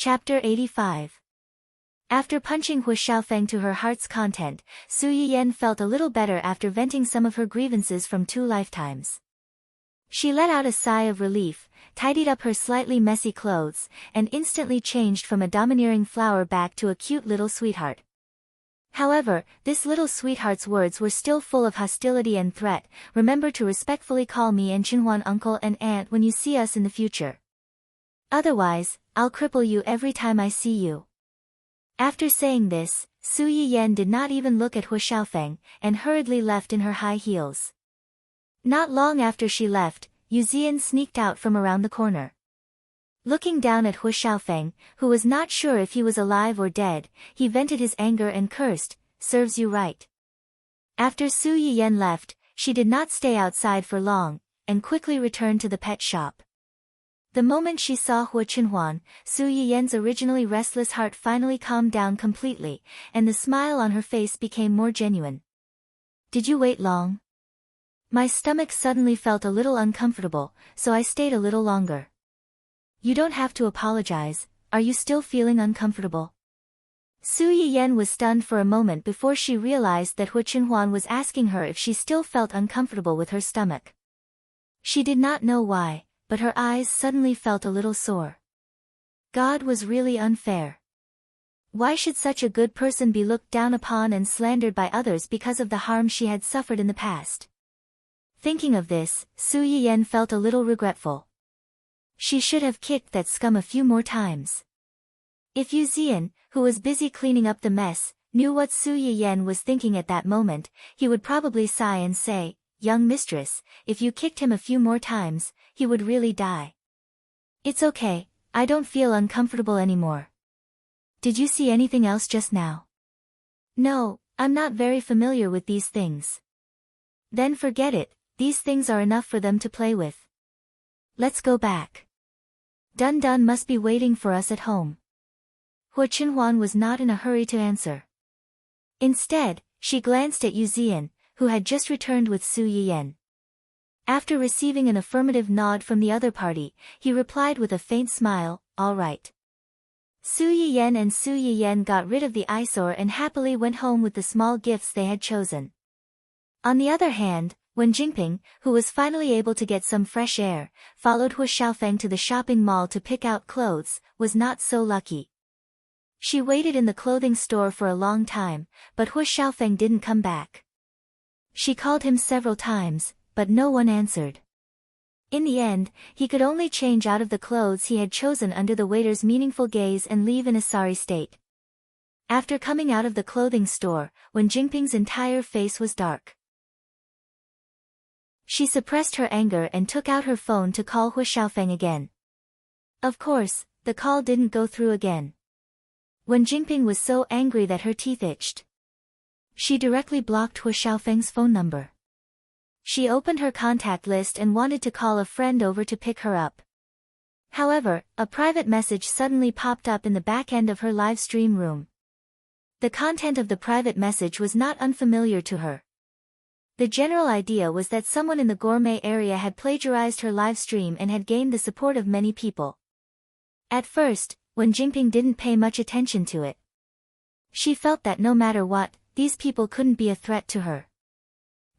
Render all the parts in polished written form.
Chapter 85. After punching Hu Xiaofeng to her heart's content, Su Yiyan felt a little better after venting some of her grievances from 2 lifetimes. She let out a sigh of relief, tidied up her slightly messy clothes, and instantly changed from a domineering flower back to a cute little sweetheart. However, this little sweetheart's words were still full of hostility and threat. "Remember to respectfully call me and Qinhuan uncle and aunt when you see us in the future. Otherwise, I'll cripple you every time I see you." After saying this, Su Yiyan did not even look at Hu Xiaofeng, and hurriedly left in her high heels. Not long after she left, Yu Zian sneaked out from around the corner. Looking down at Hu Xiaofeng, who was not sure if he was alive or dead, he vented his anger and cursed, "Serves you right." After Su Yiyan left, she did not stay outside for long, and quickly returned to the pet shop. The moment she saw Hu Qinhuan, Su Yiyan's originally restless heart finally calmed down completely, and the smile on her face became more genuine. "Did you wait long? My stomach suddenly felt a little uncomfortable, so I stayed a little longer." "You don't have to apologize. Are you still feeling uncomfortable?" Su Yiyan was stunned for a moment before she realized that Hu Qinhuan was asking her if she still felt uncomfortable with her stomach. She did not know why, but her eyes suddenly felt a little sore. God was really unfair. Why should such a good person be looked down upon and slandered by others because of the harm she had suffered in the past? Thinking of this, Su Yiyan felt a little regretful. She should have kicked that scum a few more times. If Yu Zian, who was busy cleaning up the mess, knew what Su Yiyan was thinking at that moment, he would probably sigh and say, "Young mistress, if you kicked him a few more times, he would really die." "It's okay, I don't feel uncomfortable anymore." "Did you see anything else just now?" "No, I'm not very familiar with these things." "Then forget it, these things are enough for them to play with. Let's go back. Dun Dun must be waiting for us at home." Hu Qinhuan was not in a hurry to answer. Instead, she glanced at Yu Zian, who had just returned with Su Yiyan. After receiving an affirmative nod from the other party, he replied with a faint smile, "All right." Su Yiyan and Su Yiyan got rid of the eyesore and happily went home with the small gifts they had chosen. On the other hand, Wen Jingping, who was finally able to get some fresh air, followed Hu Xiaofeng to the shopping mall to pick out clothes, was not so lucky. She waited in the clothing store for a long time, but Hu Xiaofeng didn't come back. She called him several times, but no one answered. In the end, he could only change out of the clothes he had chosen under the waiter's meaningful gaze and leave in a sorry state. After coming out of the clothing store, Wen Jingping's entire face was dark. She suppressed her anger and took out her phone to call Hu Xiaofeng again. Of course, the call didn't go through again. Wen Jingping was so angry that her teeth itched. She directly blocked Hu Xiaofeng's phone number. She opened her contact list and wanted to call a friend over to pick her up. However, a private message suddenly popped up in the back end of her live stream room. The content of the private message was not unfamiliar to her. The general idea was that someone in the gourmet area had plagiarized her live stream and had gained the support of many people. At first, Wen Jingping didn't pay much attention to it. She felt that no matter what, these people couldn't be a threat to her.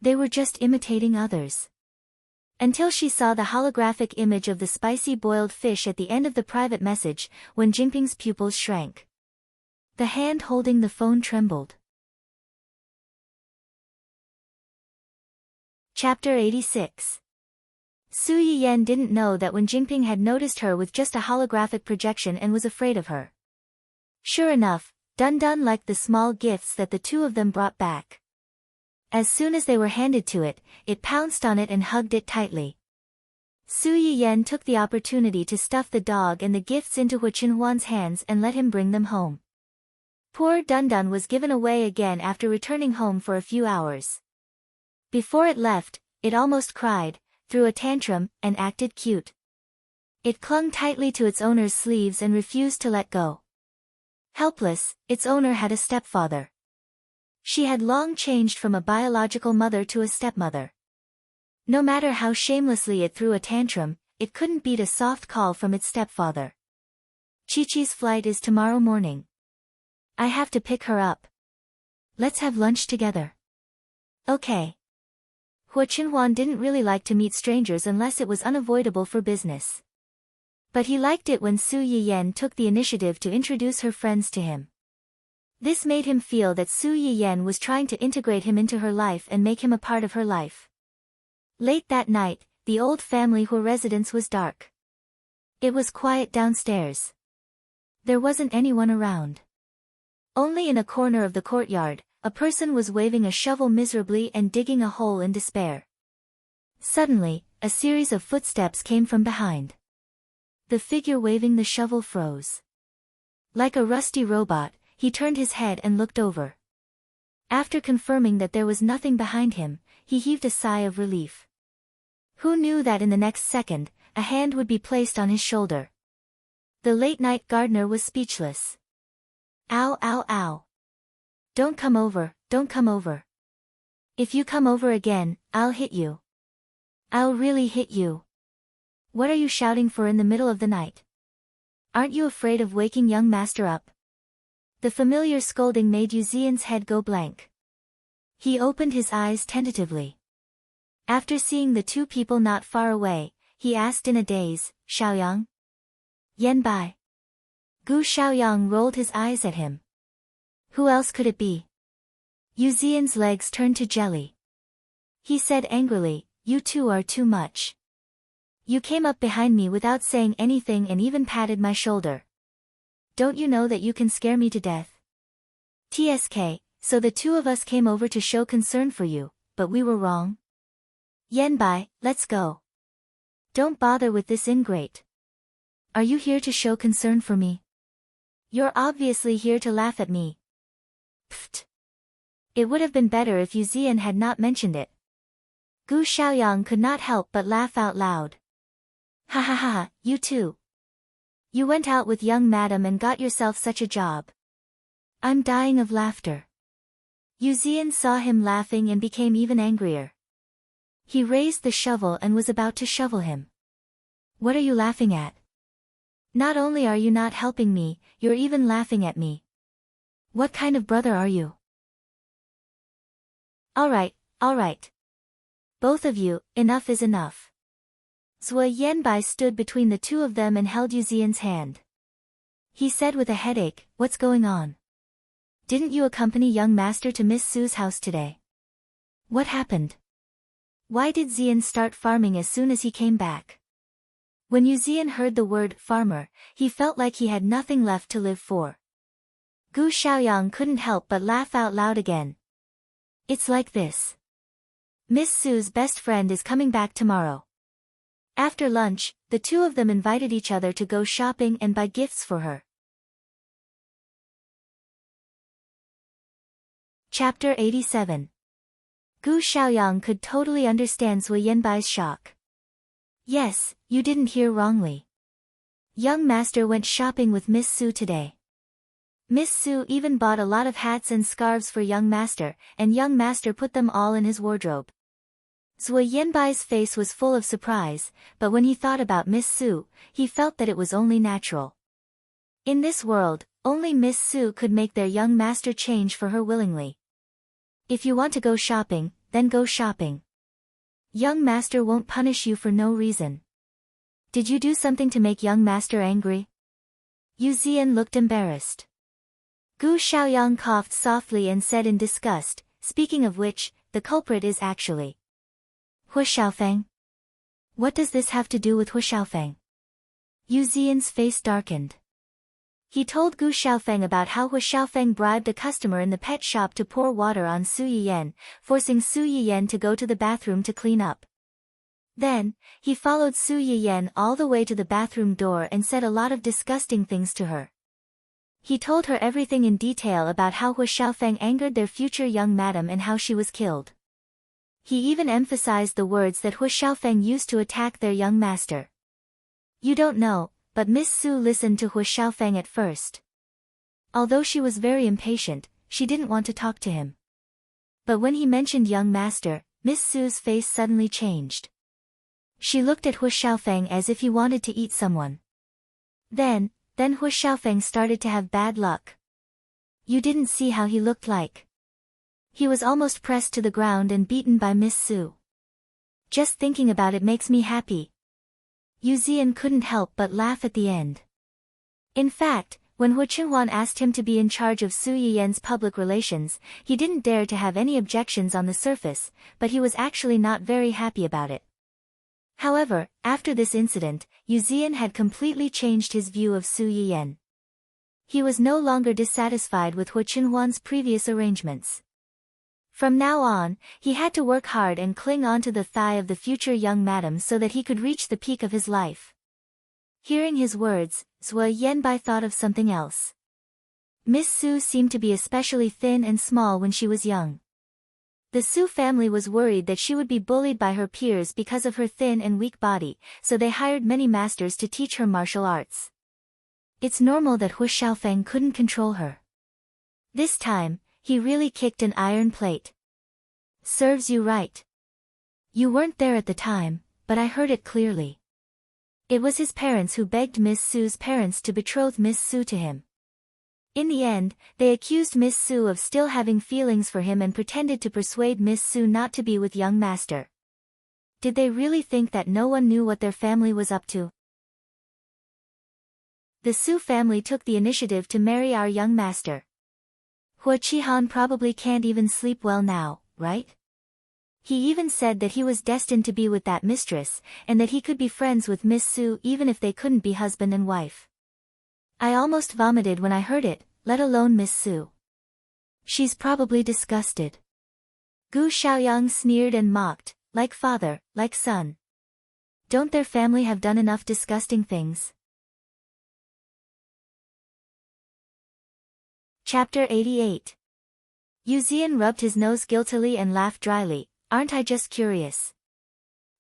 They were just imitating others. Until she saw the holographic image of the spicy boiled fish at the end of the private message, when Jingping's pupils shrank. The hand holding the phone trembled. Chapter 86. Su Yiyan didn't know that Wen Jingping had noticed her with just a holographic projection and was afraid of her. Sure enough, Dun Dun liked the small gifts that the two of them brought back. As soon as they were handed to it, it pounced on it and hugged it tightly. Su Yiyan took the opportunity to stuff the dog and the gifts into Hu Qinhuan's hands and let him bring them home. Poor Dun Dun was given away again after returning home for a few hours. Before it left, it almost cried, threw a tantrum, and acted cute. It clung tightly to its owner's sleeves and refused to let go. Helpless, its owner had a stepfather. She had long changed from a biological mother to a stepmother. No matter how shamelessly it threw a tantrum, it couldn't beat a soft call from its stepfather. Chi-Chi's flight is tomorrow morning. I have to pick her up. Let's have lunch together. Okay. Hua Chenhuan didn't really like to meet strangers unless it was unavoidable for business. But he liked it when Su Yiyan took the initiative to introduce her friends to him. This made him feel that Su Yiyan was trying to integrate him into her life and make him a part of her life. Late that night, the old family Hua residence was dark. It was quiet downstairs. There wasn't anyone around. Only in a corner of the courtyard, a person was waving a shovel miserably and digging a hole in despair. Suddenly, a series of footsteps came from behind. The figure waving the shovel froze. Like a rusty robot, he turned his head and looked over. After confirming that there was nothing behind him, he heaved a sigh of relief. Who knew that in the next second, a hand would be placed on his shoulder? The late-night gardener was speechless. Ow, ow, ow. Don't come over, don't come over. If you come over again, I'll hit you. I'll really hit you. What are you shouting for in the middle of the night? Aren't you afraid of waking young master up? The familiar scolding made Yu Zian's head go blank. He opened his eyes tentatively. After seeing the two people not far away, he asked in a daze, Xiaoyang? Yan Bai. Gu Xiaoyang rolled his eyes at him. Who else could it be? Yu Zian's legs turned to jelly. He said angrily, you two are too much. You came up behind me without saying anything and even patted my shoulder. Don't you know that you can scare me to death? TSK, so the two of us came over to show concern for you, but we were wrong? Yan Bai, let's go. Don't bother with this ingrate. Are you here to show concern for me? You're obviously here to laugh at me. Pfft. It would have been better if Yu Zian had not mentioned it. Gu Xiaoyang could not help but laugh out loud. Ha ha ha, you too. You went out with young madam and got yourself such a job. I'm dying of laughter. Yu Zian saw him laughing and became even angrier. He raised the shovel and was about to shovel him. What are you laughing at? Not only are you not helping me, you're even laughing at me. What kind of brother are you? All right. Both of you, enough is enough. Zhuo Yanbai stood between the two of them and held Yu Zian's hand. He said with a headache, what's going on? Didn't you accompany young master to Miss Su's house today? What happened? Why did Zian start farming as soon as he came back? When Yu Zian heard the word farmer, he felt like he had nothing left to live for. Gu Xiaoyang couldn't help but laugh out loud again. It's like this. Miss Su's best friend is coming back tomorrow. After lunch, the two of them invited each other to go shopping and buy gifts for her. Chapter 87. Gu Xiaoyang could totally understand Zhuo Yanbai's shock. Yes, you didn't hear wrongly. Young master went shopping with Miss Su today. Miss Su even bought a lot of hats and scarves for young master, and young master put them all in his wardrobe. Zhuo Yanbai's face was full of surprise, but when he thought about Miss Su, he felt that it was only natural. In this world, only Miss Su could make their young master change for her willingly. If you want to go shopping, then go shopping. Young master won't punish you for no reason. Did you do something to make young master angry? Yu Zian looked embarrassed. Gu Xiaoyang coughed softly and said in disgust, speaking of which, the culprit is actually Hua Xiaofeng. What does this have to do with Hua Xiaofeng? Yu Zian's face darkened. He told Gu Xiaofeng about how Hua Xiaofeng bribed a customer in the pet shop to pour water on Su Yiyan, forcing Su Yiyan to go to the bathroom to clean up. Then, he followed Su Yiyan all the way to the bathroom door and said a lot of disgusting things to her. He told her everything in detail about how Hua Xiaofeng angered their future young madam and how she was killed. He even emphasized the words that Hua Xiaofeng used to attack their young master. You don't know, but Miss Su listened to Hua Xiaofeng at first. Although she was very impatient, she didn't want to talk to him. But when he mentioned young master, Miss Su's face suddenly changed. She looked at Hua Xiaofeng as if he wanted to eat someone. Then, Then Hu Xiaofeng started to have bad luck. You didn't see how he looked like. He was almost pressed to the ground and beaten by Miss Su. Just thinking about it makes me happy. Yu Zian couldn't help but laugh at the end. In fact, when Hu Qinhuan asked him to be in charge of Su Yiyan's public relations, he didn't dare to have any objections on the surface, but he was actually not very happy about it. However, after this incident, Yu Zian had completely changed his view of Su Yiyan. He was no longer dissatisfied with Hu Qinhuan's previous arrangements. From now on, he had to work hard and cling onto the thigh of the future young madam so that he could reach the peak of his life. Hearing his words, Zhuo Yanbai thought of something else. Miss Su seemed to be especially thin and small when she was young. The Su family was worried that she would be bullied by her peers because of her thin and weak body, so they hired many masters to teach her martial arts. It's normal that Hu Xiaofeng couldn't control her. This time, he really kicked an iron plate. Serves you right. You weren't there at the time, but I heard it clearly. It was his parents who begged Miss Su's parents to betroth Miss Su to him. In the end, they accused Miss Su of still having feelings for him and pretended to persuade Miss Su not to be with young master. Did they really think that no one knew what their family was up to? The Su family took the initiative to marry our young master. Hua Qihan probably can't even sleep well now, right? He even said that he was destined to be with that mistress, and that he could be friends with Miss Su even if they couldn't be husband and wife. I almost vomited when I heard it, let alone Miss Su. She's probably disgusted. Gu Xiaoyang sneered and mocked, like father, like son. Don't their family have done enough disgusting things? Chapter 88. Yu Zian rubbed his nose guiltily and laughed dryly. Aren't I just curious?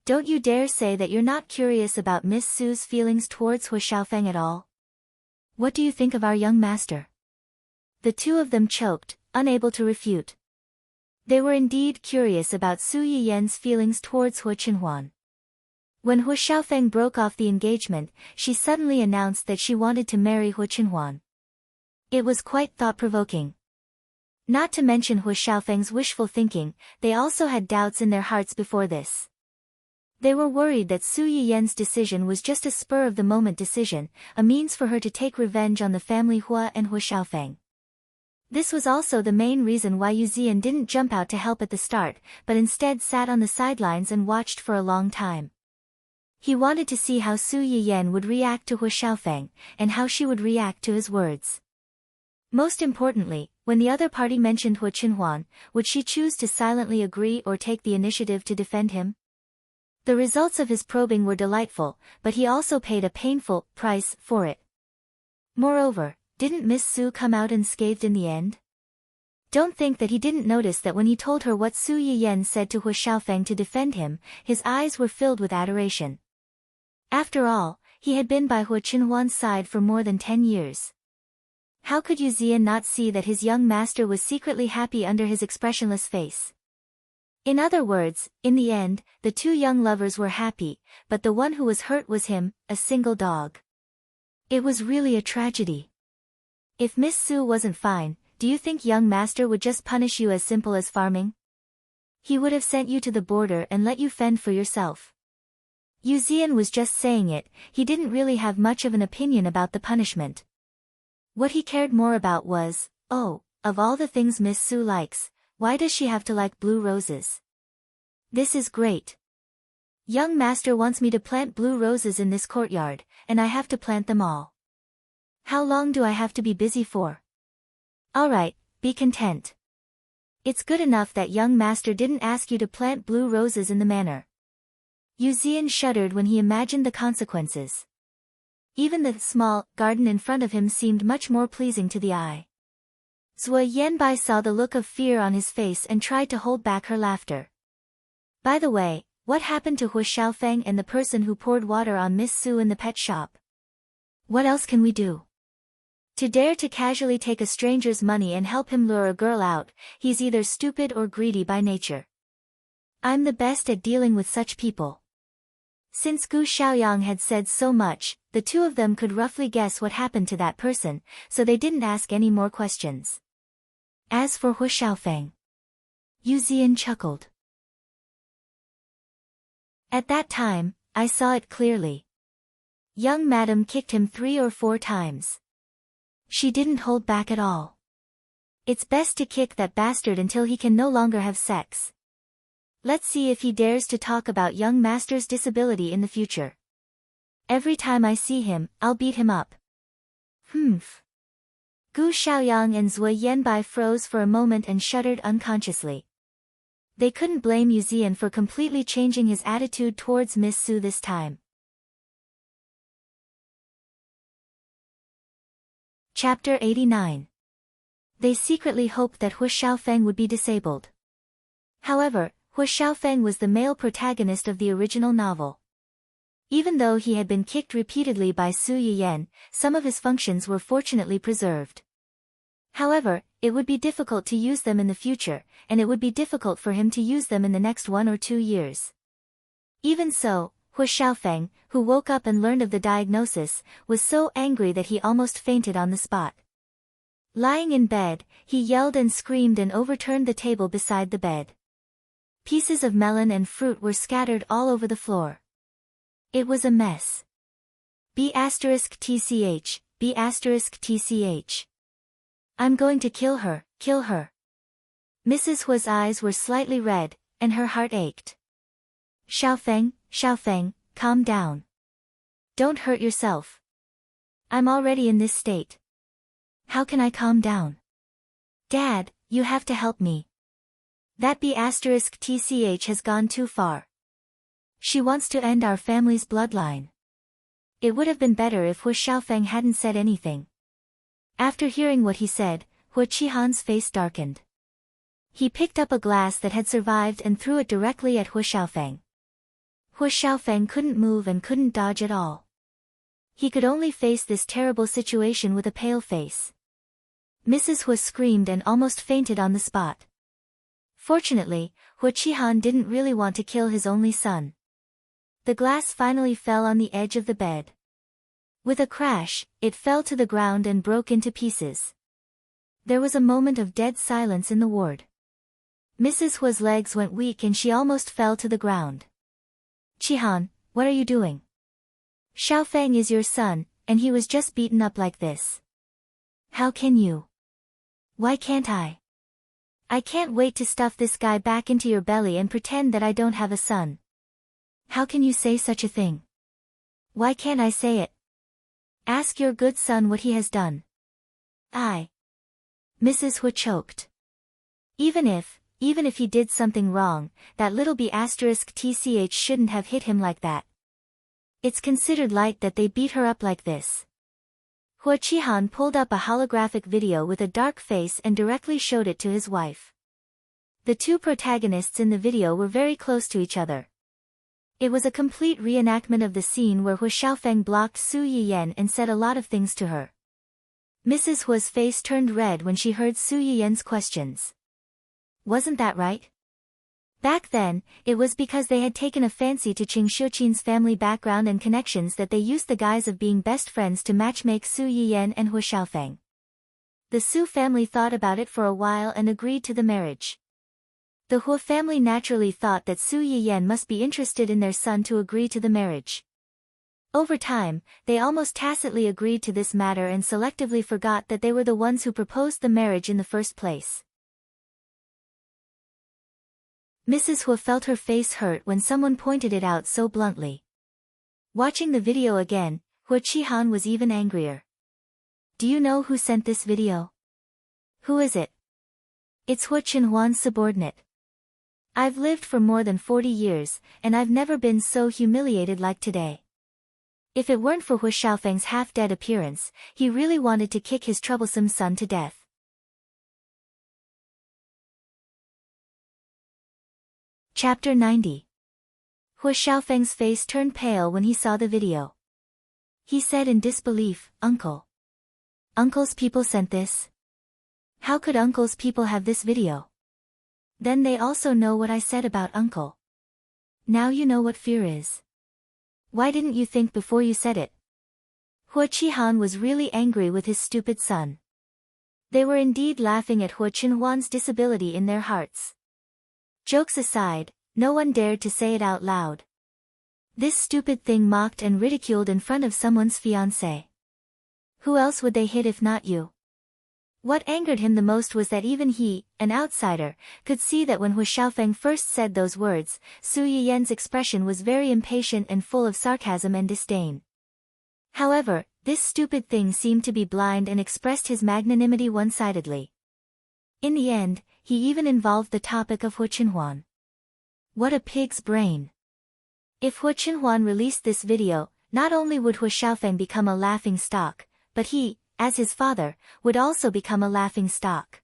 Don't you dare say that you're not curious about Miss Su's feelings towards Hu Xiaofeng at all. What do you think of our young master? The two of them choked, unable to refute. They were indeed curious about Su Yiyan's feelings towards Hu Qinhuan. When Hu Xiaofeng broke off the engagement, she suddenly announced that she wanted to marry Hu Qinhuan. It was quite thought-provoking. Not to mention Hu Xiaofeng's wishful thinking, they also had doubts in their hearts before this. They were worried that Su Yiyan's decision was just a spur-of-the-moment decision, a means for her to take revenge on the family Hua and Hu Xiaofeng. This was also the main reason why Yu Zian didn't jump out to help at the start, but instead sat on the sidelines and watched for a long time. He wanted to see how Su Yiyan would react to Hu Xiaofeng, and how she would react to his words. Most importantly, when the other party mentioned Hu Qinhuan, would she choose to silently agree or take the initiative to defend him? The results of his probing were delightful, but he also paid a painful price for it. Moreover, didn't Miss Su come out unscathed in the end? Don't think that he didn't notice that when he told her what Su Yiyan said to Hu Xiaofeng to defend him, his eyes were filled with adoration. After all, he had been by Hu Qinhuan's side for more than 10 years. How could Yu Zian not see that his young master was secretly happy under his expressionless face? In other words, in the end, the two young lovers were happy, but the one who was hurt was him, a single dog. It was really a tragedy. If Miss Su wasn't fine, do you think young master would just punish you as simple as farming? He would have sent you to the border and let you fend for yourself. Yu Zian was just saying it, he didn't really have much of an opinion about the punishment. What he cared more about was, oh, of all the things Miss Su likes, why does she have to like blue roses? This is great. Young master wants me to plant blue roses in this courtyard, and I have to plant them all. How long do I have to be busy for? Alright, be content. It's good enough that young master didn't ask you to plant blue roses in the manor. Yu Zian shuddered when he imagined the consequences. Even the small garden in front of him seemed much more pleasing to the eye. Zhuo Yanbai saw the look of fear on his face and tried to hold back her laughter. By the way, what happened to Hu Xiaofeng and the person who poured water on Miss Su in the pet shop? What else can we do? To dare to casually take a stranger's money and help him lure a girl out, he's either stupid or greedy by nature. I'm the best at dealing with such people. Since Gu Xiaoyang had said so much, the two of them could roughly guess what happened to that person, so they didn't ask any more questions. As for Hu Xiaofeng, Yu Zian chuckled. At that time, I saw it clearly. Young madam kicked him 3 or 4 times. She didn't hold back at all. It's best to kick that bastard until he can no longer have sex. Let's see if he dares to talk about young master's disability in the future. Every time I see him, I'll beat him up. Humph. Gu Xiaoyang and Zui Yanbai froze for a moment and shuddered unconsciously. They couldn't blame Yu Zian for completely changing his attitude towards Miss Su this time. Chapter 89. They secretly hoped that Hu Xiaofeng would be disabled. However, Hu Xiaofeng was the male protagonist of the original novel. Even though he had been kicked repeatedly by Su Yiyan, some of his functions were fortunately preserved. However, it would be difficult to use them in the future, and it would be difficult for him to use them in the next 1 or 2 years. Even so, Hu Xiaofeng, who woke up and learned of the diagnosis, was so angry that he almost fainted on the spot. Lying in bed, he yelled and screamed and overturned the table beside the bed. Pieces of melon and fruit were scattered all over the floor. It was a mess. B*TCH, B*TCH. I'm going to kill her, kill her. Mrs. Hua's eyes were slightly red, and her heart ached. Xiaofeng, Xiaofeng, calm down. Don't hurt yourself. I'm already in this state. How can I calm down? Dad, you have to help me. That B*TCH has gone too far. She wants to end our family's bloodline. It would have been better if Hu Xiaofeng hadn't said anything. After hearing what he said, Hu Qihan's face darkened. He picked up a glass that had survived and threw it directly at Hu Xiaofeng. Hu Xiaofeng couldn't move and couldn't dodge at all. He could only face this terrible situation with a pale face. Mrs. Hu screamed and almost fainted on the spot. Fortunately, Hu Qihan didn't really want to kill his only son. The glass finally fell on the edge of the bed. With a crash, it fell to the ground and broke into pieces. There was a moment of dead silence in the ward. Mrs. Hua's legs went weak and she almost fell to the ground. Qihan, what are you doing? Xiaofeng is your son, and he was just beaten up like this. How can you? Why can't I? I can't wait to stuff this guy back into your belly and pretend that I don't have a son. How can you say such a thing? Why can't I say it? Ask your good son what he has done. Mrs. Hu choked. Even if he did something wrong, that little B*TCH shouldn't have hit him like that. It's considered light that they beat her up like this. Hu Qihan pulled up a holographic video with a dark face and directly showed it to his wife. The two protagonists in the video were very close to each other. It was a complete reenactment of the scene where Hu Xiaofeng blocked Su Yiyan and said a lot of things to her. Mrs. Hua's face turned red when she heard Su Yiyan's questions. Wasn't that right? Back then, it was because they had taken a fancy to Qing Shuqin's family background and connections that they used the guise of being best friends to matchmake Su Yiyan and Hu Xiaofeng. The Su family thought about it for a while and agreed to the marriage. The Hu family naturally thought that Su Yiyan must be interested in their son to agree to the marriage. Over time, they almost tacitly agreed to this matter and selectively forgot that they were the ones who proposed the marriage in the first place. Mrs. Hu felt her face hurt when someone pointed it out so bluntly. Watching the video again, Hu Qihan was even angrier. Do you know who sent this video? Who is it? It's Hu Qinhuan's subordinate. I've lived for more than 40 years, and I've never been so humiliated like today. If it weren't for Hu Xiaofeng's half-dead appearance, he really wanted to kick his troublesome son to death. Chapter 90. Hu Xiaofeng's face turned pale when he saw the video. He said in disbelief, Uncle. Uncle's people sent this? How could Uncle's people have this video? Then they also know what I said about Uncle. Now you know what fear is. Why didn't you think before you said it? Hua Qihan was really angry with his stupid son. They were indeed laughing at Hua Qinhuan's disability in their hearts. Jokes aside, no one dared to say it out loud. This stupid thing mocked and ridiculed in front of someone's fiancé. Who else would they hit if not you? What angered him the most was that even he, an outsider, could see that when Hua Xiaofeng first said those words, Su Yiyan's expression was very impatient and full of sarcasm and disdain. However, this stupid thing seemed to be blind and expressed his magnanimity one-sidedly. In the end, he even involved the topic of Hua Qinhuan. What a pig's brain! If Hua Qinhuan released this video, not only would Hua Xiaofeng become a laughing stock, but he, as his father, would also become a laughing stock.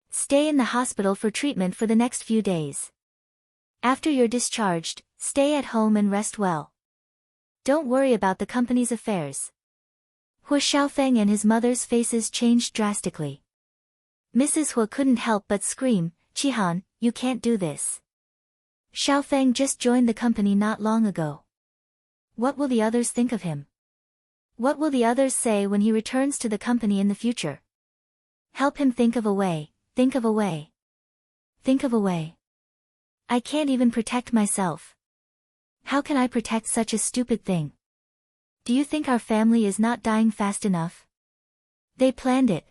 Stay in the hospital for treatment for the next few days. After you're discharged, stay at home and rest well. Don't worry about the company's affairs. Hua Xiaofeng and his mother's faces changed drastically. Mrs. Hua couldn't help but scream, "Qihan, you can't do this. Xiaofeng just joined the company not long ago. What will the others think of him? What will the others say when he returns to the company in the future? Help him think of a way, think of a way. Think of a way. I can't even protect myself. How can I protect such a stupid thing? Do you think our family is not dying fast enough? They planned it.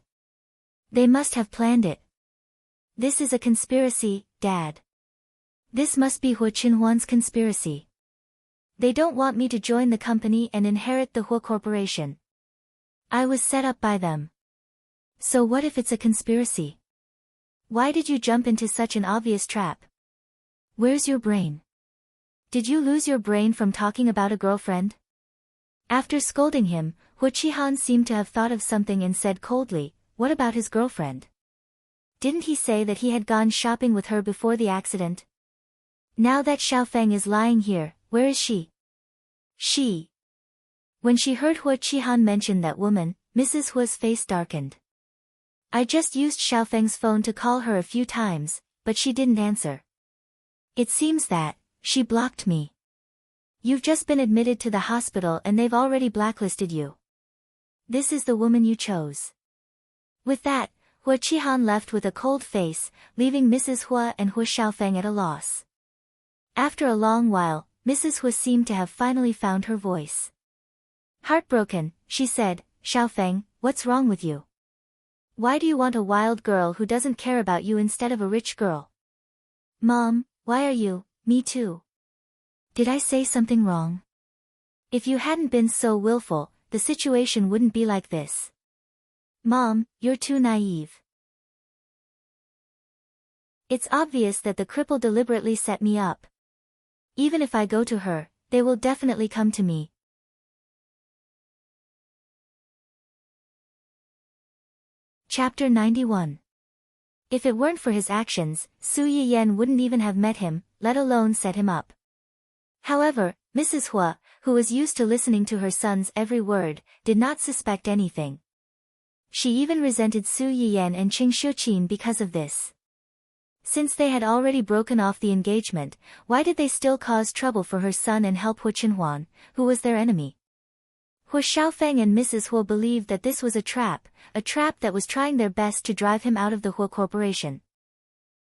They must have planned it. This is a conspiracy, Dad. This must be Hua Qinhuan's conspiracy. They don't want me to join the company and inherit the Hua Corporation. I was set up by them. So what if it's a conspiracy? Why did you jump into such an obvious trap? Where's your brain? Did you lose your brain from talking about a girlfriend?" After scolding him, Hua Qihan seemed to have thought of something and said coldly, "What about his girlfriend? Didn't he say that he had gone shopping with her before the accident? Now that Xiaofeng is lying here, where is she?" She. When she heard Hua Qihan mention that woman, Mrs. Hua's face darkened. "I just used Xiaofeng's phone to call her a few times, but she didn't answer. It seems that she blocked me. You've just been admitted to the hospital and they've already blacklisted you. This is the woman you chose." With that, Hua Qihan left with a cold face, leaving Mrs. Hua and Hua Xiaofeng at a loss. After a long while, Mrs. Hua seemed to have finally found her voice. Heartbroken, she said, "Xiaofeng, what's wrong with you? Why do you want a wild girl who doesn't care about you instead of a rich girl?" "Mom, why are you, me too? Did I say something wrong? If you hadn't been so willful, the situation wouldn't be like this. Mom, you're too naive. It's obvious that the cripple deliberately set me up. Even if I go to her, they will definitely come to me." Chapter 91. If it weren't for his actions, Su Yiyan wouldn't even have met him, let alone set him up. However, Mrs. Hua, who was used to listening to her son's every word, did not suspect anything. She even resented Su Yiyan and Qing Shuqin because of this. Since they had already broken off the engagement, why did they still cause trouble for her son and help Hua Qinhuan, who was their enemy? Hua Xiaofeng and Mrs. Hua believed that this was a trap that was trying their best to drive him out of the Hua Corporation.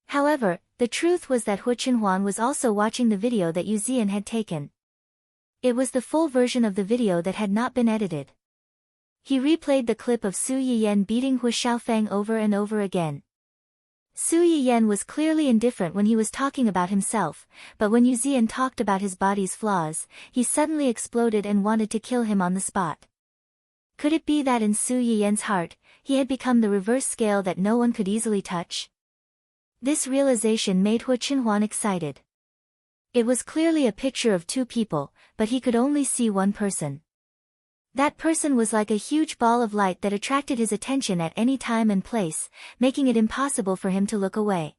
However, the truth was that Hua Qinhuan was also watching the video that Yu Zian had taken. It was the full version of the video that had not been edited. He replayed the clip of Su Yiyan beating Hua Xiaofeng over and over again. Su Yiyan was clearly indifferent when he was talking about himself, but when Yu Zian talked about his body's flaws, he suddenly exploded and wanted to kill him on the spot. Could it be that in Su Yiyan's heart, he had become the reverse scale that no one could easily touch? This realization made Hua Qinhuan excited. It was clearly a picture of two people, but he could only see one person. That person was like a huge ball of light that attracted his attention at any time and place, making it impossible for him to look away.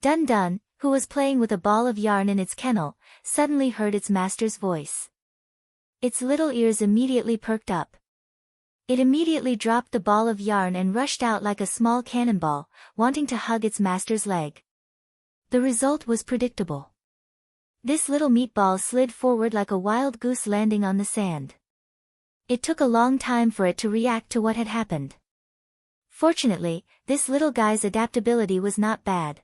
Dun Dun, who was playing with a ball of yarn in its kennel, suddenly heard its master's voice. Its little ears immediately perked up. It immediately dropped the ball of yarn and rushed out like a small cannonball, wanting to hug its master's leg. The result was predictable. This little meatball slid forward like a wild goose landing on the sand. It took a long time for it to react to what had happened. Fortunately, this little guy's adaptability was not bad.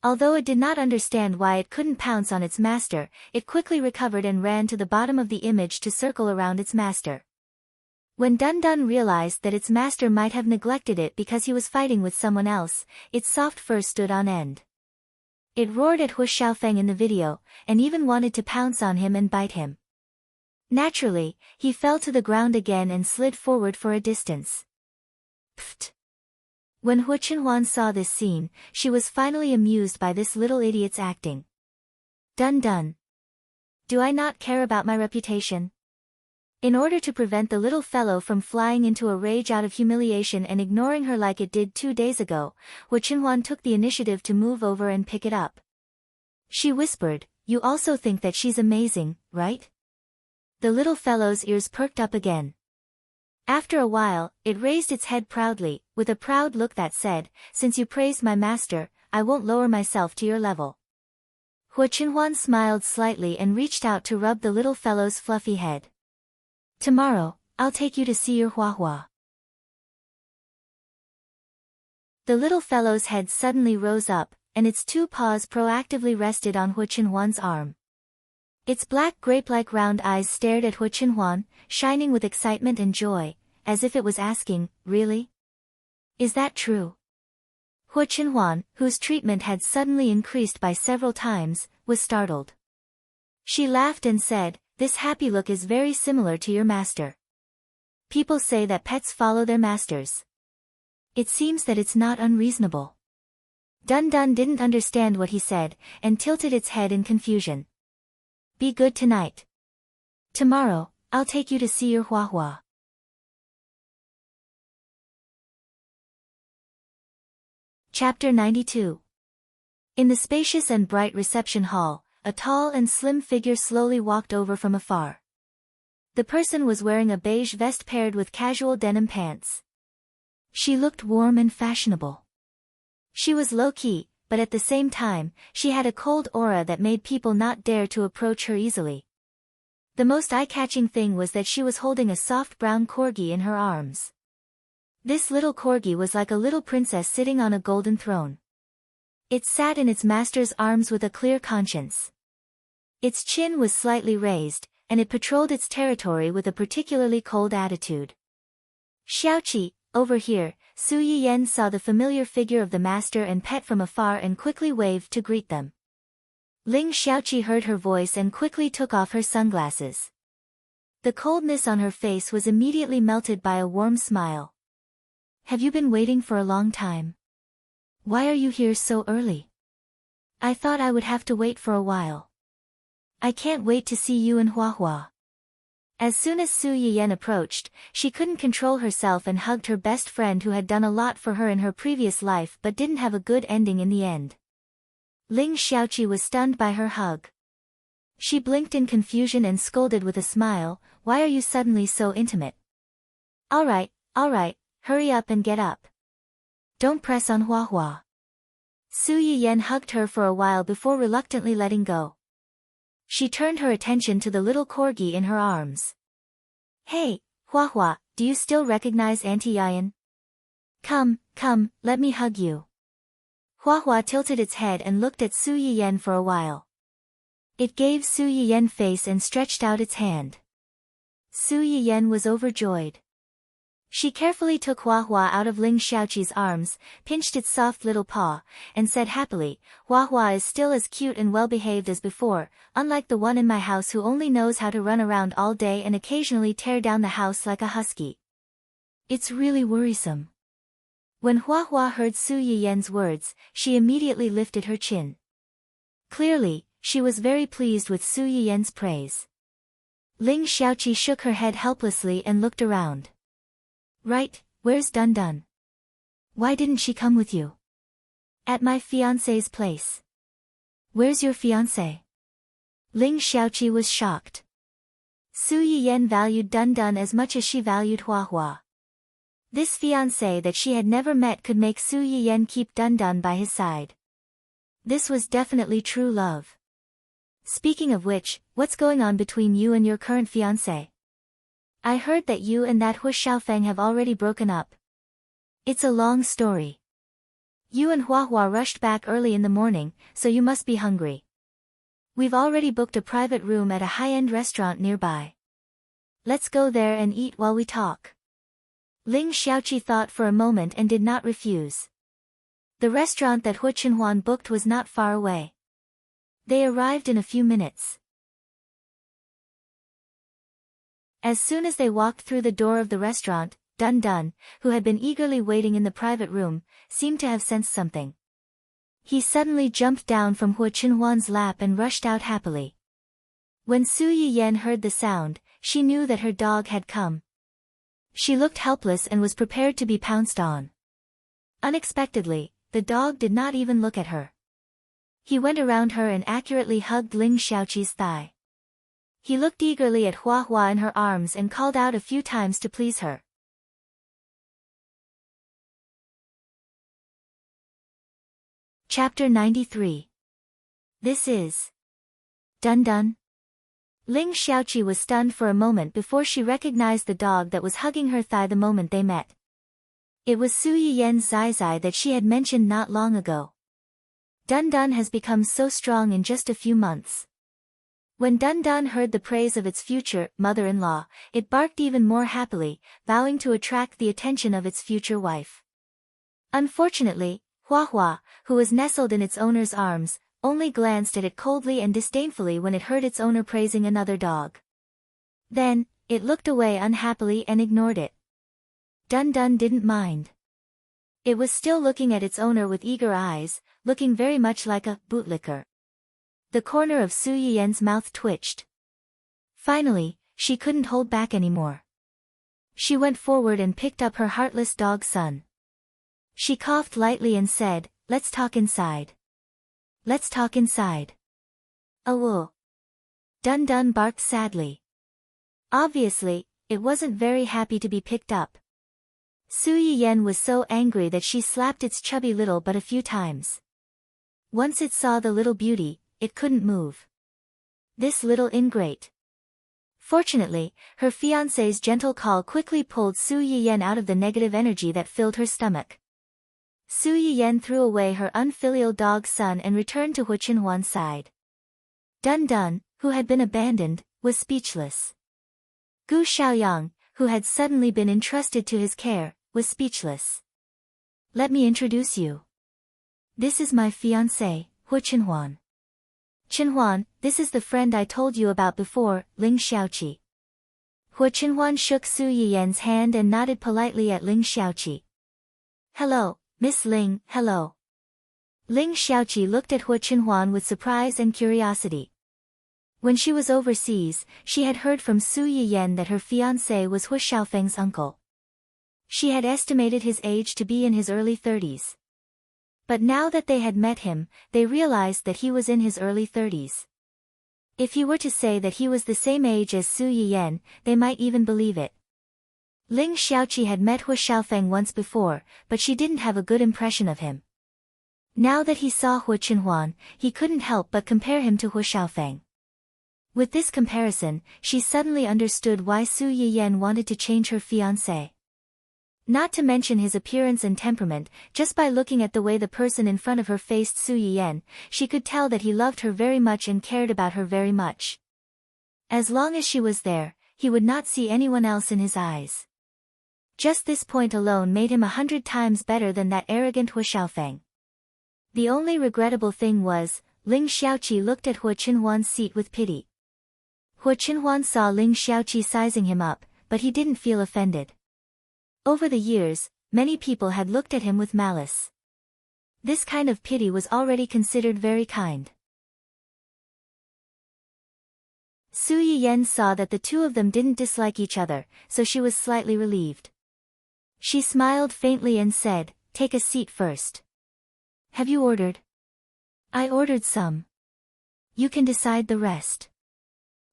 Although it did not understand why it couldn't pounce on its master, it quickly recovered and ran to the bottom of the image to circle around its master. When Dun Dun realized that its master might have neglected it because he was fighting with someone else, its soft fur stood on end. It roared at Hu Xiaofeng in the video, and even wanted to pounce on him and bite him. Naturally, he fell to the ground again and slid forward for a distance. Pfft! When Hu Qinhuan saw this scene, she was finally amused by this little idiot's acting. Dun Dun. Do I not care about my reputation? In order to prevent the little fellow from flying into a rage out of humiliation and ignoring her like it did 2 days ago, Hu Qinhuan took the initiative to move over and pick it up. She whispered, "You also think that she's amazing, right?" The little fellow's ears perked up again. After a while, it raised its head proudly, with a proud look that said, "Since you praised my master, I won't lower myself to your level." Hu Qinhuan smiled slightly and reached out to rub the little fellow's fluffy head. "Tomorrow, I'll take you to see your Huahua." The little fellow's head suddenly rose up, and its 2 paws proactively rested on Hu Qinhuan's arm. Its black grape-like round eyes stared at Hu Qinhuan, shining with excitement and joy, as if it was asking, "Really? Is that true?" Hu Qinhuan, whose treatment had suddenly increased by several times, was startled. She laughed and said, "This happy look is very similar to your master. People say that pets follow their masters. It seems that it's not unreasonable." Dun Dun didn't understand what he said, and tilted its head in confusion. "Be good tonight. Tomorrow, I'll take you to see your Huahua." Chapter 92. In the spacious and bright reception hall, a tall and slim figure slowly walked over from afar. The person was wearing a beige vest paired with casual denim pants. She looked warm and fashionable. She was low-key, but at the same time, she had a cold aura that made people not dare to approach her easily. The most eye-catching thing was that she was holding a soft brown corgi in her arms. This little corgi was like a little princess sitting on a golden throne. It sat in its master's arms with a clear conscience. Its chin was slightly raised, and it patrolled its territory with a particularly cold attitude. "Xiaoqi, over here." Su Yiyan saw the familiar figure of the master and pet from afar and quickly waved to greet them. Ling Xiaoqi heard her voice and quickly took off her sunglasses. The coldness on her face was immediately melted by a warm smile. "Have you been waiting for a long time? Why are you here so early? I thought I would have to wait for a while. I can't wait to see you in Huahua." As soon as Su Yiyan approached, she couldn't control herself and hugged her best friend who had done a lot for her in her previous life but didn't have a good ending in the end. Ling Xiaoqi was stunned by her hug. She blinked in confusion and scolded with a smile, "Why are you suddenly so intimate?" All right, hurry up and get up. Don't press on Huahua." Su Yiyan hugged her for a while before reluctantly letting go. She turned her attention to the little corgi in her arms. "Hey, Huahua, do you still recognize Auntie Yayan? Come, let me hug you." Huahua tilted its head and looked at Su Yiyan for a while. It gave Su Yiyan face and stretched out its hand. Su Yiyan was overjoyed. She carefully took Huahua out of Ling Xiaoqi's arms, pinched its soft little paw, and said happily, "Huahua is still as cute and well-behaved as before, unlike the one in my house who only knows how to run around all day and occasionally tear down the house like a husky. It's really worrisome." When Huahua heard Su Yiyan's words, she immediately lifted her chin. Clearly, she was very pleased with Su Yiyan's praise. Ling Xiaoqi shook her head helplessly and looked around. "Right, where's Dun Dun? Why didn't she come with you?" "At my fiancé's place." "Where's your fiancé?" Ling Xiaoqi was shocked. Su Yiyan valued Dun Dun as much as she valued Huahua. This fiancé that she had never met could make Su Yiyan keep Dun Dun by his side. This was definitely true love. Speaking of which, what's going on between you and your current fiancé? I heard that you and that Hu Xiaofeng have already broken up. It's a long story. You and Hua Hua rushed back early in the morning, so you must be hungry. We've already booked a private room at a high-end restaurant nearby. Let's go there and eat while we talk. Ling Xiaoqi thought for a moment and did not refuse. The restaurant that Hu Chenhuan booked was not far away. They arrived in a few minutes. As soon as they walked through the door of the restaurant, Dun Dun, who had been eagerly waiting in the private room, seemed to have sensed something. He suddenly jumped down from Hu Chenhuan's lap and rushed out happily. When Su Yiyan heard the sound, she knew that her dog had come. She looked helpless and was prepared to be pounced on. Unexpectedly, the dog did not even look at her. He went around her and accurately hugged Ling Xiaoqi's thigh. He looked eagerly at Hua Hua in her arms and called out a few times to please her. Chapter 93. This is Dun Dun. Ling Xiaoqi was stunned for a moment before she recognized the dog that was hugging her thigh the moment they met. It was Su Yiyan's Zai Zai that she had mentioned not long ago. Dun Dun has become so strong in just a few months. When Dun Dun heard the praise of its future mother-in-law, it barked even more happily, vowing to attract the attention of its future wife. Unfortunately, Hua Hua, who was nestled in its owner's arms, only glanced at it coldly and disdainfully when it heard its owner praising another dog. Then, it looked away unhappily and ignored it. Dun Dun didn't mind. It was still looking at its owner with eager eyes, looking very much like a bootlicker. The corner of Su Yiyan's mouth twitched. Finally, she couldn't hold back anymore. She went forward and picked up her heartless dog son. She coughed lightly and said, "Let's talk inside. Let's talk inside." "Oh." Dun Dun barked sadly. Obviously, it wasn't very happy to be picked up. Su Yiyan was so angry that she slapped its chubby little butt a few times. Once it saw the little beauty, it couldn't move. This little ingrate. Fortunately, her fiancé's gentle call quickly pulled Su Yiyan out of the negative energy that filled her stomach. Su Yiyan threw away her unfilial dog son and returned to Hu Chenhuan's side. Dun Dun, who had been abandoned, was speechless. Gu Xiaoyang, who had suddenly been entrusted to his care, was speechless. "Let me introduce you. This is my fiancé, Hu Chenhuan. Chenhuan, this is the friend I told you about before, Ling Xiaoqi." Hu Chenhuan shook Su Yiyan's hand and nodded politely at Ling Xiaoqi. "Hello, Miss Ling." "Hello." Ling Xiaoqi looked at Hu Chenhuan with surprise and curiosity. When she was overseas, she had heard from Su Yiyan that her fiancé was Hu Xiaofeng's uncle. She had estimated his age to be in his early 30s. But now that they had met him, they realized that he was in his early 30s. If he were to say that he was the same age as Su Yiyan, they might even believe it. Ling Xiaoqi had met Hu Xiaofeng once before, but she didn't have a good impression of him. Now that he saw Hu Chenhuan, he couldn't help but compare him to Hu Xiaofeng. With this comparison, she suddenly understood why Su Yiyan wanted to change her fiancé. Not to mention his appearance and temperament, just by looking at the way the person in front of her faced Su Yiyan, she could tell that he loved her very much and cared about her very much. As long as she was there, he would not see anyone else in his eyes. Just this point alone made him 100 times better than that arrogant Hu Xiaofeng. The only regrettable thing was, Ling Xiaoqi looked at Hu Chenhuan's seat with pity. Hu Chenhuan saw Ling Xiaoqi sizing him up, but he didn't feel offended. Over the years, many people had looked at him with malice. This kind of pity was already considered very kind. Su Yiyan saw that the two of them didn't dislike each other, so she was slightly relieved. She smiled faintly and said, "Take a seat first." "Have you ordered?" "I ordered some. You can decide the rest."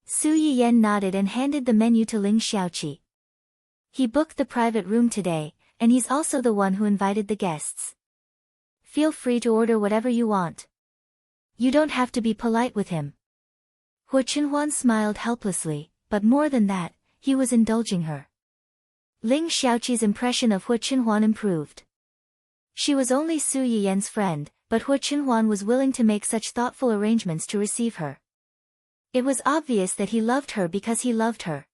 Su Yiyan nodded and handed the menu to Ling Xiaoqi. "He booked the private room today, and he's also the one who invited the guests. Feel free to order whatever you want. You don't have to be polite with him." Hu Chenhuan smiled helplessly, but more than that, he was indulging her. Ling Xiaoqi's impression of Hu Chenhuan improved. She was only Su Yiyan's friend, but Hu Chenhuan was willing to make such thoughtful arrangements to receive her. It was obvious that he loved her because he loved her.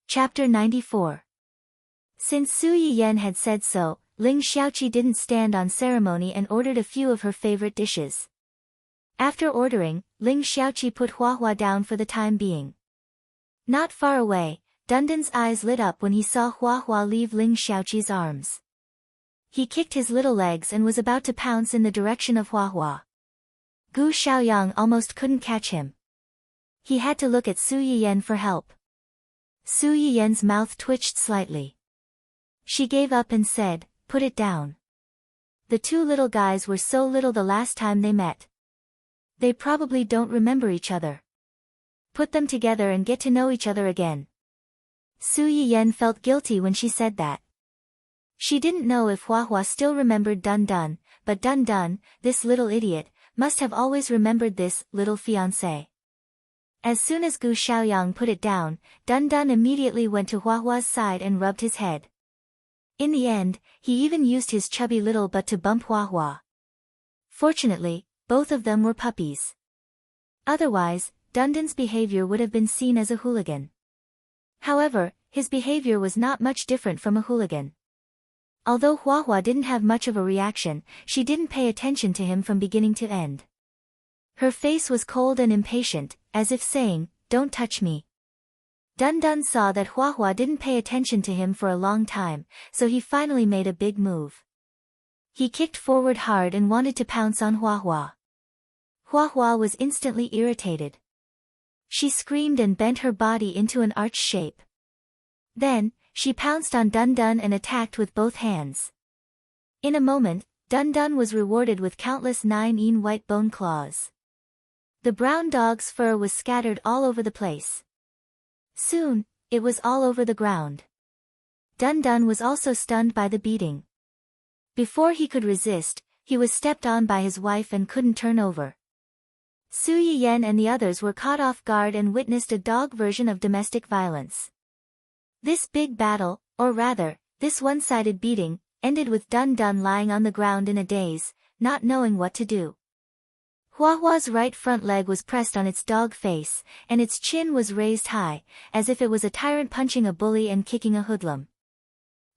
Chapter 94. Since Su Yiyan had said so, Ling Xiaoqi didn't stand on ceremony and ordered a few of her favorite dishes. After ordering, Ling Xiaoqi put Huahua down for the time being. Not far away, Dundan's eyes lit up when he saw Huahua leave Ling Xiaoqi's arms. He kicked his little legs and was about to pounce in the direction of Huahua. Gu Xiaoyang almost couldn't catch him. He had to look at Su Yiyan for help. Su Yiyan's mouth twitched slightly. She gave up and said, "Put it down." The two little guys were so little the last time they met. They probably don't remember each other. Put them together and get to know each other again. Su Yiyan felt guilty when she said that. She didn't know if Huahua still remembered Dun Dun, but Dun Dun, this little idiot, must have always remembered this little fiancé. As soon as Gu Xiaoyang put it down, Dun Dun immediately went to Huahua's side and rubbed his head. In the end, he even used his chubby little butt to bump Huahua. Fortunately, both of them were puppies. Otherwise, Dun Dun's behavior would have been seen as a hooligan. However, his behavior was not much different from a hooligan. Although Huahua didn't have much of a reaction, she didn't pay attention to him from beginning to end. Her face was cold and impatient, as if saying, "Don't touch me." Dun Dun saw that Huahua didn't pay attention to him for a long time, so he finally made a big move. He kicked forward hard and wanted to pounce on Huahua. Huahua was instantly irritated. She screamed and bent her body into an arch shape. Then, she pounced on Dun Dun and attacked with both hands. In a moment, Dun Dun was rewarded with countless 9 white bone claws. The brown dog's fur was scattered all over the place. Soon, it was all over the ground. Dun Dun was also stunned by the beating. Before he could resist, he was stepped on by his wife and couldn't turn over. Su Yiyan and the others were caught off guard and witnessed a dog version of domestic violence. This big battle, or rather, this one-sided beating, ended with Dun Dun lying on the ground in a daze, not knowing what to do. Huahua's right front leg was pressed on its dog face, and its chin was raised high, as if it was a tyrant punching a bully and kicking a hoodlum.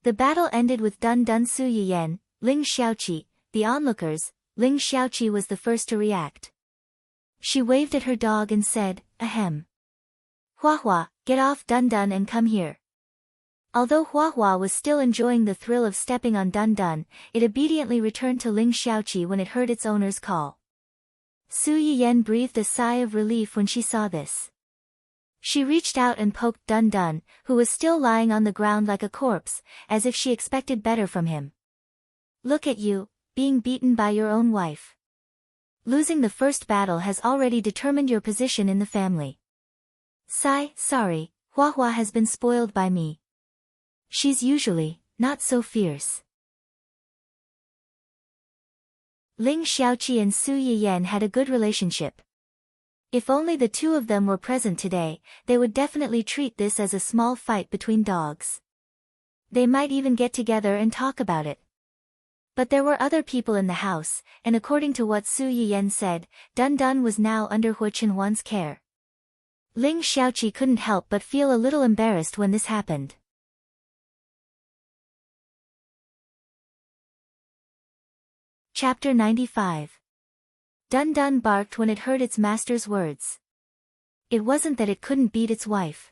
The battle ended with Dun Dun Su Yiyan, Ling Xiaoqi, the onlookers. Ling Xiaoqi was the first to react. She waved at her dog and said, "Ahem. Huahua, get off Dun Dun and come here." Although Huahua was still enjoying the thrill of stepping on Dun Dun, it obediently returned to Ling Xiaoqi when it heard its owner's call. Su Yiyan breathed a sigh of relief when she saw this. She reached out and poked Dun Dun, who was still lying on the ground like a corpse, as if she expected better from him. "Look at you, being beaten by your own wife. Losing the first battle has already determined your position in the family. Sorry, Huahua has been spoiled by me. She's usually not so fierce." Ling Xiaoqi and Su Yiyan had a good relationship. If only the two of them were present today, they would definitely treat this as a small fight between dogs. They might even get together and talk about it. But there were other people in the house, and according to what Su Yiyan said, Dun Dun was now under Hu Chenhuan's care. Ling Xiaoqi couldn't help but feel a little embarrassed when this happened. Chapter 95. Dun Dun barked when it heard its master's words. It wasn't that it couldn't beat its wife.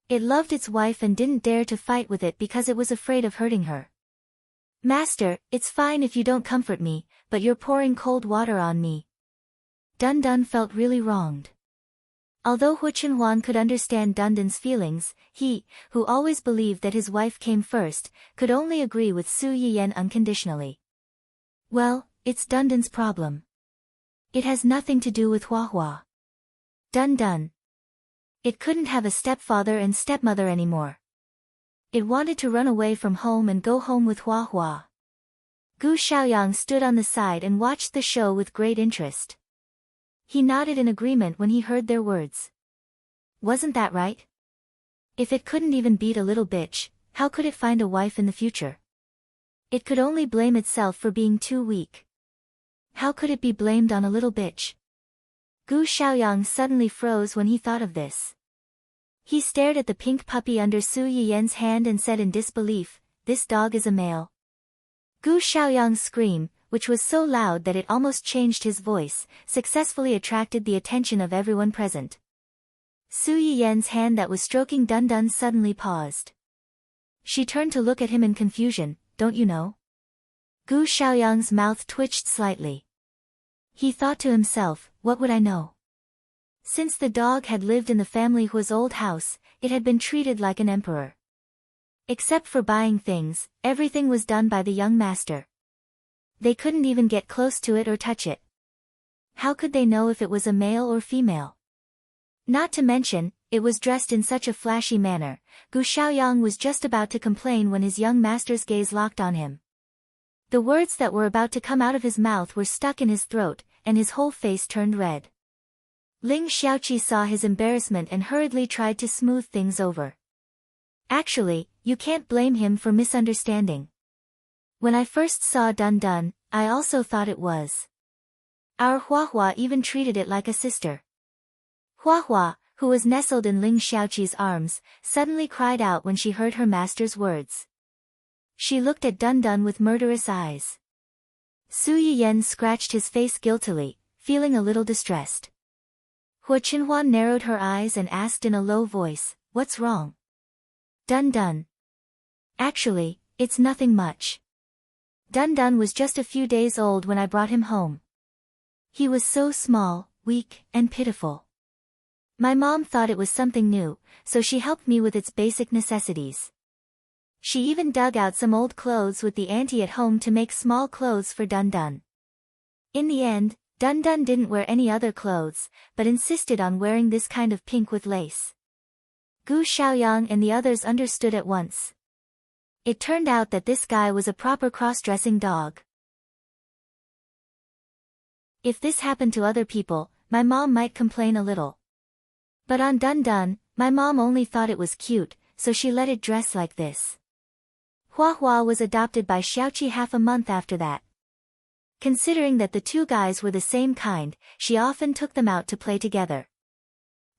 It loved its wife and didn't dare to fight with it because it was afraid of hurting her. "Master, it's fine if you don't comfort me, but you're pouring cold water on me." Dun Dun felt really wronged. Although Hu Chenhuan could understand Dun Dun's feelings, he, who always believed that his wife came first, could only agree with Su Yiyan unconditionally. "Well, it's Dun Dun's problem. It has nothing to do with Huahua. Dun Dun. It couldn't have a stepfather and stepmother anymore. It wanted to run away from home and go home with Huahua." Gu Xiaoyang stood on the side and watched the show with great interest. He nodded in agreement when he heard their words. Wasn't that right? If it couldn't even beat a little bitch, how could it find a wife in the future? It could only blame itself for being too weak. How could it be blamed on a little bitch? Gu Xiaoyang suddenly froze when he thought of this. He stared at the pink puppy under Su Yiyen's hand and said in disbelief, "This dog is a male." Gu Xiaoyang's scream, which was so loud that it almost changed his voice, successfully attracted the attention of everyone present. Su Yiyen's hand that was stroking Dun Dun suddenly paused. She turned to look at him in confusion. "Don't you know?" Gu Xiaoyang's mouth twitched slightly. He thought to himself, what would I know? Since the dog had lived in the family Hua's old house, it had been treated like an emperor. Except for buying things, everything was done by the young master. They couldn't even get close to it or touch it. How could they know if it was a male or female? Not to mention, it was dressed in such a flashy manner. Gu Xiaoyang was just about to complain when his young master's gaze locked on him. The words that were about to come out of his mouth were stuck in his throat, and his whole face turned red. Ling Xiaoqi saw his embarrassment and hurriedly tried to smooth things over. Actually, you can't blame him for misunderstanding. When I first saw Dun Dun, I also thought it was. Our Huahua even treated it like a sister. Huahua, who was nestled in Ling Xiaoqi's arms, suddenly cried out when she heard her master's words. She looked at Dun Dun with murderous eyes. Su Yiyen scratched his face guiltily, feeling a little distressed. Hua Qinhuan narrowed her eyes and asked in a low voice, "What's wrong?" "Dun Dun. Actually, it's nothing much. Dun Dun was just a few days old when I brought him home. He was so small, weak, and pitiful. My mom thought it was something new, so she helped me with its basic necessities. She even dug out some old clothes with the auntie at home to make small clothes for Dun Dun. In the end, Dun Dun didn't wear any other clothes, but insisted on wearing this kind of pink with lace." Gu Xiaoyang and the others understood at once. It turned out that this guy was a proper cross-dressing dog. If this happened to other people, my mom might complain a little. But on Dun Dun, my mom only thought it was cute, so she let it dress like this. Huahua was adopted by Xiaoqi half a month after that. Considering that the two guys were the same kind, she often took them out to play together.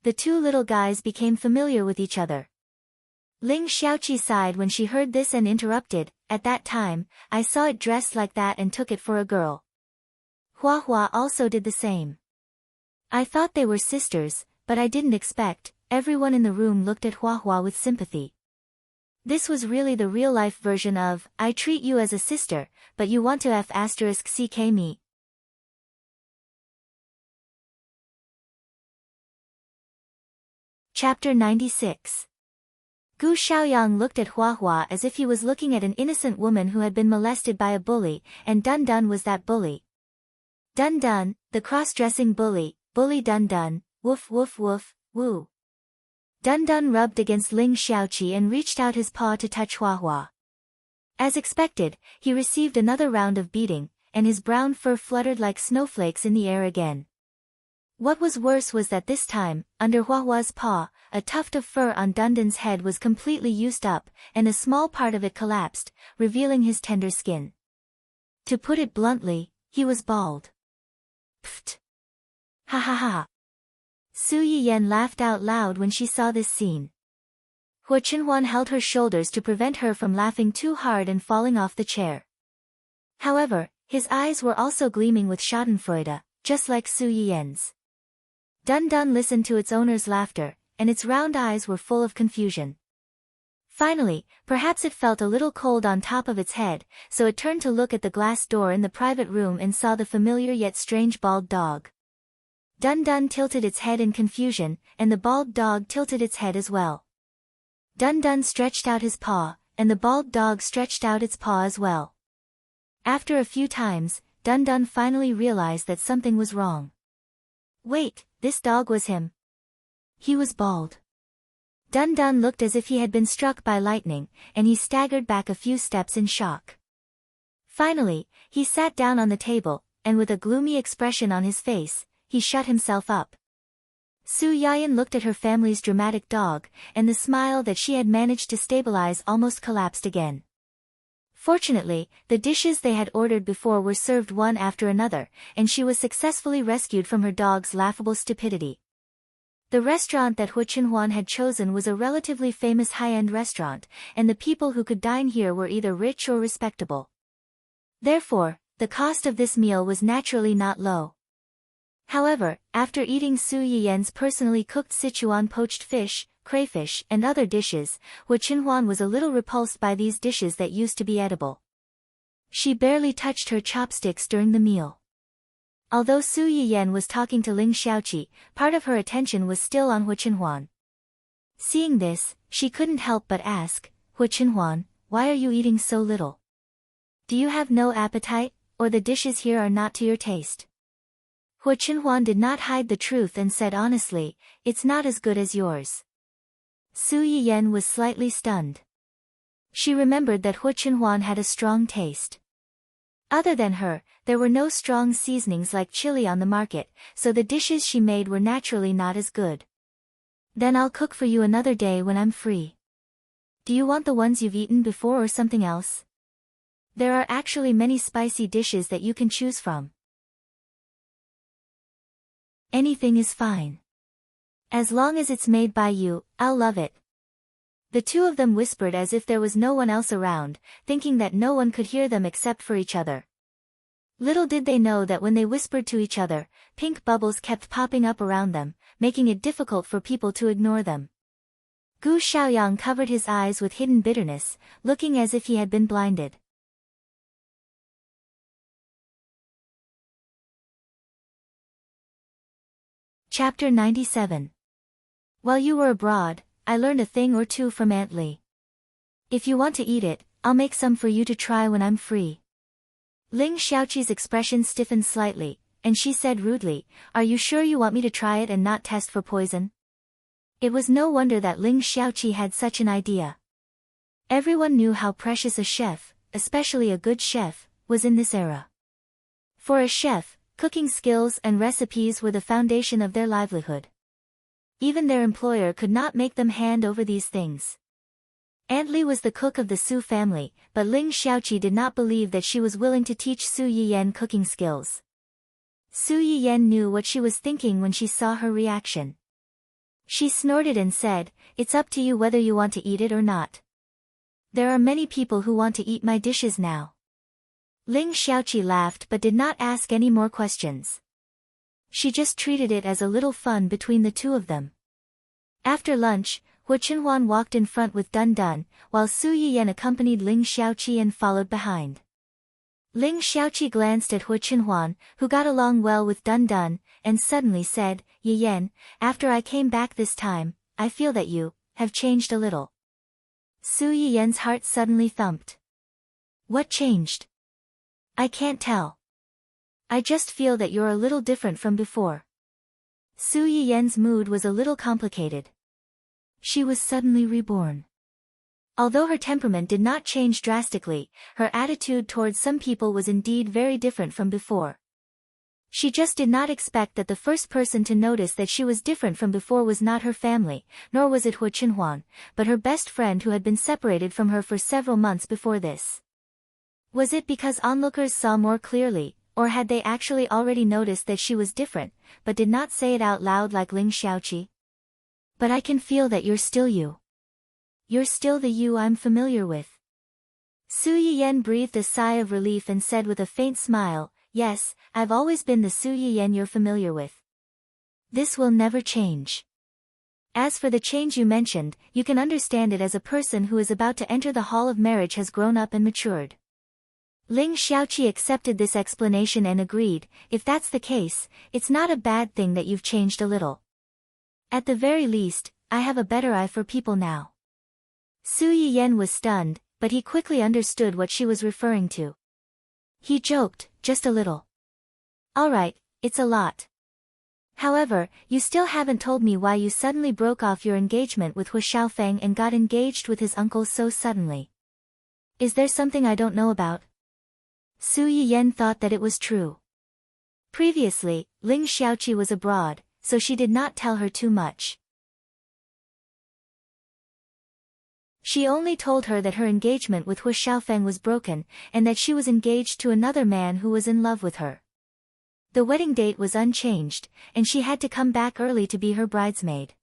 The two little guys became familiar with each other. Ling Xiaoqi sighed when she heard this and interrupted, "At that time, I saw it dressed like that and took it for a girl." Huahua also did the same. "I thought they were sisters, but I didn't expect." Everyone in the room looked at Huahua with sympathy. This was really the real-life version of, "I treat you as a sister, but you want to f***ck me." Chapter 96. Gu Xiaoyang looked at Huahua as if he was looking at an innocent woman who had been molested by a bully, and Dun Dun was that bully. Dun Dun, the cross-dressing bully, bully Dun Dun, woof woof woof, woo. Dun Dun rubbed against Ling Xiaoqi and reached out his paw to touch Huahua. As expected, he received another round of beating, and his brown fur fluttered like snowflakes in the air again. What was worse was that this time, under Huahua's paw, a tuft of fur on Dun Dun's head was completely used up, and a small part of it collapsed, revealing his tender skin. To put it bluntly, he was bald. Pfft! Ha ha ha! Su Yiyen laughed out loud when she saw this scene. Hua Qinhuan held her shoulders to prevent her from laughing too hard and falling off the chair. However, his eyes were also gleaming with schadenfreude, just like Su Yiyen's. Dun Dun listened to its owner's laughter, and its round eyes were full of confusion. Finally, perhaps it felt a little cold on top of its head, so it turned to look at the glass door in the private room and saw the familiar yet strange bald dog. Dun Dun tilted its head in confusion, and the bald dog tilted its head as well. Dun Dun stretched out his paw, and the bald dog stretched out its paw as well. After a few times, Dun Dun finally realized that something was wrong. Wait, this dog was him. He was bald. Dun Dun looked as if he had been struck by lightning, and he staggered back a few steps in shock. Finally, he sat down on the table, and with a gloomy expression on his face, he shut himself up. Su Yayan looked at her family's dramatic dog, and the smile that she had managed to stabilize almost collapsed again. Fortunately, the dishes they had ordered before were served one after another, and she was successfully rescued from her dog's laughable stupidity. The restaurant that Hu Chenhuan had chosen was a relatively famous high-end restaurant, and the people who could dine here were either rich or respectable. Therefore, the cost of this meal was naturally not low. However, after eating Su Yiyan's personally cooked Sichuan poached fish, crayfish, and other dishes, Hu Chenhuan was a little repulsed by these dishes that used to be edible. She barely touched her chopsticks during the meal. Although Su Yiyan was talking to Ling Xiaoqi, part of her attention was still on Hu Chenhuan. Seeing this, she couldn't help but ask, "Hu Chenhuan, why are you eating so little? Do you have no appetite, or the dishes here are not to your taste?" Hu Chenhuan did not hide the truth and said honestly, "It's not as good as yours." Su Yiyan was slightly stunned. She remembered that Hu Chenhuan had a strong taste. Other than her, there were no strong seasonings like chili on the market, so the dishes she made were naturally not as good. "Then I'll cook for you another day when I'm free. Do you want the ones you've eaten before or something else? There are actually many spicy dishes that you can choose from." "Anything is fine. As long as it's made by you, I'll love it." The two of them whispered as if there was no one else around, thinking that no one could hear them except for each other. Little did they know that when they whispered to each other, pink bubbles kept popping up around them, making it difficult for people to ignore them. Gu Xiaoyang covered his eyes with hidden bitterness, looking as if he had been blinded. Chapter 97. While you were abroad, I learned a thing or two from Aunt Li. If you want to eat it, I'll make some for you to try when I'm free. Ling Xiaoqi's expression stiffened slightly, and she said rudely, "Are you sure you want me to try it and not test for poison?" It was no wonder that Ling Xiaoqi had such an idea. Everyone knew how precious a chef, especially a good chef, was in this era. For a chef, cooking skills and recipes were the foundation of their livelihood. Even their employer could not make them hand over these things. Aunt Li was the cook of the Su family, but Ling Xiaoqi did not believe that she was willing to teach Su Yiyan cooking skills. Su Yiyan knew what she was thinking when she saw her reaction. She snorted and said, "It's up to you whether you want to eat it or not. There are many people who want to eat my dishes now." Ling Xiaoqi laughed but did not ask any more questions. She just treated it as a little fun between the two of them. After lunch, Hu Chenhuan walked in front with Dun Dun, while Su Yiyan accompanied Ling Xiaoqi and followed behind. Ling Xiaoqi glanced at Hu Chenhuan, who got along well with Dun Dun, and suddenly said, "Yiyan, after I came back this time, I feel that you have changed a little." Su Yiyan's heart suddenly thumped. "What changed?" "I can't tell. I just feel that you're a little different from before." Su Yiyan's mood was a little complicated. She was suddenly reborn. Although her temperament did not change drastically, her attitude towards some people was indeed very different from before. She just did not expect that the first person to notice that she was different from before was not her family, nor was it Hu Chenhuan, but her best friend who had been separated from her for several months before this. Was it because onlookers saw more clearly, or had they actually already noticed that she was different, but did not say it out loud like Ling Xiaoqi? "But I can feel that you're still you. You're still the you I'm familiar with." Su Yiyan breathed a sigh of relief and said with a faint smile, "Yes, I've always been the Su Yiyan you're familiar with. This will never change. As for the change you mentioned, you can understand it as a person who is about to enter the hall of marriage has grown up and matured." Ling Xiaoqi accepted this explanation and agreed, "If that's the case, it's not a bad thing that you've changed a little. At the very least, I have a better eye for people now." Su Yiyan was stunned, but he quickly understood what she was referring to. He joked, "Just a little. All right, it's a lot. However, you still haven't told me why you suddenly broke off your engagement with Hu Xiaofeng and got engaged with his uncle so suddenly. Is there something I don't know about?" Su Yiyan thought that it was true. Previously, Ling Xiaoqi was abroad, so she did not tell her too much. She only told her that her engagement with Hu Xiaofeng was broken, and that she was engaged to another man who was in love with her. The wedding date was unchanged, and she had to come back early to be her bridesmaid.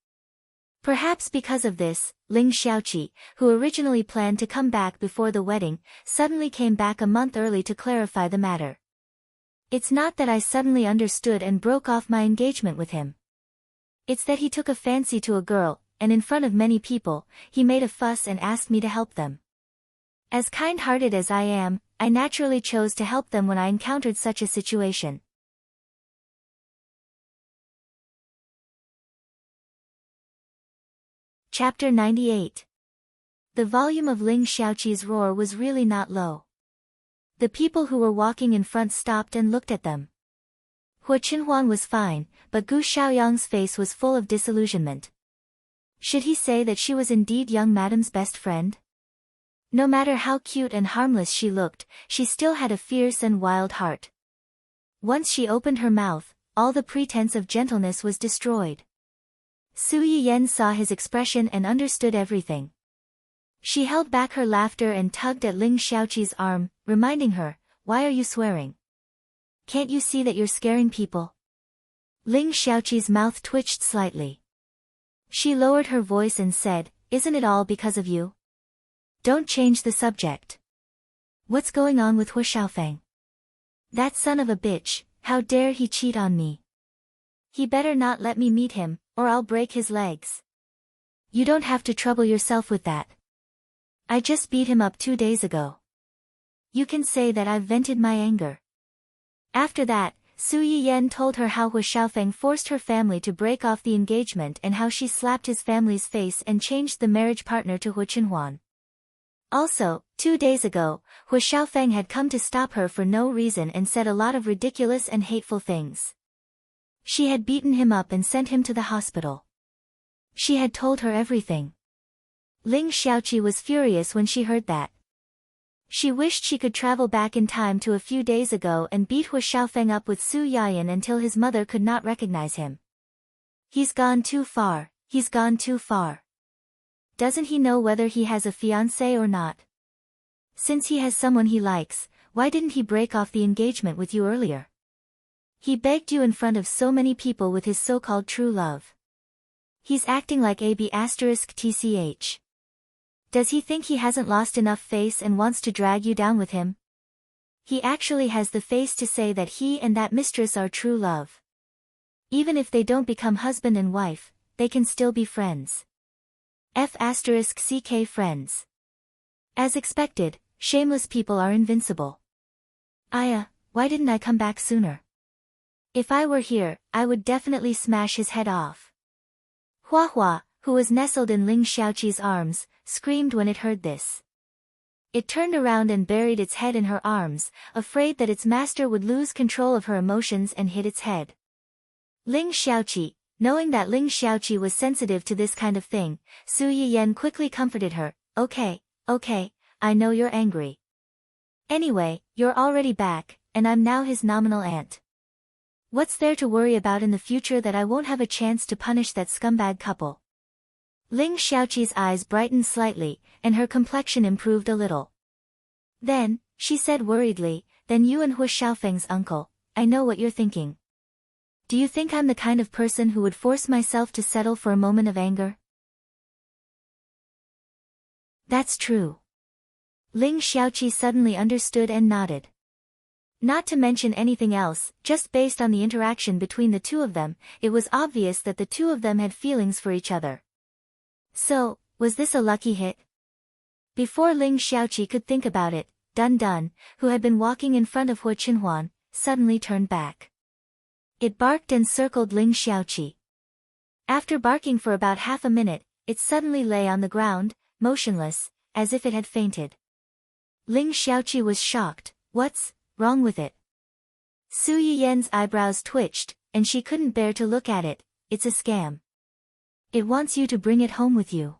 Perhaps because of this, Ling Xiaoqi, who originally planned to come back before the wedding, suddenly came back a month early to clarify the matter. It's not that I suddenly understood and broke off my engagement with him. It's that he took a fancy to a girl, and in front of many people, he made a fuss and asked me to help them. As kind-hearted as I am, I naturally chose to help them when I encountered such a situation. Chapter 98. The volume of Ling Xiaoqi's roar was really not low. The people who were walking in front stopped and looked at them. Hu Qinhuan was fine, but Gu Xiaoyang's face was full of disillusionment. Should he say that she was indeed young madame's best friend? No matter how cute and harmless she looked, she still had a fierce and wild heart. Once she opened her mouth, all the pretense of gentleness was destroyed. Su Yiyan saw his expression and understood everything. She held back her laughter and tugged at Ling Xiaoqi's arm, reminding her, "Why are you swearing? Can't you see that you're scaring people?" Ling Xiaoqi's mouth twitched slightly. She lowered her voice and said, "Isn't it all because of you? Don't change the subject. What's going on with Hu Xiaofeng? That son of a bitch, how dare he cheat on me? He better not let me meet him, or I'll break his legs. You don't have to trouble yourself with that. I just beat him up 2 days ago. You can say that I've vented my anger." After that, Su Yiyan told her how Hu Xiaofeng forced her family to break off the engagement and how she slapped his family's face and changed the marriage partner to Hu Qinhuan. Also, 2 days ago, Hu Xiaofeng had come to stop her for no reason and said a lot of ridiculous and hateful things. She had beaten him up and sent him to the hospital. She had told her everything. Ling Xiaoqi was furious when she heard that. She wished she could travel back in time to a few days ago and beat Hu Xiaofeng up with Su Yiyan until his mother could not recognize him. He's gone too far, he's gone too far. Doesn't he know whether he has a fiancé or not? Since he has someone he likes, why didn't he break off the engagement with you earlier? He begged you in front of so many people with his so-called true love. He's acting like AB*TCH. Does he think he hasn't lost enough face and wants to drag you down with him? He actually has the face to say that he and that mistress are true love. Even if they don't become husband and wife, they can still be friends. F*CK friends. As expected, shameless people are invincible. Aya, why didn't I come back sooner? If I were here, I would definitely smash his head off. Hua Hua, who was nestled in Ling Xiaoqi's arms, screamed when it heard this. It turned around and buried its head in her arms, afraid that its master would lose control of her emotions and hit its head. Ling Xiaoqi, knowing that Ling Xiaoqi was sensitive to this kind of thing, Su Yiyan quickly comforted her, Okay, I know you're angry. Anyway, you're already back, and I'm now his nominal aunt. What's there to worry about in the future that I won't have a chance to punish that scumbag couple? Ling Xiaoqi's eyes brightened slightly, and her complexion improved a little. Then, she said worriedly, "Then you and Hu Xiaofeng's uncle, I know what you're thinking. Do you think I'm the kind of person who would force myself to settle for a moment of anger?" That's true. Ling Xiaoqi suddenly understood and nodded. Not to mention anything else, just based on the interaction between the two of them, it was obvious that the two of them had feelings for each other. So, was this a lucky hit? Before Ling Xiaoqi could think about it, Dun Dun, who had been walking in front of Hu Qinhuan, suddenly turned back. It barked and circled Ling Xiaoqi. After barking for about half a minute, it suddenly lay on the ground, motionless, as if it had fainted. Ling Xiaoqi was shocked. What's wrong with it? Su Yiyan's eyebrows twitched, and she couldn't bear to look at it. It's a scam. It wants you to bring it home with you.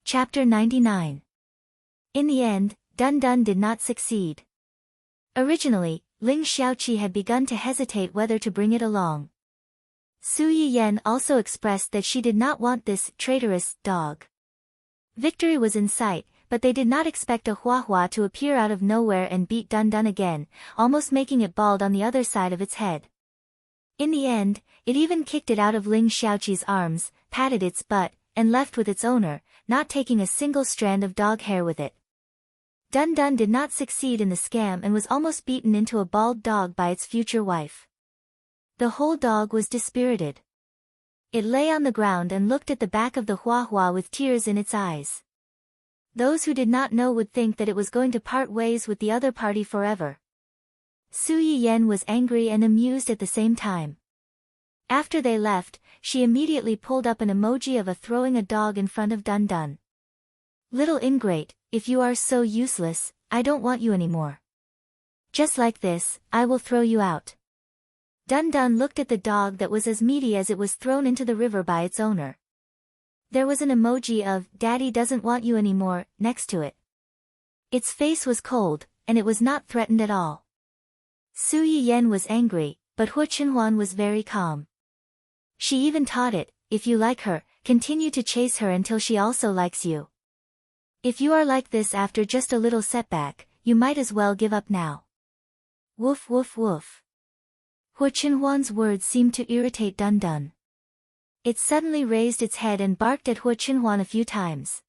Chapter 99. In the end, Dun Dun did not succeed. Originally, Ling Xiaoqi had begun to hesitate whether to bring it along. Su Yiyan also expressed that she did not want this traitorous dog. Victory was in sight, but they did not expect a Huahua to appear out of nowhere and beat Dun Dun again, almost making it bald on the other side of its head. In the end, it even kicked it out of Ling Xiaoqi's arms, patted its butt, and left with its owner, not taking a single strand of dog hair with it. Dun Dun did not succeed in the scam and was almost beaten into a bald dog by its future wife. The whole dog was dispirited. It lay on the ground and looked at the back of the Huahua with tears in its eyes. Those who did not know would think that it was going to part ways with the other party forever. Su Yiyan was angry and amused at the same time. After they left, she immediately pulled up an emoji of a throwing a dog in front of Dun Dun. Little ingrate, if you are so useless, I don't want you anymore. Just like this, I will throw you out. Dun Dun looked at the dog that was as meaty as it was thrown into the river by its owner. There was an emoji of, Daddy doesn't want you anymore, next to it. Its face was cold, and it was not threatened at all. Su Yiyan was angry, but Hu Qinhuan was very calm. She even taught it, if you like her, continue to chase her until she also likes you. If you are like this after just a little setback, you might as well give up now. Woof woof woof. Hu Qinhuan's words seemed to irritate Dun Dun. It suddenly raised its head and barked at Hu Qinhuan a few times.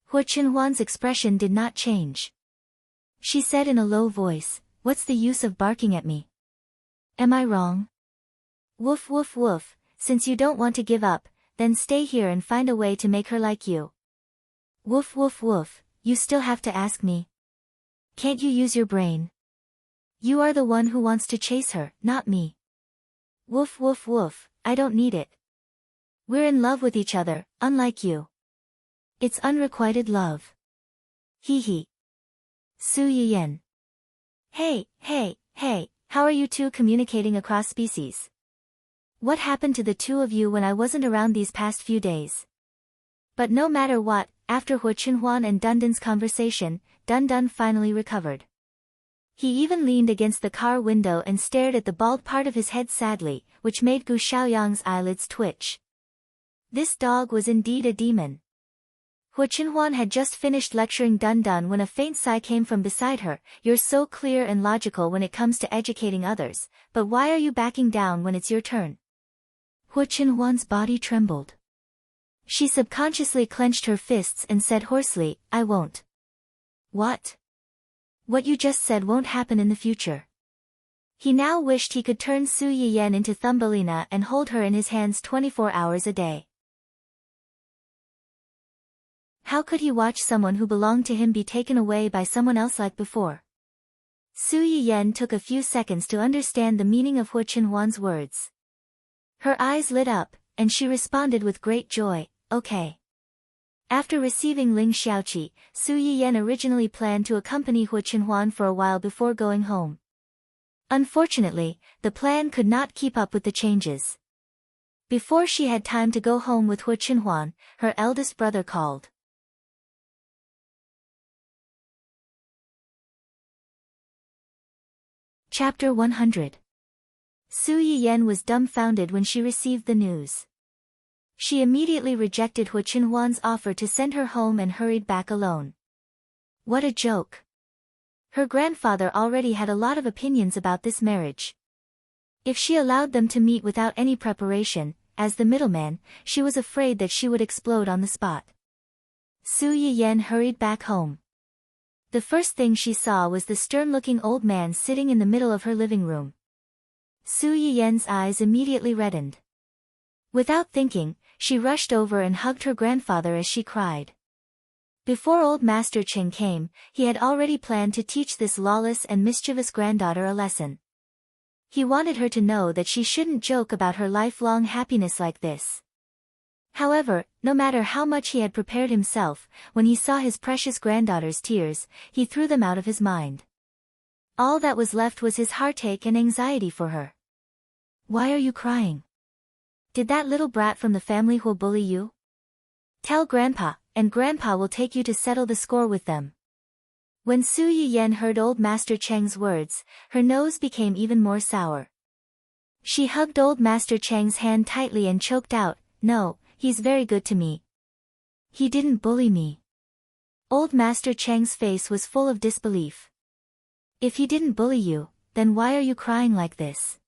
Hu Qinhuan's expression did not change. She said in a low voice, "What's the use of barking at me? Am I wrong?" Woof woof woof, since you don't want to give up, then stay here and find a way to make her like you. Woof woof woof, you still have to ask me. Can't you use your brain? You are the one who wants to chase her, not me. Woof woof woof, I don't need it. We're in love with each other, unlike you. It's unrequited love. Hee hee. Su Yiyan. Hey, how are you two communicating across species? What happened to the two of you when I wasn't around these past few days? But no matter what, after Hu Qinhuan and Dun Dun's conversation, Dun Dun finally recovered. He even leaned against the car window and stared at the bald part of his head sadly, which made Gu Xiaoyang's eyelids twitch. This dog was indeed a demon. Hu Qinhuan had just finished lecturing Dun Dun when a faint sigh came from beside her. You're so clear and logical when it comes to educating others, but why are you backing down when it's your turn? Hu Qinhuan's body trembled. She subconsciously clenched her fists and said hoarsely, I won't. What? What you just said won't happen in the future. He now wished he could turn Su Yiyan into Thumbelina and hold her in his hands 24 hours a day. How could he watch someone who belonged to him be taken away by someone else like before? Su Yiyan took a few seconds to understand the meaning of Hu Qinhuan's words. Her eyes lit up, and she responded with great joy, okay. After receiving Ling Xiaoqi, Su Yiyan originally planned to accompany Hu Qinhuan for a while before going home. Unfortunately, the plan could not keep up with the changes. Before she had time to go home with Hu Qinhuan, her eldest brother called. Chapter 100. Su Yiyan was dumbfounded when she received the news. She immediately rejected Hu Qinhuan's offer to send her home and hurried back alone. What a joke. Her grandfather already had a lot of opinions about this marriage. If she allowed them to meet without any preparation, as the middleman, she was afraid that she would explode on the spot. Su Yiyan hurried back home. The first thing she saw was the stern-looking old man sitting in the middle of her living room. Su Yiyan's eyes immediately reddened. Without thinking, she rushed over and hugged her grandfather as she cried. Before old Master Qing came, he had already planned to teach this lawless and mischievous granddaughter a lesson. He wanted her to know that she shouldn't joke about her lifelong happiness like this. However, no matter how much he had prepared himself, when he saw his precious granddaughter's tears, he threw them out of his mind. All that was left was his heartache and anxiety for her. Why are you crying? Did that little brat from the family who bully you? Tell Grandpa, and Grandpa will take you to settle the score with them. When Su Yiyen heard Old Master Cheng's words, her nose became even more sour. She hugged Old Master Cheng's hand tightly and choked out, "No, he's very good to me. He didn't bully me." Old Master Cheng's face was full of disbelief. "If he didn't bully you, then why are you crying like this?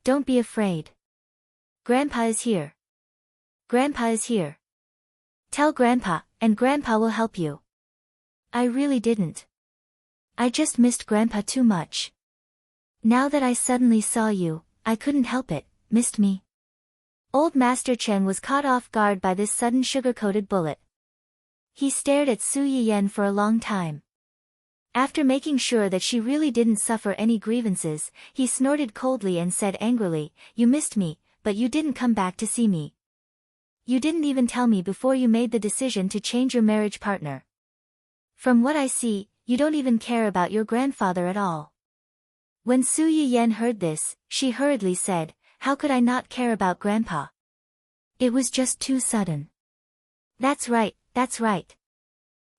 Don't be afraid. Grandpa is here. Grandpa is here. Tell Grandpa, and Grandpa will help you." "I really didn't. I just missed Grandpa too much. Now that I suddenly saw you, I couldn't help it, missed me." Old Master Cheng was caught off guard by this sudden sugar-coated bullet. He stared at Su Yiyen for a long time. After making sure that she really didn't suffer any grievances, he snorted coldly and said angrily, "You missed me, but you didn't come back to see me. You didn't even tell me before you made the decision to change your marriage partner. From what I see, you don't even care about your grandfather at all." When Su Yiyen heard this, she hurriedly said, "How could I not care about Grandpa? It was just too sudden." That's right, that's right.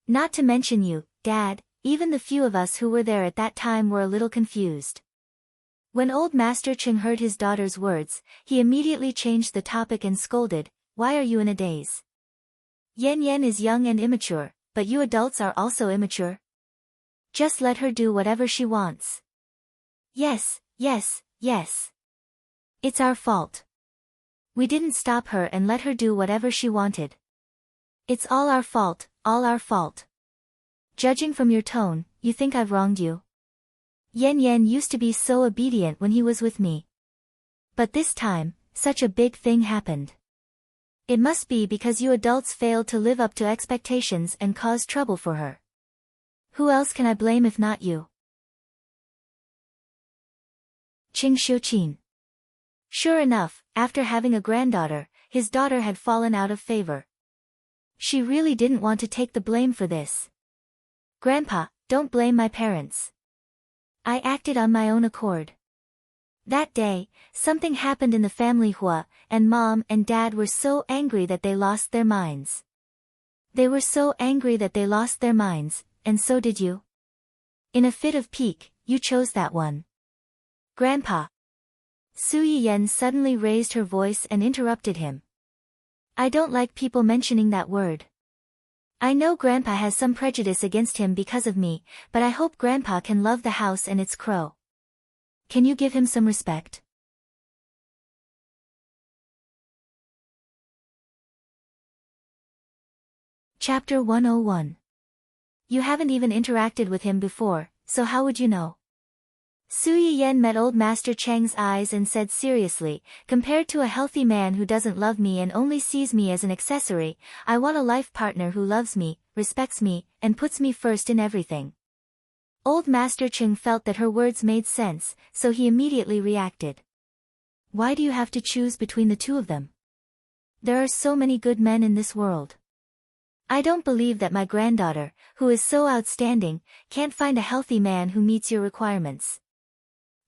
Not to mention you, Dad, even the few of us who were there at that time were a little confused." When Old Master Cheng heard his daughter's words, he immediately changed the topic and scolded, "Why are you in a daze? Yen Yen is young and immature, but you adults are also immature. Just let her do whatever she wants." Yes, yes, yes. It's our fault. We didn't stop her and let her do whatever she wanted. It's all our fault, all our fault. Judging from your tone, you think I've wronged you. Yen Yen used to be so obedient when he was with me. But this time, such a big thing happened. It must be because you adults failed to live up to expectations and caused trouble for her. Who else can I blame if not you? Qing Xiuqin. Sure enough, after having a granddaughter, his daughter had fallen out of favor. She really didn't want to take the blame for this. "Grandpa, don't blame my parents. I acted on my own accord. That day, something happened in the family Hua, and Mom and Dad were so angry that they lost their minds. They were so angry that they lost their minds, and so did you. In a fit of pique, you chose that one. Grandpa." Su Yiyen suddenly raised her voice and interrupted him. "I don't like people mentioning that word. I know Grandpa has some prejudice against him because of me, but I hope Grandpa can love the house and its crow. Can you give him some respect?" Chapter 101. You haven't even interacted with him before, so how would you know? Su Yiyen met Old Master Cheng's eyes and said seriously, "Compared to a healthy man who doesn't love me and only sees me as an accessory, I want a life partner who loves me, respects me, and puts me first in everything." Old Master Cheng felt that her words made sense, so he immediately reacted. "Why do you have to choose between the two of them? There are so many good men in this world. I don't believe that my granddaughter, who is so outstanding, can't find a healthy man who meets your requirements.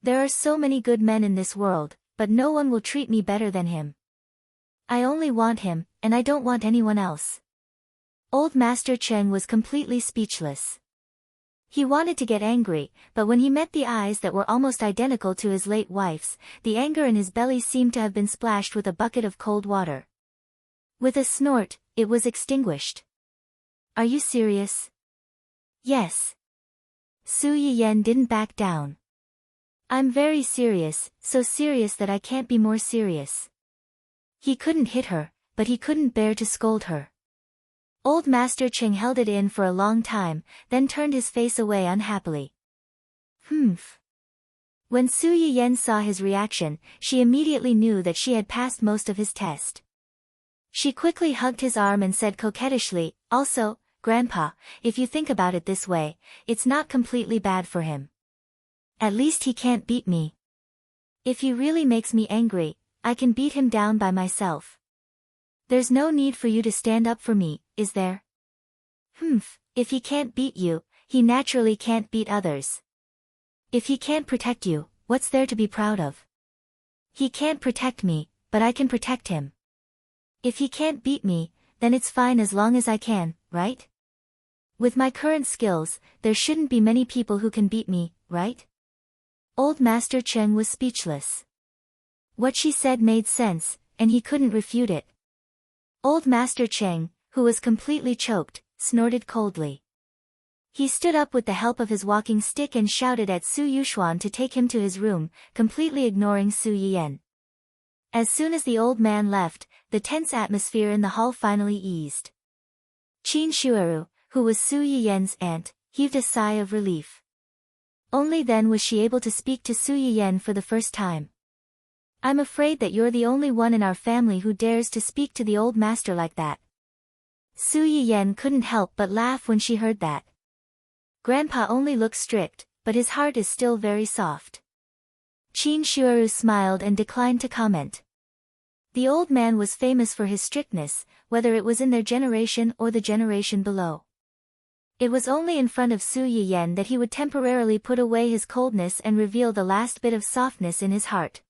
There are so many good men in this world, but no one will treat me better than him. I only want him, and I don't want anyone else." Old Master Cheng was completely speechless. He wanted to get angry, but when he met the eyes that were almost identical to his late wife's, the anger in his belly seemed to have been splashed with a bucket of cold water. With a snort, it was extinguished. "Are you serious?" "Yes." Su Yiyen didn't back down. "I'm very serious, so serious that I can't be more serious." He couldn't hit her, but he couldn't bear to scold her. Old Master Cheng held it in for a long time, then turned his face away unhappily. "Humph." When Su Yiyen saw his reaction, she immediately knew that she had passed most of his test. She quickly hugged his arm and said coquettishly, "Also, Grandpa, if you think about it this way, it's not completely bad for him. At least he can't beat me. If he really makes me angry, I can beat him down by myself. There's no need for you to stand up for me, is there? Humph, if he can't beat you, he naturally can't beat others. If he can't protect you, what's there to be proud of? He can't protect me, but I can protect him. If he can't beat me, then it's fine as long as I can, right? With my current skills, there shouldn't be many people who can beat me, right? Old Master Cheng was speechless. What she said made sense, and he couldn't refute it. Old Master Cheng, who was completely choked, snorted coldly. He stood up with the help of his walking stick and shouted at Su Yuxuan to take him to his room, completely ignoring Su Yiyan. As soon as the old man left, the tense atmosphere in the hall finally eased. Qin Shueru, who was Su Yiyan's aunt, heaved a sigh of relief. Only then was she able to speak to Su Yiyan for the first time. I'm afraid that you're the only one in our family who dares to speak to the old master like that. Su Yiyan couldn't help but laugh when she heard that. Grandpa only looks strict, but his heart is still very soft. Qin Shueru smiled and declined to comment. The old man was famous for his strictness, whether it was in their generation or the generation below. It was only in front of Su Yiyan that he would temporarily put away his coldness and reveal the last bit of softness in his heart.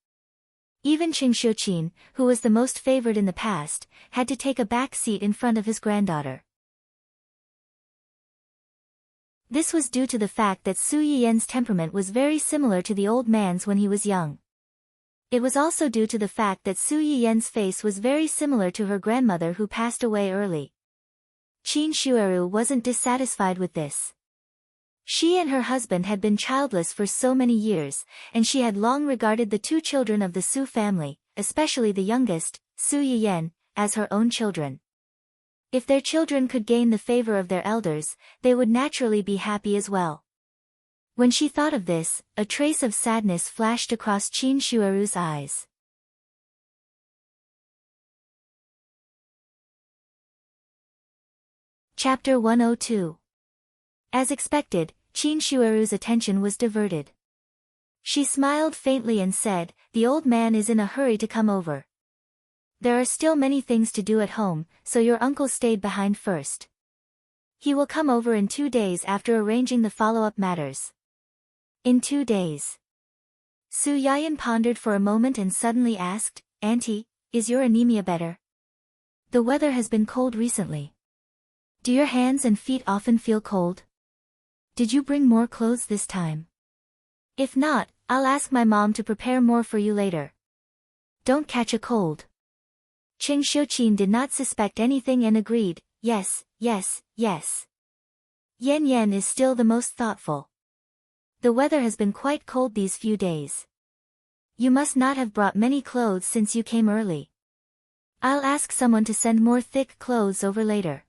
Even Qing Xiuqin, who was the most favored in the past, had to take a back seat in front of his granddaughter. This was due to the fact that Su Yiyan's temperament was very similar to the old man's when he was young. It was also due to the fact that Su Yiyan's face was very similar to her grandmother who passed away early. Qin Shueru wasn't dissatisfied with this. She and her husband had been childless for so many years, and she had long regarded the two children of the Su family, especially the youngest, Su Yiyan, as her own children. If their children could gain the favor of their elders, they would naturally be happy as well. When she thought of this, a trace of sadness flashed across Qin Shueru's eyes. Chapter 102. As expected, Qin Shueru's attention was diverted. She smiled faintly and said, "The old man is in a hurry to come over. There are still many things to do at home, so your uncle stayed behind first. He will come over in 2 days after arranging the follow-up matters." In 2 days. Su Yiyan pondered for a moment and suddenly asked, "Auntie, is your anemia better? The weather has been cold recently. Do your hands and feet often feel cold? Did you bring more clothes this time? If not, I'll ask my mom to prepare more for you later. Don't catch a cold." Qing Xiuqin did not suspect anything and agreed, "Yes, yes, yes." Yan Yan is still the most thoughtful. The weather has been quite cold these few days. You must not have brought many clothes since you came early. I'll ask someone to send more thick clothes over later.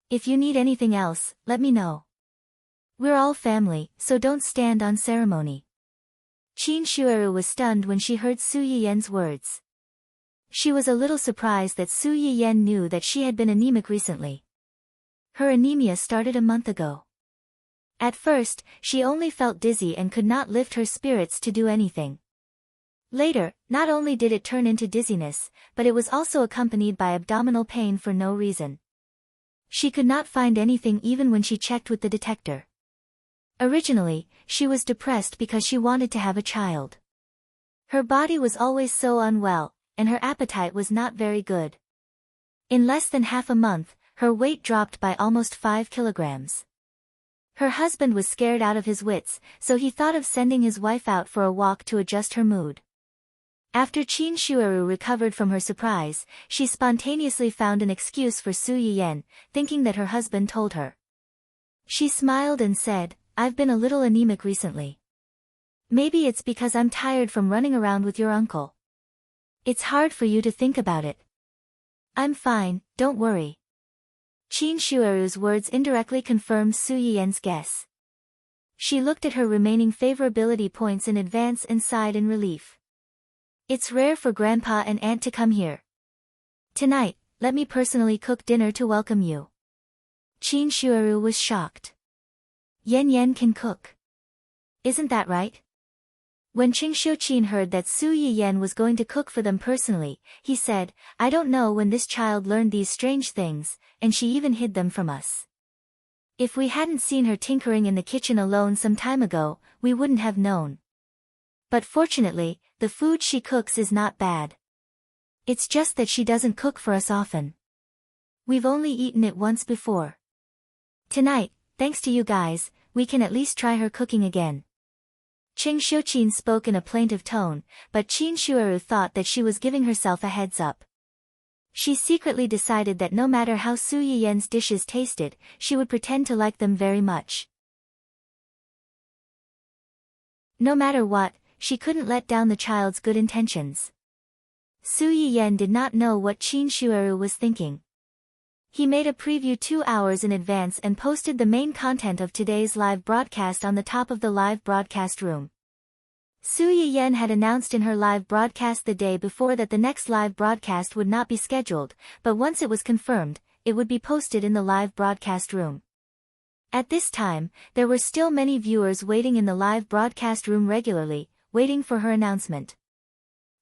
If you need anything else, let me know. We're all family, so don't stand on ceremony. Qin Shueru was stunned when she heard Su Yiyan's words. She was a little surprised that Su Yiyan knew that she had been anemic recently. Her anemia started a month ago. At first, she only felt dizzy and could not lift her spirits to do anything. Later, not only did it turn into dizziness, but it was also accompanied by abdominal pain for no reason. She could not find anything even when she checked with the detector. Originally, she was depressed because she wanted to have a child. Her body was always so unwell, and her appetite was not very good. In less than half a month, her weight dropped by almost 5 kilograms. Her husband was scared out of his wits, so he thought of sending his wife out for a walk to adjust her mood. After Qin Shueru recovered from her surprise, she spontaneously found an excuse for Su Yiyan, thinking that her husband told her. She smiled and said, "I've been a little anemic recently. Maybe it's because I'm tired from running around with your uncle. It's hard for you to think about it. I'm fine, don't worry." Qin Shueru's words indirectly confirmed Su Yiyan's guess. She looked at her remaining favorability points in advance and sighed in relief. It's rare for Grandpa and Aunt to come here. Tonight, let me personally cook dinner to welcome you. Qin Shueru was shocked. Yan Yan can cook. Isn't that right? When Qing Xiuqin heard that Su Yiyan was going to cook for them personally, he said, "I don't know when this child learned these strange things, and she even hid them from us. If we hadn't seen her tinkering in the kitchen alone some time ago, we wouldn't have known. But fortunately, the food she cooks is not bad. It's just that she doesn't cook for us often. We've only eaten it once before. Tonight, thanks to you guys, we can at least try her cooking again. Ching Xiuqin spoke in a plaintive tone, but Qin Shueru thought that she was giving herself a heads up. She secretly decided that no matter how Su Yiyan's dishes tasted, she would pretend to like them very much. No matter what, she couldn't let down the child's good intentions. Su Yiyan did not know what Qin Shueru was thinking. He made a preview 2 hours in advance and posted the main content of today's live broadcast on the top of the live broadcast room. Su Yiyan had announced in her live broadcast the day before that the next live broadcast would not be scheduled, but once it was confirmed, it would be posted in the live broadcast room. At this time, there were still many viewers waiting in the live broadcast room regularly, waiting for her announcement.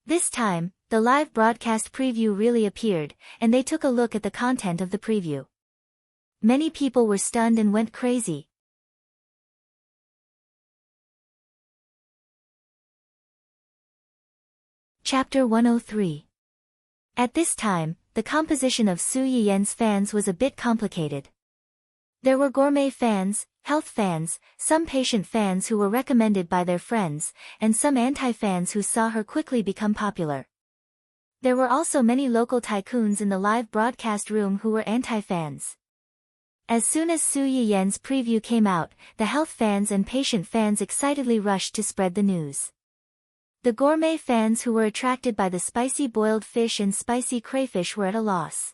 This time, the live broadcast preview really appeared, and they took a look at the content of the preview. Many people were stunned and went crazy. Chapter 103. At this time, the composition of Su Yiyan's fans was a bit complicated. There were gourmet fans, health fans, some patient fans who were recommended by their friends, and some anti-fans who saw her quickly become popular. There were also many local tycoons in the live broadcast room who were anti-fans. As soon as Su Yiyan's preview came out, the health fans and patient fans excitedly rushed to spread the news. The gourmet fans who were attracted by the spicy boiled fish and spicy crayfish were at a loss.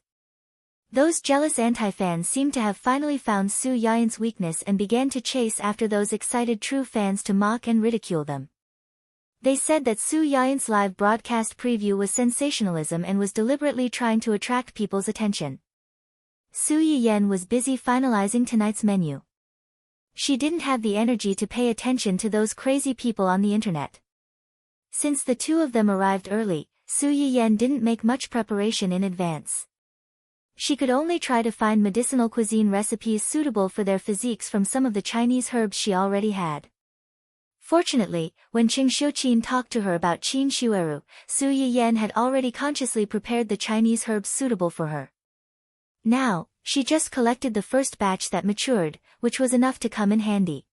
Those jealous anti-fans seemed to have finally found Su Yiyan's weakness and began to chase after those excited true fans to mock and ridicule them. They said that Su Yiyan's live broadcast preview was sensationalism and was deliberately trying to attract people's attention. Su Yiyan was busy finalizing tonight's menu. She didn't have the energy to pay attention to those crazy people on the internet. Since the two of them arrived early, Su Yiyan didn't make much preparation in advance. She could only try to find medicinal cuisine recipes suitable for their physiques from some of the Chinese herbs she already had. Fortunately, when Ching Xiuqin talked to her about Qin Shueru, Su Yiyan had already consciously prepared the Chinese herbs suitable for her. Now, she just collected the first batch that matured, which was enough to come in handy.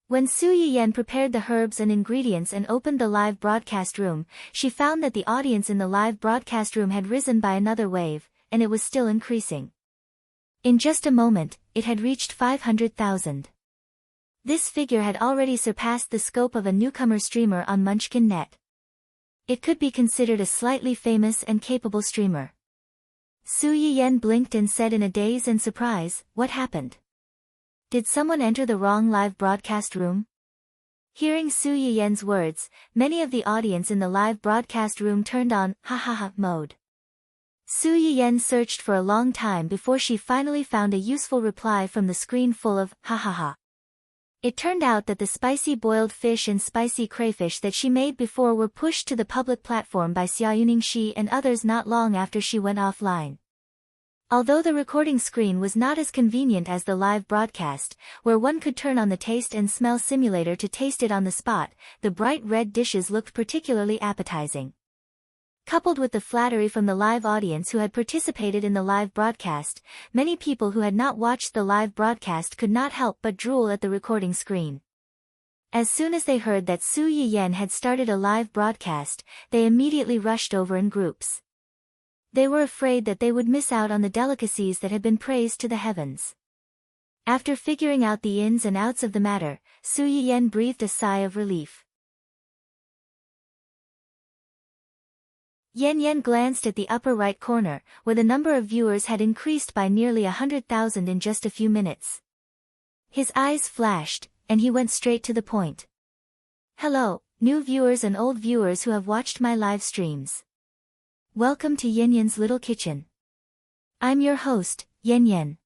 When Su Yiyan prepared the herbs and ingredients and opened the live broadcast room, she found that the audience in the live broadcast room had risen by another wave, and it was still increasing. In just a moment, it had reached 500,000. This figure had already surpassed the scope of a newcomer streamer on Munchkin.net. It could be considered a slightly famous and capable streamer. Su Yiyan blinked and said in a daze and surprise, "What happened? Did someone enter the wrong live broadcast room?" Hearing Su Yiyan's words, many of the audience in the live broadcast room turned on ha-ha-ha mode. Su Yiyan searched for a long time before she finally found a useful reply from the screen full of ha-ha-ha. It turned out that the spicy boiled fish and spicy crayfish that she made before were pushed to the public platform by Xiaoyuning Shi and others not long after she went offline. Although the recording screen was not as convenient as the live broadcast, where one could turn on the taste and smell simulator to taste it on the spot, the bright red dishes looked particularly appetizing. Coupled with the flattery from the live audience who had participated in the live broadcast, many people who had not watched the live broadcast could not help but drool at the recording screen. As soon as they heard that Su Yiyan had started a live broadcast, they immediately rushed over in groups. They were afraid that they would miss out on the delicacies that had been praised to the heavens. After figuring out the ins and outs of the matter, Su Yiyan breathed a sigh of relief. Yan Yan glanced at the upper right corner, where the number of viewers had increased by nearly 100,000 in just a few minutes. His eyes flashed, and he went straight to the point. "Hello, new viewers and old viewers who have watched my live streams. Welcome to Yan Yan's Little Kitchen. I'm your host, Yan Yan.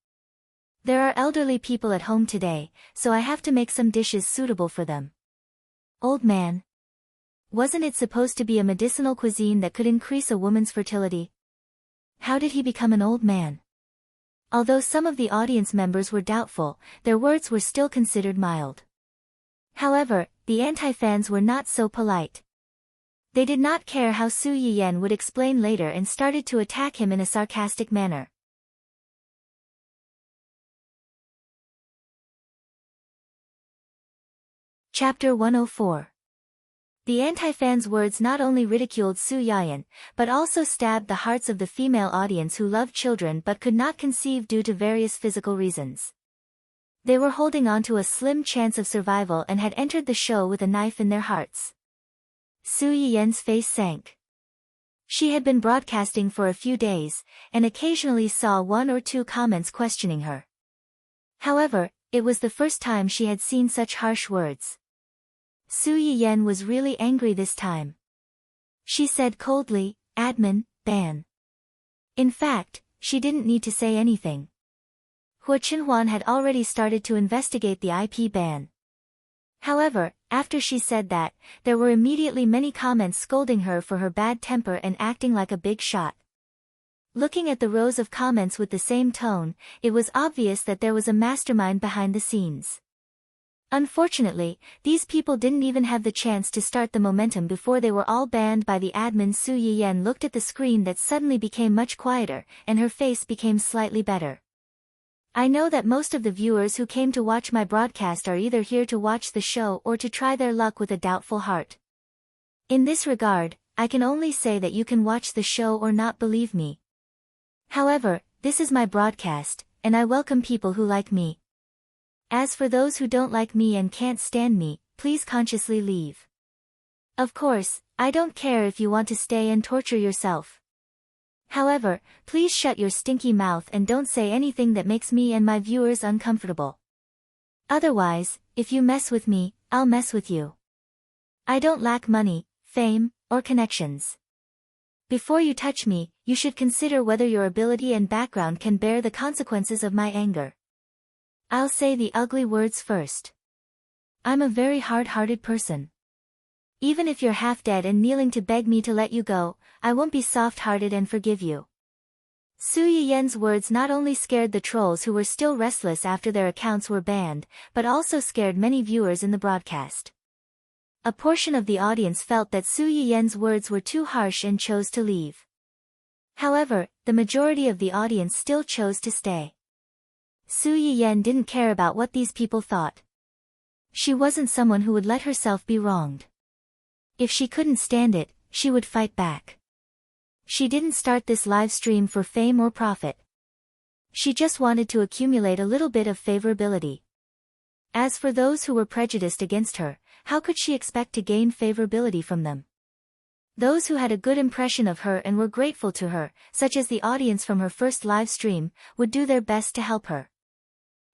There are elderly people at home today, so I have to make some dishes suitable for them." Old man. Wasn't it supposed to be a medicinal cuisine that could increase a woman's fertility? How did he become an old man? Although some of the audience members were doubtful, their words were still considered mild. However, the anti-fans were not so polite. They did not care how Su Yiyan would explain later and started to attack him in a sarcastic manner. Chapter 104. The anti-fans' words not only ridiculed Su Yayan, but also stabbed the hearts of the female audience who loved children but could not conceive due to various physical reasons. They were holding on to a slim chance of survival and had entered the show with a knife in their hearts. Su Yiyan's face sank. She had been broadcasting for a few days, and occasionally saw one or two comments questioning her. However, it was the first time she had seen such harsh words. Su Yiyan was really angry this time. She said coldly, "Admin, ban." In fact, she didn't need to say anything. Hua Chenhuan had already started to investigate the IP ban. However, after she said that, there were immediately many comments scolding her for her bad temper and acting like a big shot. Looking at the rows of comments with the same tone, it was obvious that there was a mastermind behind the scenes. Unfortunately, these people didn't even have the chance to start the momentum before they were all banned by the admin. Su Yiyan looked at the screen that suddenly became much quieter, and her face became slightly better. I know that most of the viewers who came to watch my broadcast are either here to watch the show or to try their luck with a doubtful heart. In this regard, I can only say that you can watch the show or not believe me. However, this is my broadcast, and I welcome people who like me. As for those who don't like me and can't stand me, please consciously leave. Of course, I don't care if you want to stay and torture yourself. However, please shut your stinky mouth and don't say anything that makes me and my viewers uncomfortable. Otherwise, if you mess with me, I'll mess with you. I don't lack money, fame, or connections. Before you touch me, you should consider whether your ability and background can bear the consequences of my anger. I'll say the ugly words first. I'm a very hard-hearted person. Even if you're half dead and kneeling to beg me to let you go, I won't be soft-hearted and forgive you. Su Yiyan's words not only scared the trolls who were still restless after their accounts were banned, but also scared many viewers in the broadcast. A portion of the audience felt that Su Yiyan's words were too harsh and chose to leave. However, the majority of the audience still chose to stay. Su Yiyan didn't care about what these people thought. She wasn't someone who would let herself be wronged. If she couldn't stand it, she would fight back. She didn't start this live stream for fame or profit. She just wanted to accumulate a little bit of favorability. As for those who were prejudiced against her, how could she expect to gain favorability from them? Those who had a good impression of her and were grateful to her, such as the audience from her first live stream, would do their best to help her.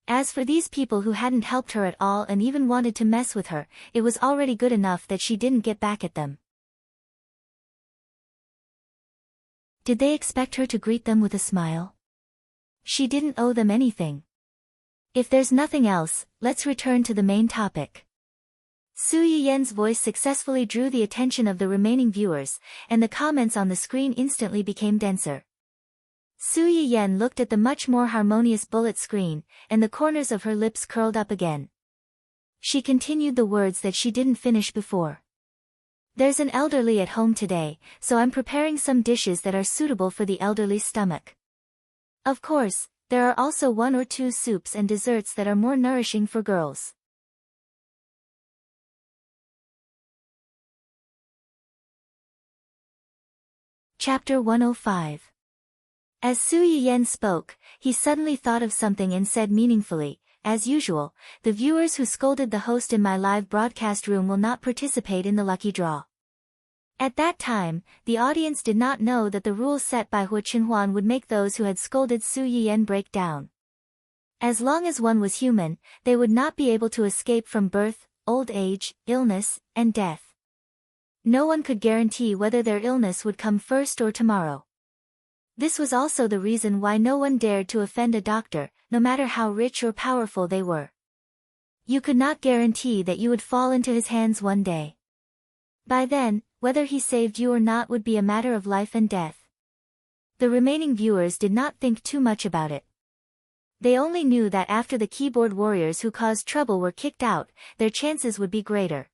As for these people who hadn't helped her at all and even wanted to mess with her, it was already good enough that she didn't get back at them. Did they expect her to greet them with a smile? She didn't owe them anything. If there's nothing else, let's return to the main topic. Su Yiyan's voice successfully drew the attention of the remaining viewers, and the comments on the screen instantly became denser. Su Yiyan looked at the much more harmonious bullet screen, and the corners of her lips curled up again. She continued the words that she didn't finish before. There's an elderly at home today, so I'm preparing some dishes that are suitable for the elderly's stomach. Of course, there are also one or two soups and desserts that are more nourishing for girls. Chapter 105. As Su Yiyan spoke, he suddenly thought of something and said meaningfully, "As usual, the viewers who scolded the host in my live broadcast room will not participate in the lucky draw." At that time, the audience did not know that the rules set by Hua Chenhuan would make those who had scolded Su Yiyan break down. As long as one was human, they would not be able to escape from birth, old age, illness, and death. No one could guarantee whether their illness would come first or tomorrow. This was also the reason why no one dared to offend a doctor, no matter how rich or powerful they were. You could not guarantee that you would fall into his hands one day. By then, whether he saved you or not would be a matter of life and death. The remaining viewers did not think too much about it. They only knew that after the keyboard warriors who caused trouble were kicked out, their chances would be greater.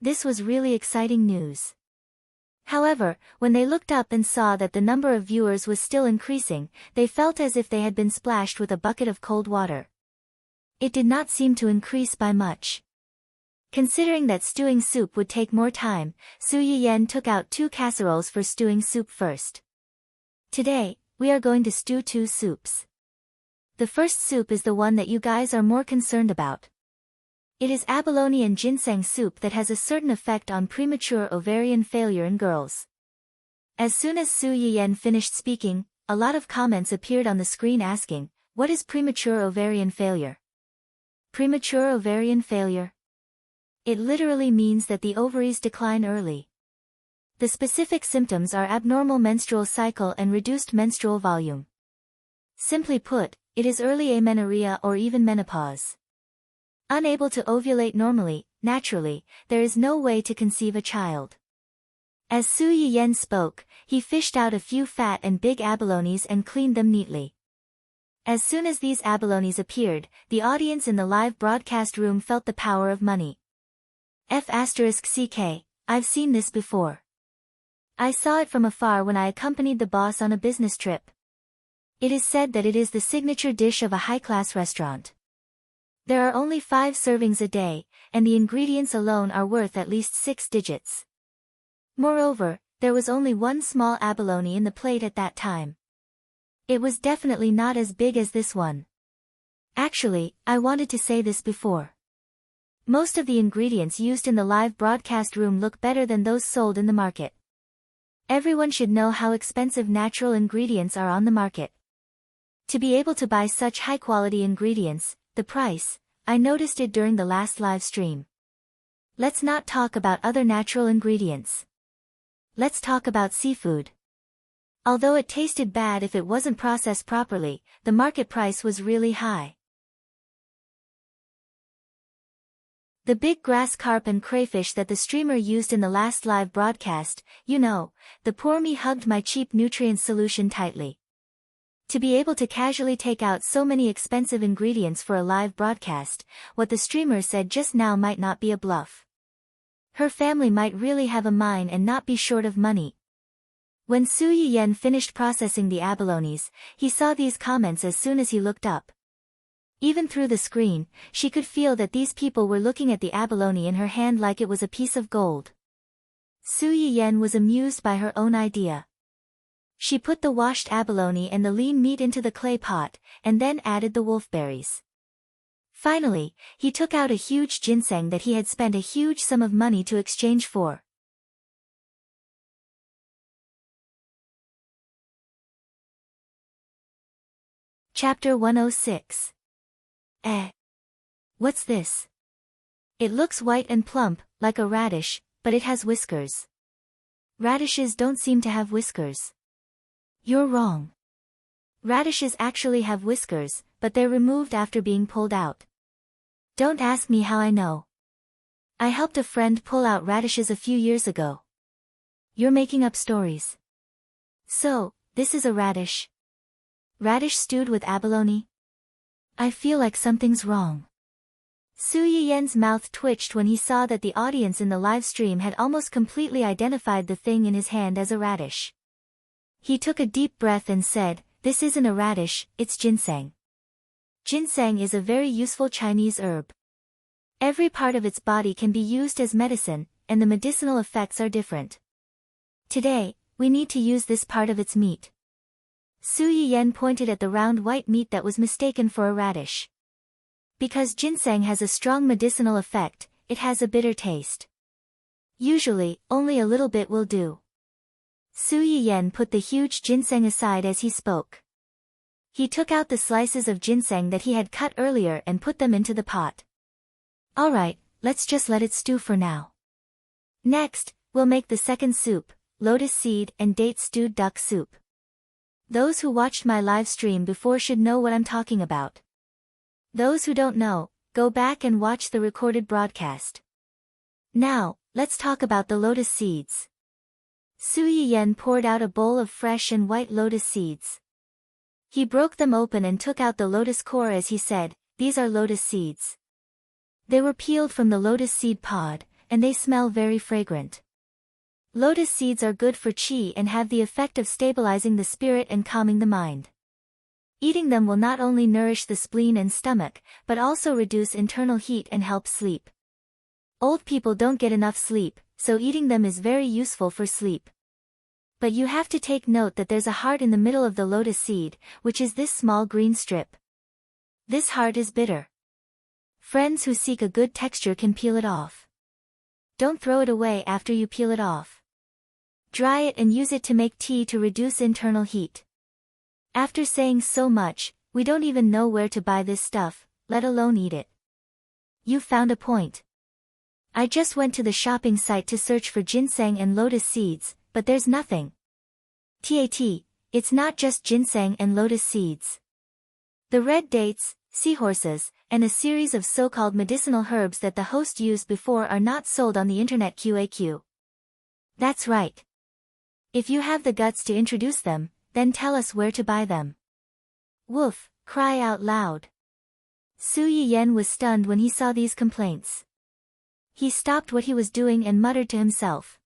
This was really exciting news. However, when they looked up and saw that the number of viewers was still increasing, they felt as if they had been splashed with a bucket of cold water. It did not seem to increase by much. Considering that stewing soup would take more time, Su Yiyen took out 2 casseroles for stewing soup first. Today, we are going to stew 2 soups. The first soup is the one that you guys are more concerned about. It is abalone and ginseng soup that has a certain effect on premature ovarian failure in girls. As soon as Su Yiyen finished speaking, a lot of comments appeared on the screen asking, "What is premature ovarian failure?" Premature ovarian failure? It literally means that the ovaries decline early. The specific symptoms are abnormal menstrual cycle and reduced menstrual volume. Simply put, it is early amenorrhea or even menopause. Unable to ovulate normally, naturally, there is no way to conceive a child. As Su Yiyen spoke, he fished out a few fat and big abalones and cleaned them neatly. As soon as these abalones appeared, the audience in the live broadcast room felt the power of money. F***CK, I've seen this before. I saw it from afar when I accompanied the boss on a business trip. It is said that it is the signature dish of a high-class restaurant. There are only 5 servings a day, and the ingredients alone are worth at least 6 digits. Moreover, there was only 1 small abalone in the plate at that time. It was definitely not as big as this one. Actually, I wanted to say this before. Most of the ingredients used in the live broadcast room look better than those sold in the market. Everyone should know how expensive natural ingredients are on the market. To be able to buy such high-quality ingredients, the price, I noticed it during the last live stream. Let's not talk about other natural ingredients. Let's talk about seafood. Although it tasted bad if it wasn't processed properly, the market price was really high. The big grass carp and crayfish that the streamer used in the last live broadcast, the poor me hugged my cheap nutrient solution tightly. To be able to casually take out so many expensive ingredients for a live broadcast, what the streamer said just now might not be a bluff. Her family might really have a mine and not be short of money. When Su Yiyen finished processing the abalones, he saw these comments as soon as he looked up. Even through the screen, she could feel that these people were looking at the abalone in her hand like it was a piece of gold. Su Yiyen was amused by her own idea. She put the washed abalone and the lean meat into the clay pot, and then added the wolfberries. Finally, he took out a huge ginseng that he had spent a huge sum of money to exchange for. Chapter 106. What's this? It looks white and plump, like a radish, but it has whiskers. Radishes don't seem to have whiskers. You're wrong. Radishes actually have whiskers, but they're removed after being pulled out. Don't ask me how I know. I helped a friend pull out radishes a few years ago. You're making up stories. So, this is a radish. Radish stewed with abalone? I feel like something's wrong. Su Yiyen's mouth twitched when he saw that the audience in the live stream had almost completely identified the thing in his hand as a radish. He took a deep breath and said, "This isn't a radish, it's ginseng." Ginseng is a very useful Chinese herb. Every part of its body can be used as medicine, and the medicinal effects are different. Today, we need to use this part of its meat. Su Yiyen pointed at the round white meat that was mistaken for a radish. Because ginseng has a strong medicinal effect, it has a bitter taste. Usually, only a little bit will do. Su Yiyen put the huge ginseng aside as he spoke. He took out the slices of ginseng that he had cut earlier and put them into the pot. Alright, let's just let it stew for now. Next, we'll make the second soup, lotus seed and date stewed duck soup. Those who watched my live stream before should know what I'm talking about. Those who don't know, go back and watch the recorded broadcast. Now, let's talk about the lotus seeds. Su Yiyen poured out a bowl of fresh and white lotus seeds. He broke them open and took out the lotus core as he said, "These are lotus seeds." They were peeled from the lotus seed pod, and they smell very fragrant. Lotus seeds are good for qi and have the effect of stabilizing the spirit and calming the mind. Eating them will not only nourish the spleen and stomach, but also reduce internal heat and help sleep. Old people don't get enough sleep, so eating them is very useful for sleep. But you have to take note that there's a heart in the middle of the lotus seed, which is this small green strip. This heart is bitter. Friends who seek a good texture can peel it off. Don't throw it away after you peel it off. Dry it and use it to make tea to reduce internal heat. After saying so much, we don't even know where to buy this stuff, let alone eat it. You found a point. I just went to the shopping site to search for ginseng and lotus seeds, but there's nothing. It's not just ginseng and lotus seeds. The red dates, seahorses, and a series of so-called medicinal herbs that the host used before are not sold on the internet QAQ. That's right. If you have the guts to introduce them, then tell us where to buy them. Woof, cry out loud. Su Yiyen was stunned when he saw these complaints. He stopped what he was doing and muttered to himself.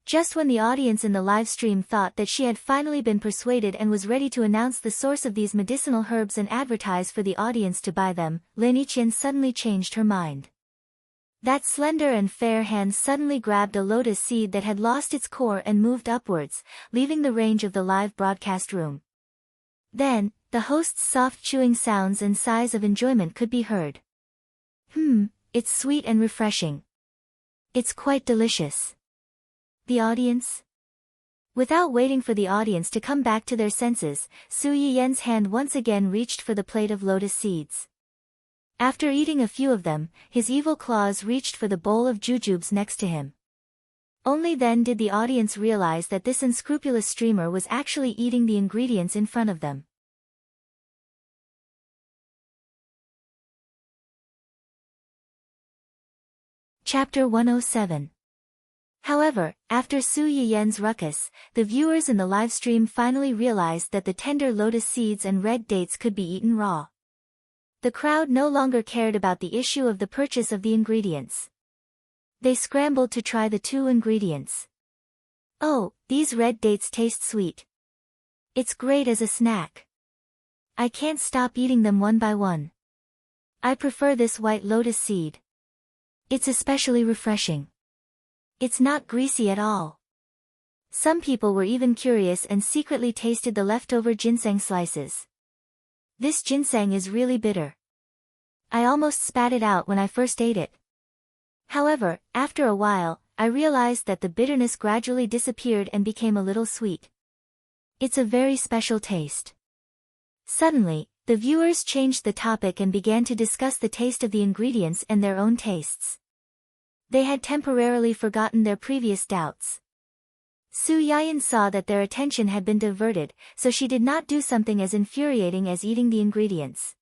Just when the audience in the live stream thought that she had finally been persuaded and was ready to announce the source of these medicinal herbs and advertise for the audience to buy them, Lin Yiqian suddenly changed her mind. That slender and fair hand suddenly grabbed a lotus seed that had lost its core and moved upwards, leaving the range of the live broadcast room. Then, the host's soft chewing sounds and sighs of enjoyment could be heard. It's sweet and refreshing. It's quite delicious. The audience? Without waiting for the audience to come back to their senses, Su Yiyen's hand once again reached for the plate of lotus seeds. After eating a few of them, his evil claws reached for the bowl of jujubes next to him. Only then did the audience realize that this unscrupulous streamer was actually eating the ingredients in front of them. Chapter 107. However, after Su Yiyen's ruckus, the viewers in the livestream finally realized that the tender lotus seeds and red dates could be eaten raw. The crowd no longer cared about the issue of the purchase of the ingredients. They scrambled to try the two ingredients. Oh, these red dates taste sweet. It's great as a snack. I can't stop eating them one by one. I prefer this white lotus seed. It's especially refreshing. It's not greasy at all. Some people were even curious and secretly tasted the leftover ginseng slices. This ginseng is really bitter. I almost spat it out when I first ate it. However, after a while, I realized that the bitterness gradually disappeared and became a little sweet. It's a very special taste. Suddenly, the viewers changed the topic and began to discuss the taste of the ingredients and their own tastes. They had temporarily forgotten their previous doubts. Su Yiyen saw that their attention had been diverted, so she did not do something as infuriating as eating the ingredients.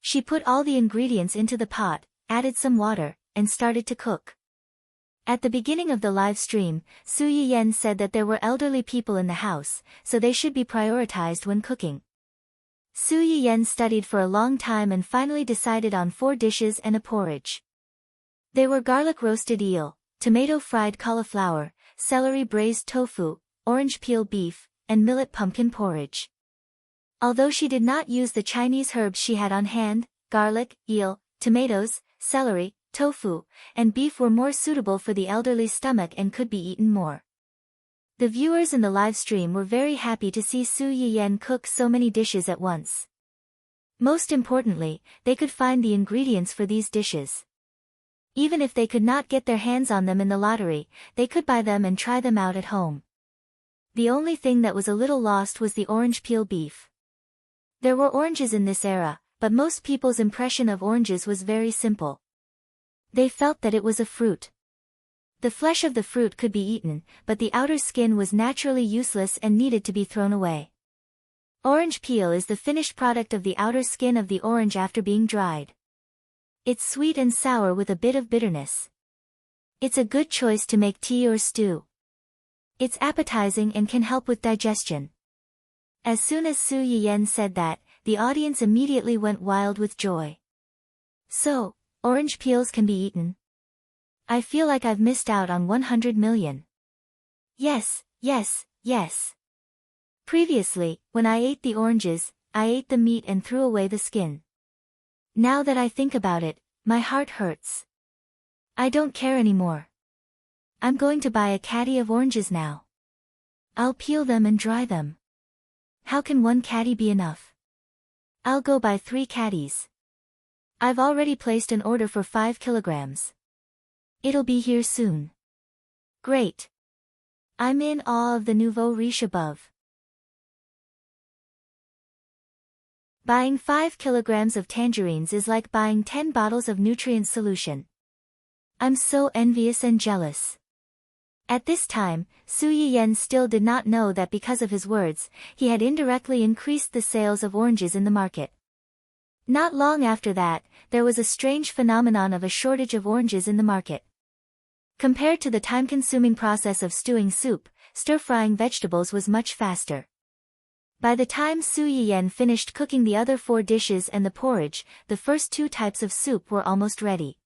She put all the ingredients into the pot, added some water, and started to cook. At the beginning of the live stream, Su Yiyen said that there were elderly people in the house, so they should be prioritized when cooking. Su Yiyen studied for a long time and finally decided on 4 dishes and a porridge. They were garlic roasted eel, tomato fried cauliflower, celery braised tofu, orange peel beef, and millet pumpkin porridge. Although she did not use the Chinese herbs she had on hand, garlic, eel, tomatoes, celery, tofu, and beef were more suitable for the elderly stomach and could be eaten more. The viewers in the live stream were very happy to see Su Yiyen cook so many dishes at once. Most importantly, they could find the ingredients for these dishes. Even if they could not get their hands on them in the lottery, they could buy them and try them out at home. The only thing that was a little lost was the orange peel beef. There were oranges in this era, but most people's impression of oranges was very simple. They felt that it was a fruit. The flesh of the fruit could be eaten, but the outer skin was naturally useless and needed to be thrown away. Orange peel is the finished product of the outer skin of the orange after being dried. It's sweet and sour with a bit of bitterness. It's a good choice to make tea or stew. It's appetizing and can help with digestion. As soon as Su Yiyen said that, the audience immediately went wild with joy. So, orange peels can be eaten? I feel like I've missed out on 100 million. Yes, yes, yes. Previously, when I ate the oranges, I ate the meat and threw away the skin. Now that I think about it, my heart hurts. I don't care anymore. I'm going to buy a caddy of oranges now. I'll peel them and dry them. How can one caddy be enough? I'll go buy 3 caddies. I've already placed an order for 5 kilograms. It'll be here soon. Great. I'm in awe of the nouveau riche above. Buying 5 kilograms of tangerines is like buying 10 bottles of nutrient solution. I'm so envious and jealous. At this time, Su Yiyen still did not know that because of his words, he had indirectly increased the sales of oranges in the market. Not long after that, there was a strange phenomenon of a shortage of oranges in the market. Compared to the time-consuming process of stewing soup, stir-frying vegetables was much faster. By the time Su Yiyen finished cooking the other 4 dishes and the porridge, the first 2 types of soup were almost ready.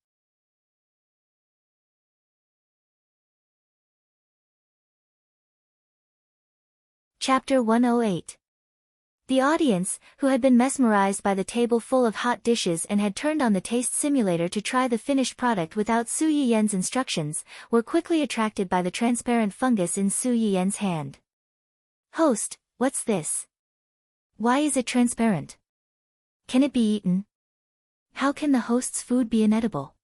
Chapter 108. The audience, who had been mesmerized by the table full of hot dishes and had turned on the taste simulator to try the finished product without Su Yiyen's instructions, were quickly attracted by the transparent fungus in Su Yiyen's hand. Host, what's this? Why is it transparent? Can it be eaten? How can the host's food be inedible?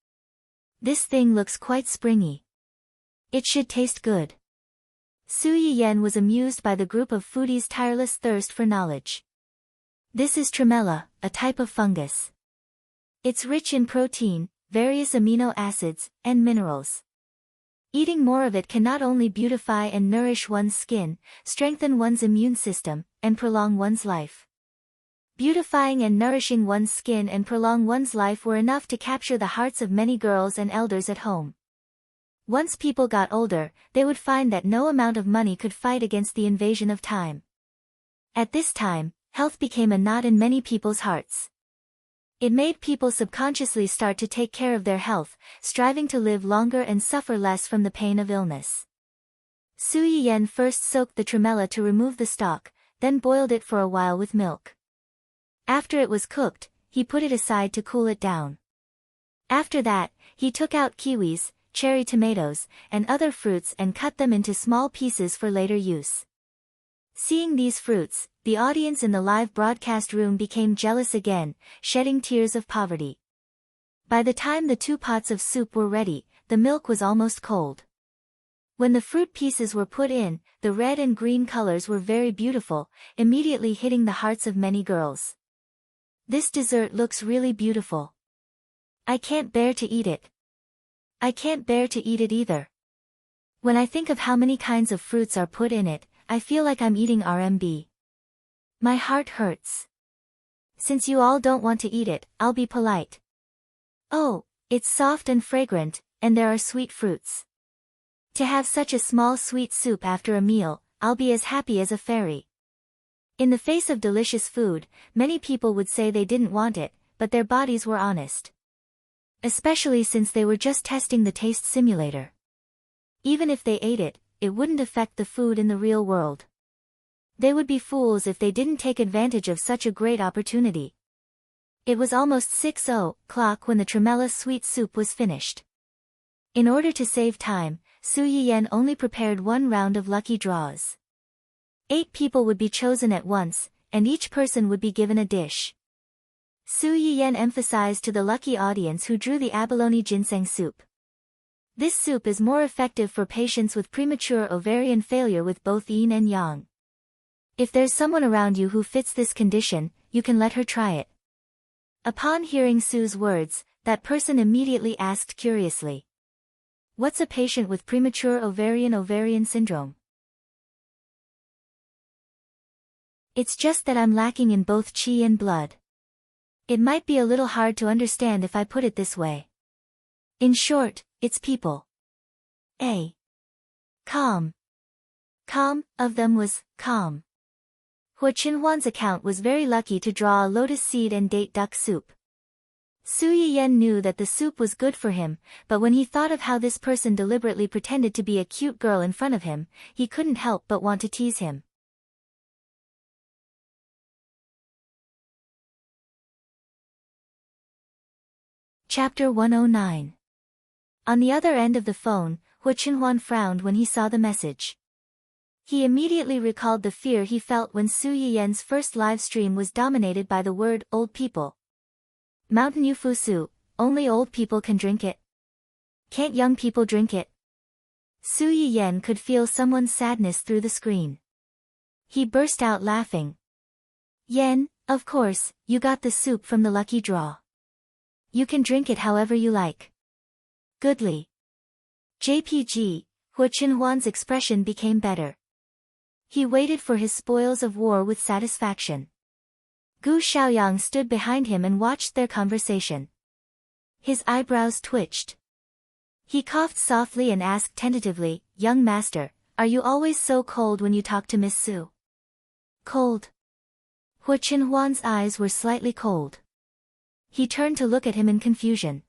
This thing looks quite springy. It should taste good. Su Yiyen was amused by the group of foodies' tireless thirst for knowledge. This is tremella, a type of fungus. It's rich in protein, various amino acids, and minerals. Eating more of it can not only beautify and nourish one's skin, strengthen one's immune system, and prolong one's life. Beautifying and nourishing one's skin and prolong one's life were enough to capture the hearts of many girls and elders at home. Once people got older, they would find that no amount of money could fight against the invasion of time. At this time, health became a knot in many people's hearts. It made people subconsciously start to take care of their health, striving to live longer and suffer less from the pain of illness. Su Yiyen first soaked the tremella to remove the stalk, then boiled it for a while with milk. After it was cooked, he put it aside to cool it down. After that, he took out kiwis, cherry tomatoes, and other fruits and cut them into small pieces for later use. Seeing these fruits, the audience in the live broadcast room became jealous again, shedding tears of poverty. By the time the 2 pots of soup were ready, the milk was almost cold. When the fruit pieces were put in, the red and green colors were very beautiful, immediately hitting the hearts of many girls. This dessert looks really beautiful. I can't bear to eat it. I can't bear to eat it either. When I think of how many kinds of fruits are put in it, I feel like I'm eating RMB. My heart hurts. Since you all don't want to eat it, I'll be polite. Oh, it's soft and fragrant, and there are sweet fruits. To have such a small sweet soup after a meal, I'll be as happy as a fairy. In the face of delicious food, many people would say they didn't want it, but their bodies were honest. Especially since they were just testing the taste simulator. Even if they ate it, it wouldn't affect the food in the real world. They would be fools if they didn't take advantage of such a great opportunity. It was almost 6:00 when the tremella sweet soup was finished. In order to save time, Su Yiyen only prepared 1 round of lucky draws. 8 people would be chosen at once, and each person would be given a dish. Su Yiyen emphasized to the lucky audience who drew the abalone ginseng soup. This soup is more effective for patients with premature ovarian failure with both yin and yang. If there's someone around you who fits this condition, you can let her try it. Upon hearing Su's words, that person immediately asked curiously. What's a patient with premature ovarian syndrome? It's just that I'm lacking in both qi and blood. It might be a little hard to understand if I put it this way. In short, it's people. Calm. Of them was calm. Hua Qinhuan's account was very lucky to draw a lotus seed and date duck soup. Su Yiyen knew that the soup was good for him, but when he thought of how this person deliberately pretended to be a cute girl in front of him, he couldn't help but want to tease him. Chapter 109. On the other end of the phone, Hu Chenhuan frowned when he saw the message. He immediately recalled the fear he felt when Su Yiyan's first live stream was dominated by the word, old people. Mountain Yufu Su, only old people can drink it. Can't young people drink it? Su Yiyan could feel someone's sadness through the screen. He burst out laughing. Yen, of course, you got the soup from the lucky draw. You can drink it however you like. Goodly. JPG, Hu Chenhuan's expression became better. He waited for his spoils of war with satisfaction. Gu Xiaoyang stood behind him and watched their conversation. His eyebrows twitched. He coughed softly and asked tentatively, "Young master, are you always so cold when you talk to Miss Su?" Cold? Hu Chenhuan's eyes were slightly cold. He turned to look at him in confusion.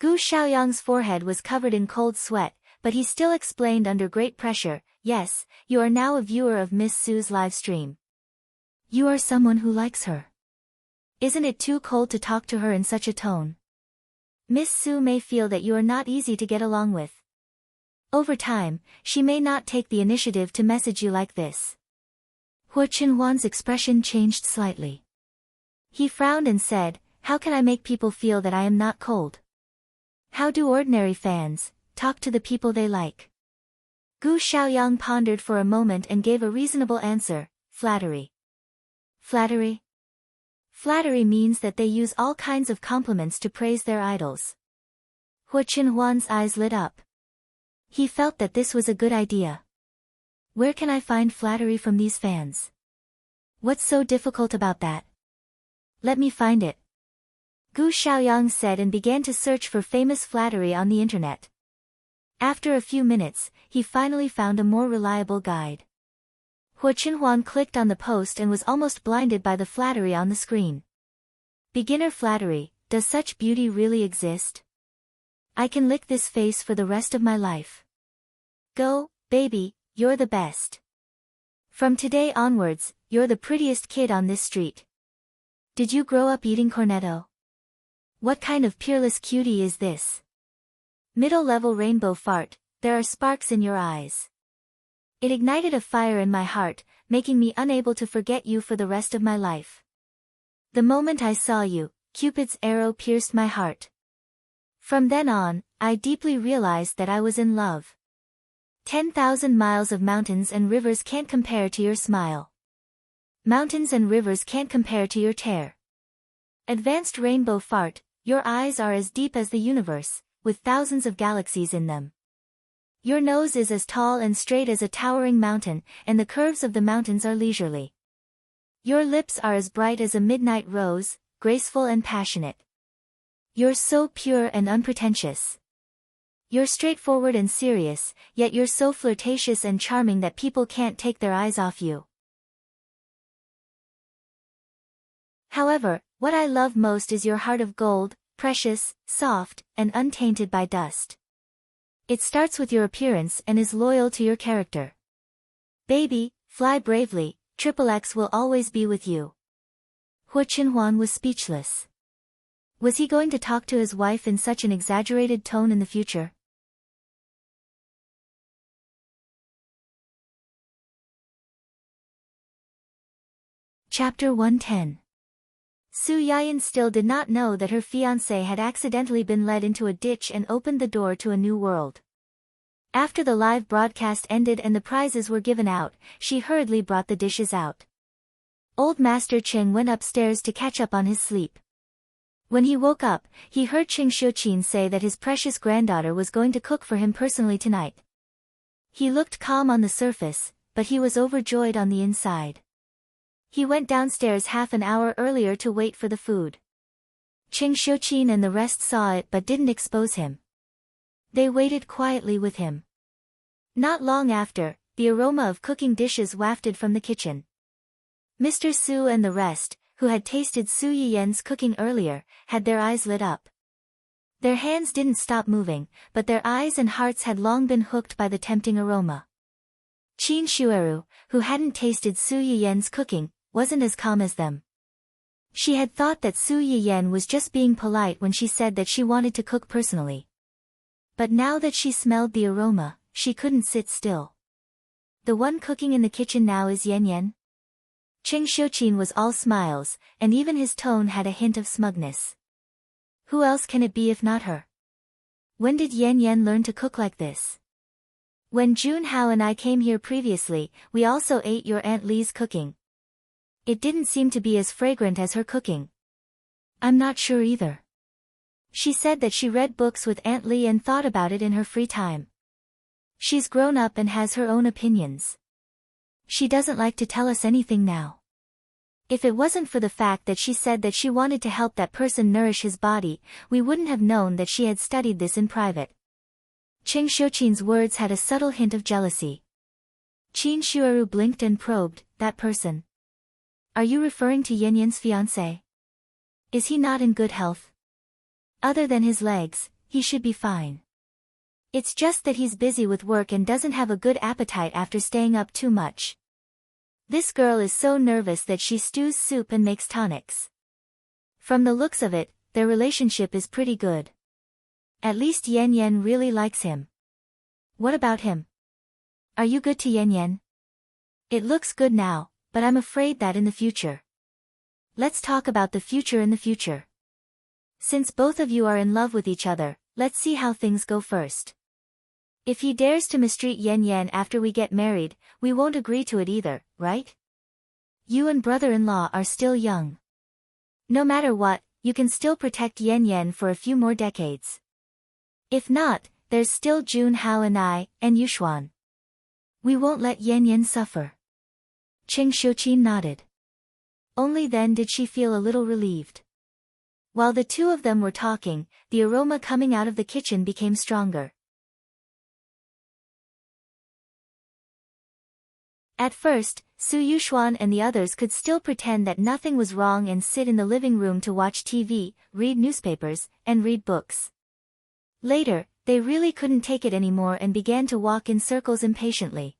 Gu Xiaoyang's forehead was covered in cold sweat, but he still explained under great pressure, "Yes, you are now a viewer of Miss Su's live stream. You are someone who likes her. Isn't it too cold to talk to her in such a tone? Miss Su may feel that you are not easy to get along with. Over time, she may not take the initiative to message you like this." Hu Chenhuan's expression changed slightly. He frowned and said, "How can I make people feel that I am not cold? How do ordinary fans talk to the people they like?" Gu Xiaoyang pondered for a moment and gave a reasonable answer, "Flattery." Flattery? Flattery means that they use all kinds of compliments to praise their idols. Hu Chenhuan's eyes lit up. He felt that this was a good idea. Where can I find flattery from these fans? What's so difficult about that? Let me find it. Gu Xiaoyang said and began to search for famous flattery on the internet. After a few minutes, he finally found a more reliable guide. Hu Chenhuan clicked on the post and was almost blinded by the flattery on the screen. Beginner flattery, does such beauty really exist? I can lick this face for the rest of my life. Go, baby, you're the best. From today onwards, you're the prettiest kid on this street. Did you grow up eating cornetto? What kind of peerless cutie is this? Middle-level rainbow fart, there are sparks in your eyes. It ignited a fire in my heart, making me unable to forget you for the rest of my life. The moment I saw you, Cupid's arrow pierced my heart. From then on, I deeply realized that I was in love. 10,000 miles of mountains and rivers can't compare to your smile. Mountains and rivers can't compare to your tear. Advanced rainbow fart, your eyes are as deep as the universe, with thousands of galaxies in them. Your nose is as tall and straight as a towering mountain, and the curves of the mountains are leisurely. Your lips are as bright as a midnight rose, graceful and passionate. You're so pure and unpretentious. You're straightforward and serious, yet you're so flirtatious and charming that people can't take their eyes off you. However, what I love most is your heart of gold, precious, soft, and untainted by dust. It starts with your appearance and is loyal to your character. Baby, fly bravely, XXX will always be with you. Hu Chenhuan was speechless. Was he going to talk to his wife in such an exaggerated tone in the future? Chapter 110. Su Yayan still did not know that her fiancé had accidentally been led into a ditch and opened the door to a new world. After the live broadcast ended and the prizes were given out, she hurriedly brought the dishes out. Old Master Cheng went upstairs to catch up on his sleep. When he woke up, he heard Cheng Xiuqin say that his precious granddaughter was going to cook for him personally tonight. He looked calm on the surface, but he was overjoyed on the inside. He went downstairs half an hour earlier to wait for the food. Cheng Xiuqin and the rest saw it but didn't expose him. They waited quietly with him. Not long after, the aroma of cooking dishes wafted from the kitchen. Mr. Su and the rest, who had tasted Su Yiyan's cooking earlier, had their eyes lit up. Their hands didn't stop moving, but their eyes and hearts had long been hooked by the tempting aroma. Qin Shueru, who hadn't tasted Su Yiyan's cooking, wasn't as calm as them. She had thought that Su Yiyan was just being polite when she said that she wanted to cook personally. But now that she smelled the aroma, she couldn't sit still. The one cooking in the kitchen now is Yan Yan? Cheng Xiuqin was all smiles, and even his tone had a hint of smugness. Who else can it be if not her? When did Yan Yan learn to cook like this? When Jun Hao and I came here previously, we also ate your Aunt Li's cooking. It didn't seem to be as fragrant as her cooking. I'm not sure either. She said that she read books with Aunt Li and thought about it in her free time. She's grown up and has her own opinions. She doesn't like to tell us anything now. If it wasn't for the fact that she said that she wanted to help that person nourish his body, we wouldn't have known that she had studied this in private. Cheng Xiuqin's words had a subtle hint of jealousy. Qin Shuaru blinked and probed, that person. Are you referring to Yan Yan's fiancé? Is he not in good health? Other than his legs, he should be fine. It's just that he's busy with work and doesn't have a good appetite after staying up too much. This girl is so nervous that she stews soup and makes tonics. From the looks of it, their relationship is pretty good. At least Yan Yan really likes him. What about him? Are you good to Yan Yan? It looks good now, but I'm afraid that in the future. Let's talk about the future in the future. Since both of you are in love with each other, let's see how things go first. If he dares to mistreat Yan Yan after we get married, we won't agree to it either, right? You and brother-in-law are still young. No matter what, you can still protect Yan Yan for a few more decades. If not, there's still Jun Hao and I, and Yuxuan. We won't let Yan Yan suffer. Cheng Xiuqin nodded. Only then did she feel a little relieved. While the two of them were talking, the aroma coming out of the kitchen became stronger. At first, Su Yuxuan and the others could still pretend that nothing was wrong and sit in the living room to watch TV, read newspapers, and read books. Later, they really couldn't take it anymore and began to walk in circles impatiently.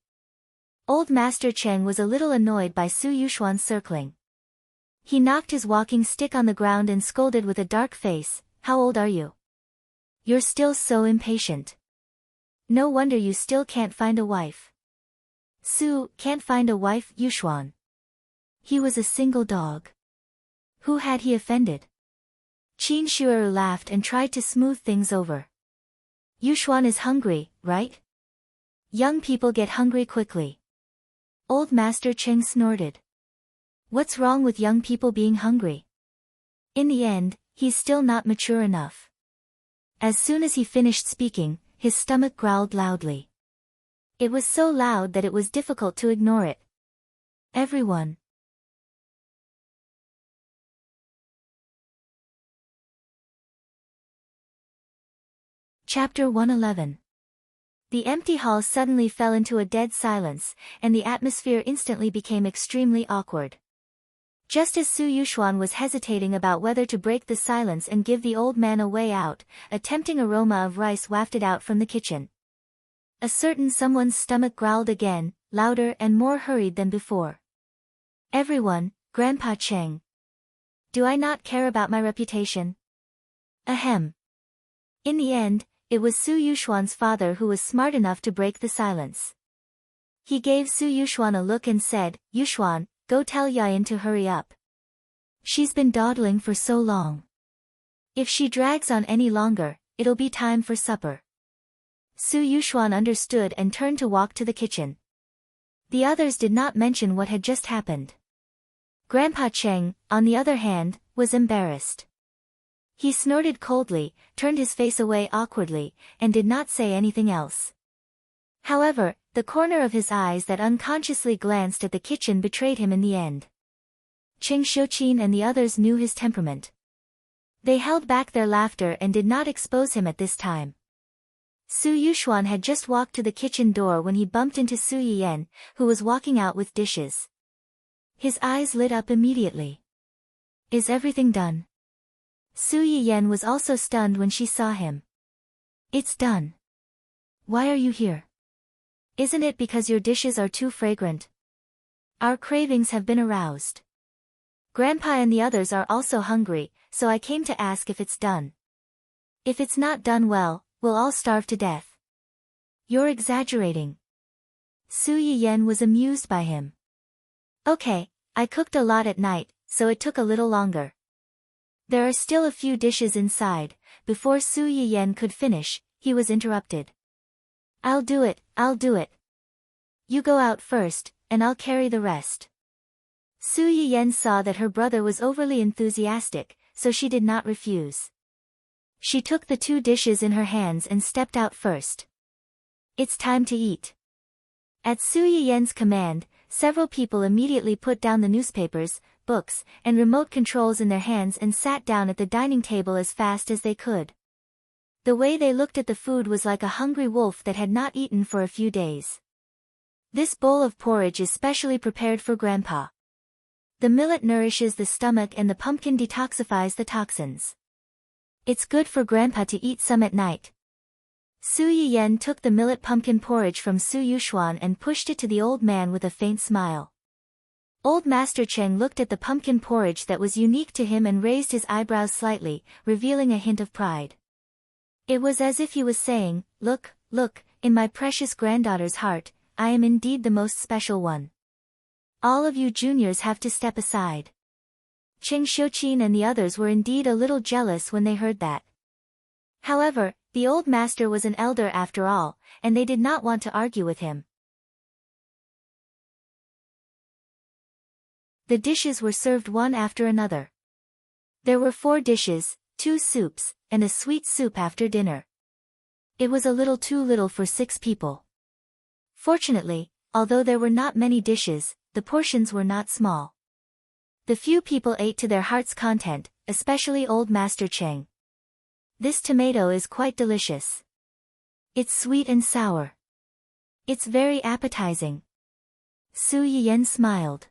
Old Master Cheng was a little annoyed by Su Yuxuan's circling. He knocked his walking stick on the ground and scolded with a dark face, "How old are you? You're still so impatient. No wonder you still can't find a wife." Su can't find a wife, Yuxuan. He was a single dog. Who had he offended? Qin Shuaru laughed and tried to smooth things over. Yuxuan is hungry, right? Young people get hungry quickly. Old Master Cheng snorted. What's wrong with young people being hungry? In the end, he's still not mature enough. As soon as he finished speaking, his stomach growled loudly. It was so loud that it was difficult to ignore it. Everyone. Chapter 111. The empty hall suddenly fell into a dead silence, and the atmosphere instantly became extremely awkward. Just as Su Yuxuan was hesitating about whether to break the silence and give the old man a way out, a tempting aroma of rice wafted out from the kitchen. A certain someone's stomach growled again, louder and more hurried than before. Everyone, Grandpa Cheng. Do I not care about my reputation? Ahem. In the end, it was Su Yuxuan's father who was smart enough to break the silence. He gave Su Yuxuan a look and said, "Yuxuan, go tell Yayan to hurry up. She's been dawdling for so long. If she drags on any longer, it'll be time for supper." Su Yuxuan understood and turned to walk to the kitchen. The others did not mention what had just happened. Grandpa Cheng, on the other hand, was embarrassed. He snorted coldly, turned his face away awkwardly, and did not say anything else. However, the corner of his eyes that unconsciously glanced at the kitchen betrayed him in the end. Cheng Xiuqin and the others knew his temperament. They held back their laughter and did not expose him at this time. Su Yuxuan had just walked to the kitchen door when he bumped into Su Yiyan, who was walking out with dishes. His eyes lit up immediately. Is everything done? Su Yiyan was also stunned when she saw him. It's done. Why are you here? Isn't it because your dishes are too fragrant? Our cravings have been aroused. Grandpa and the others are also hungry, so I came to ask if it's done. If it's not done well, we'll all starve to death. You're exaggerating. Su Yiyen was amused by him. Okay, I cooked a lot at night, so it took a little longer. There are still a few dishes inside. Before Su Yiyen could finish, he was interrupted. I'll do it. You go out first, and I'll carry the rest. Su Yiyen saw that her brother was overly enthusiastic, so she did not refuse. She took the 2 dishes in her hands and stepped out first. It's time to eat. At Su Yiyen's command, several people immediately put down the newspapers, books, and remote controls in their hands and sat down at the dining table as fast as they could. The way they looked at the food was like a hungry wolf that had not eaten for a few days. This bowl of porridge is specially prepared for Grandpa. The millet nourishes the stomach and the pumpkin detoxifies the toxins. It's good for Grandpa to eat some at night. Su Yiyen took the millet pumpkin porridge from Su Yuxuan and pushed it to the old man with a faint smile. Old Master Cheng looked at the pumpkin porridge that was unique to him and raised his eyebrows slightly, revealing a hint of pride. It was as if he was saying, Look, in my precious granddaughter's heart, I am indeed the most special one. All of you juniors have to step aside. Cheng Xiuqin and the others were indeed a little jealous when they heard that. However, the old master was an elder after all, and they did not want to argue with him. The dishes were served one after another. There were 4 dishes, 2 soups, and a sweet soup after dinner. It was a little too little for 6 people. Fortunately, although there were not many dishes, the portions were not small. The few people ate to their heart's content, especially old Master Cheng. This tomato is quite delicious. It's sweet and sour. It's very appetizing. Su Yiyen smiled.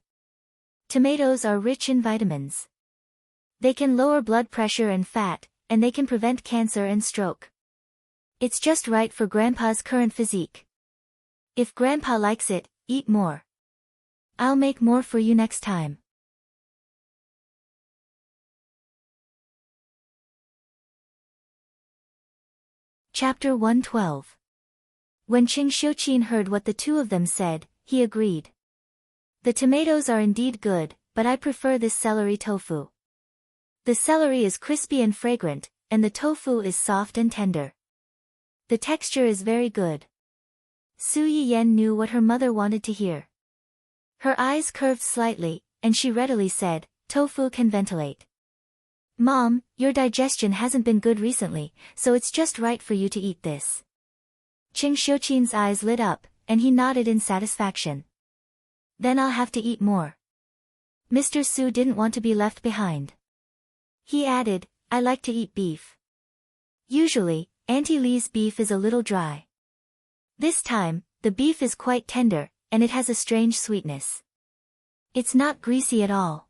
Tomatoes are rich in vitamins. They can lower blood pressure and fat, and they can prevent cancer and stroke. It's just right for Grandpa's current physique. If Grandpa likes it, eat more. I'll make more for you next time. Chapter 112. When Cheng Xiuqin heard what the 2 of them said, he agreed. The tomatoes are indeed good, but I prefer this celery tofu. The celery is crispy and fragrant, and the tofu is soft and tender. The texture is very good. Su Yiyen knew what her mother wanted to hear. Her eyes curved slightly, and she readily said, Tofu can ventilate. Mom, your digestion hasn't been good recently, so it's just right for you to eat this. Cheng Xiuqin's eyes lit up, and he nodded in satisfaction. Then I'll have to eat more. Mr. Su didn't want to be left behind. He added, I like to eat beef. Usually, Auntie Lee's beef is a little dry. This time, the beef is quite tender, and it has a strange sweetness. It's not greasy at all.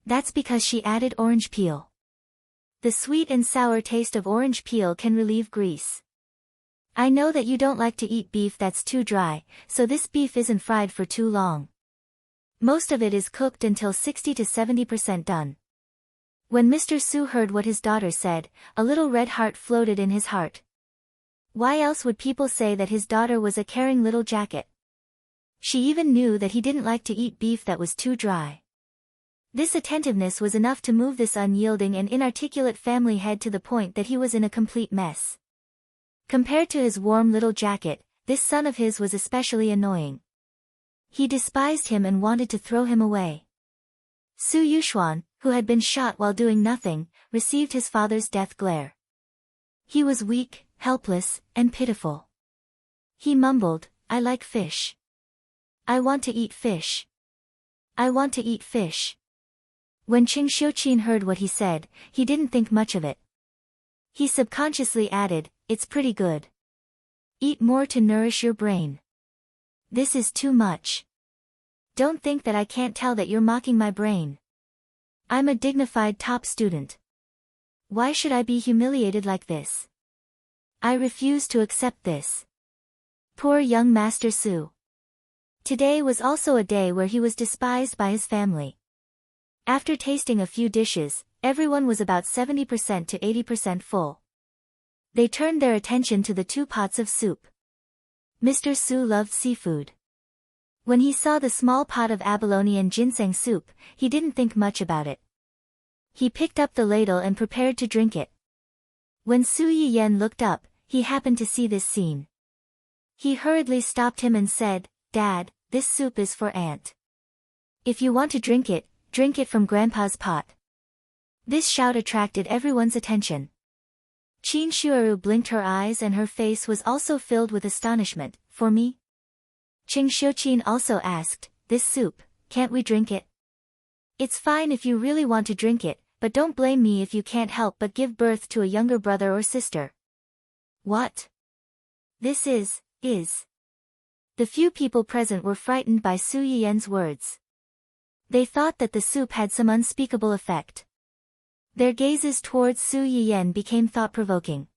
That's because she added orange peel. The sweet and sour taste of orange peel can relieve grease. I know that you don't like to eat beef that's too dry, so this beef isn't fried for too long. Most of it is cooked until 60 to 70% done. When Mr. Su heard what his daughter said, a little red heart floated in his heart. Why else would people say that his daughter was a caring little jacket? She even knew that he didn't like to eat beef that was too dry. This attentiveness was enough to move this unyielding and inarticulate family head to the point that he was in a complete mess. Compared to his warm little jacket, this son of his was especially annoying. He despised him and wanted to throw him away. Su Yuxuan, who had been shot while doing nothing, received his father's death glare. He was weak, helpless, and pitiful. He mumbled, I like fish. I want to eat fish. I want to eat fish. When Cheng Xiuqin heard what he said, he didn't think much of it. He subconsciously added, it's pretty good. Eat more to nourish your brain. This is too much. Don't think that I can't tell that you're mocking my brain. I'm a dignified top student. Why should I be humiliated like this? I refuse to accept this. Poor young Master Su. Today was also a day where he was despised by his family. After tasting a few dishes, everyone was about 70% to 80% full. They turned their attention to the 2 pots of soup. Mr. Su loved seafood. When he saw the small pot of abalone and ginseng soup, he didn't think much about it. He picked up the ladle and prepared to drink it. When Su Yiyen looked up, he happened to see this scene. He hurriedly stopped him and said, "Dad, this soup is for Aunt. If you want to drink it from Grandpa's pot." This shout attracted everyone's attention. Qin Shuaru blinked her eyes and her face was also filled with astonishment. "For me?" Qing Xiuqin also asked, "This soup, can't we drink it?" "It's fine if you really want to drink it, but don't blame me if you can't help but give birth to a younger brother or sister." "What? This is. The few people present were frightened by Su Yiyen's words. They thought that the soup had some unspeakable effect. Their gazes towards Su Yiyen became thought-provoking.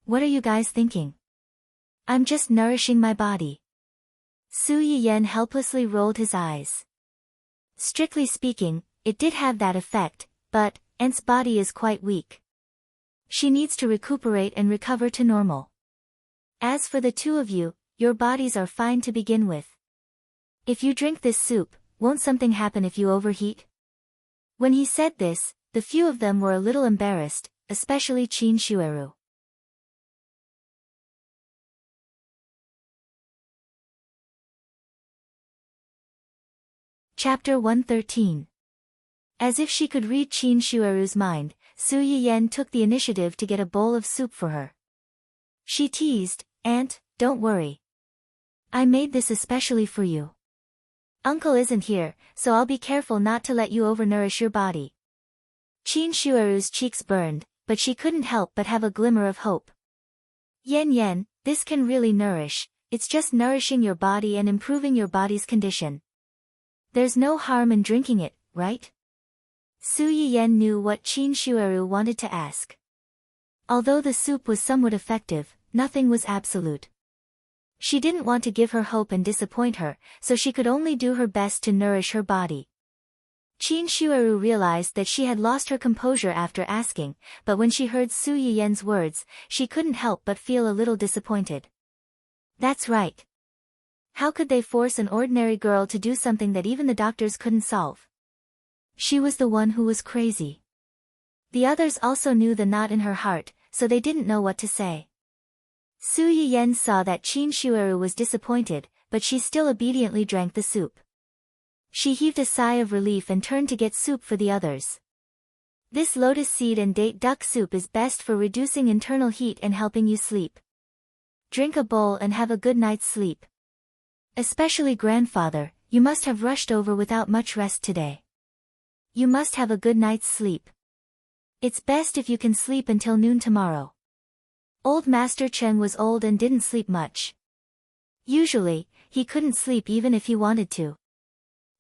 "What are you guys thinking? I'm just nourishing my body." Su Yiyen helplessly rolled his eyes. Strictly speaking, it did have that effect, but Aunt's body is quite weak. She needs to recuperate and recover to normal. As for the 2 of you, your bodies are fine to begin with. If you drink this soup, won't something happen if you overheat? When he said this, the few of them were a little embarrassed, especially Qin Shuaru. Chapter 113. As if she could read Qin Shuaru's mind, Su Yiyen took the initiative to get a bowl of soup for her. She teased, "Aunt, don't worry. I made this especially for you. Uncle isn't here, so I'll be careful not to let you overnourish your body." Qin Shuaru's cheeks burned, but she couldn't help but have a glimmer of hope. Yen, this can really nourish, it's just nourishing your body and improving your body's condition. There's no harm in drinking it, right? Su Yiyen knew what Qin Shuaru wanted to ask. Although the soup was somewhat effective, nothing was absolute. She didn't want to give her hope and disappoint her, so she could only do her best to nourish her body. Qin Shuaru realized that she had lost her composure after asking, but when she heard Su Yiyen's words, she couldn't help but feel a little disappointed. That's right. How could they force an ordinary girl to do something that even the doctors couldn't solve? She was the one who was crazy. The others also knew the knot in her heart, so they didn't know what to say. Su Yiyen saw that Qin Shuaru was disappointed, but she still obediently drank the soup. She heaved a sigh of relief and turned to get soup for the others. This lotus seed and date duck soup is best for reducing internal heat and helping you sleep. Drink a bowl and have a good night's sleep. Especially grandfather, you must have rushed over without much rest today. You must have a good night's sleep. It's best if you can sleep until noon tomorrow. Old Master Cheng was old and didn't sleep much. Usually, he couldn't sleep even if he wanted to.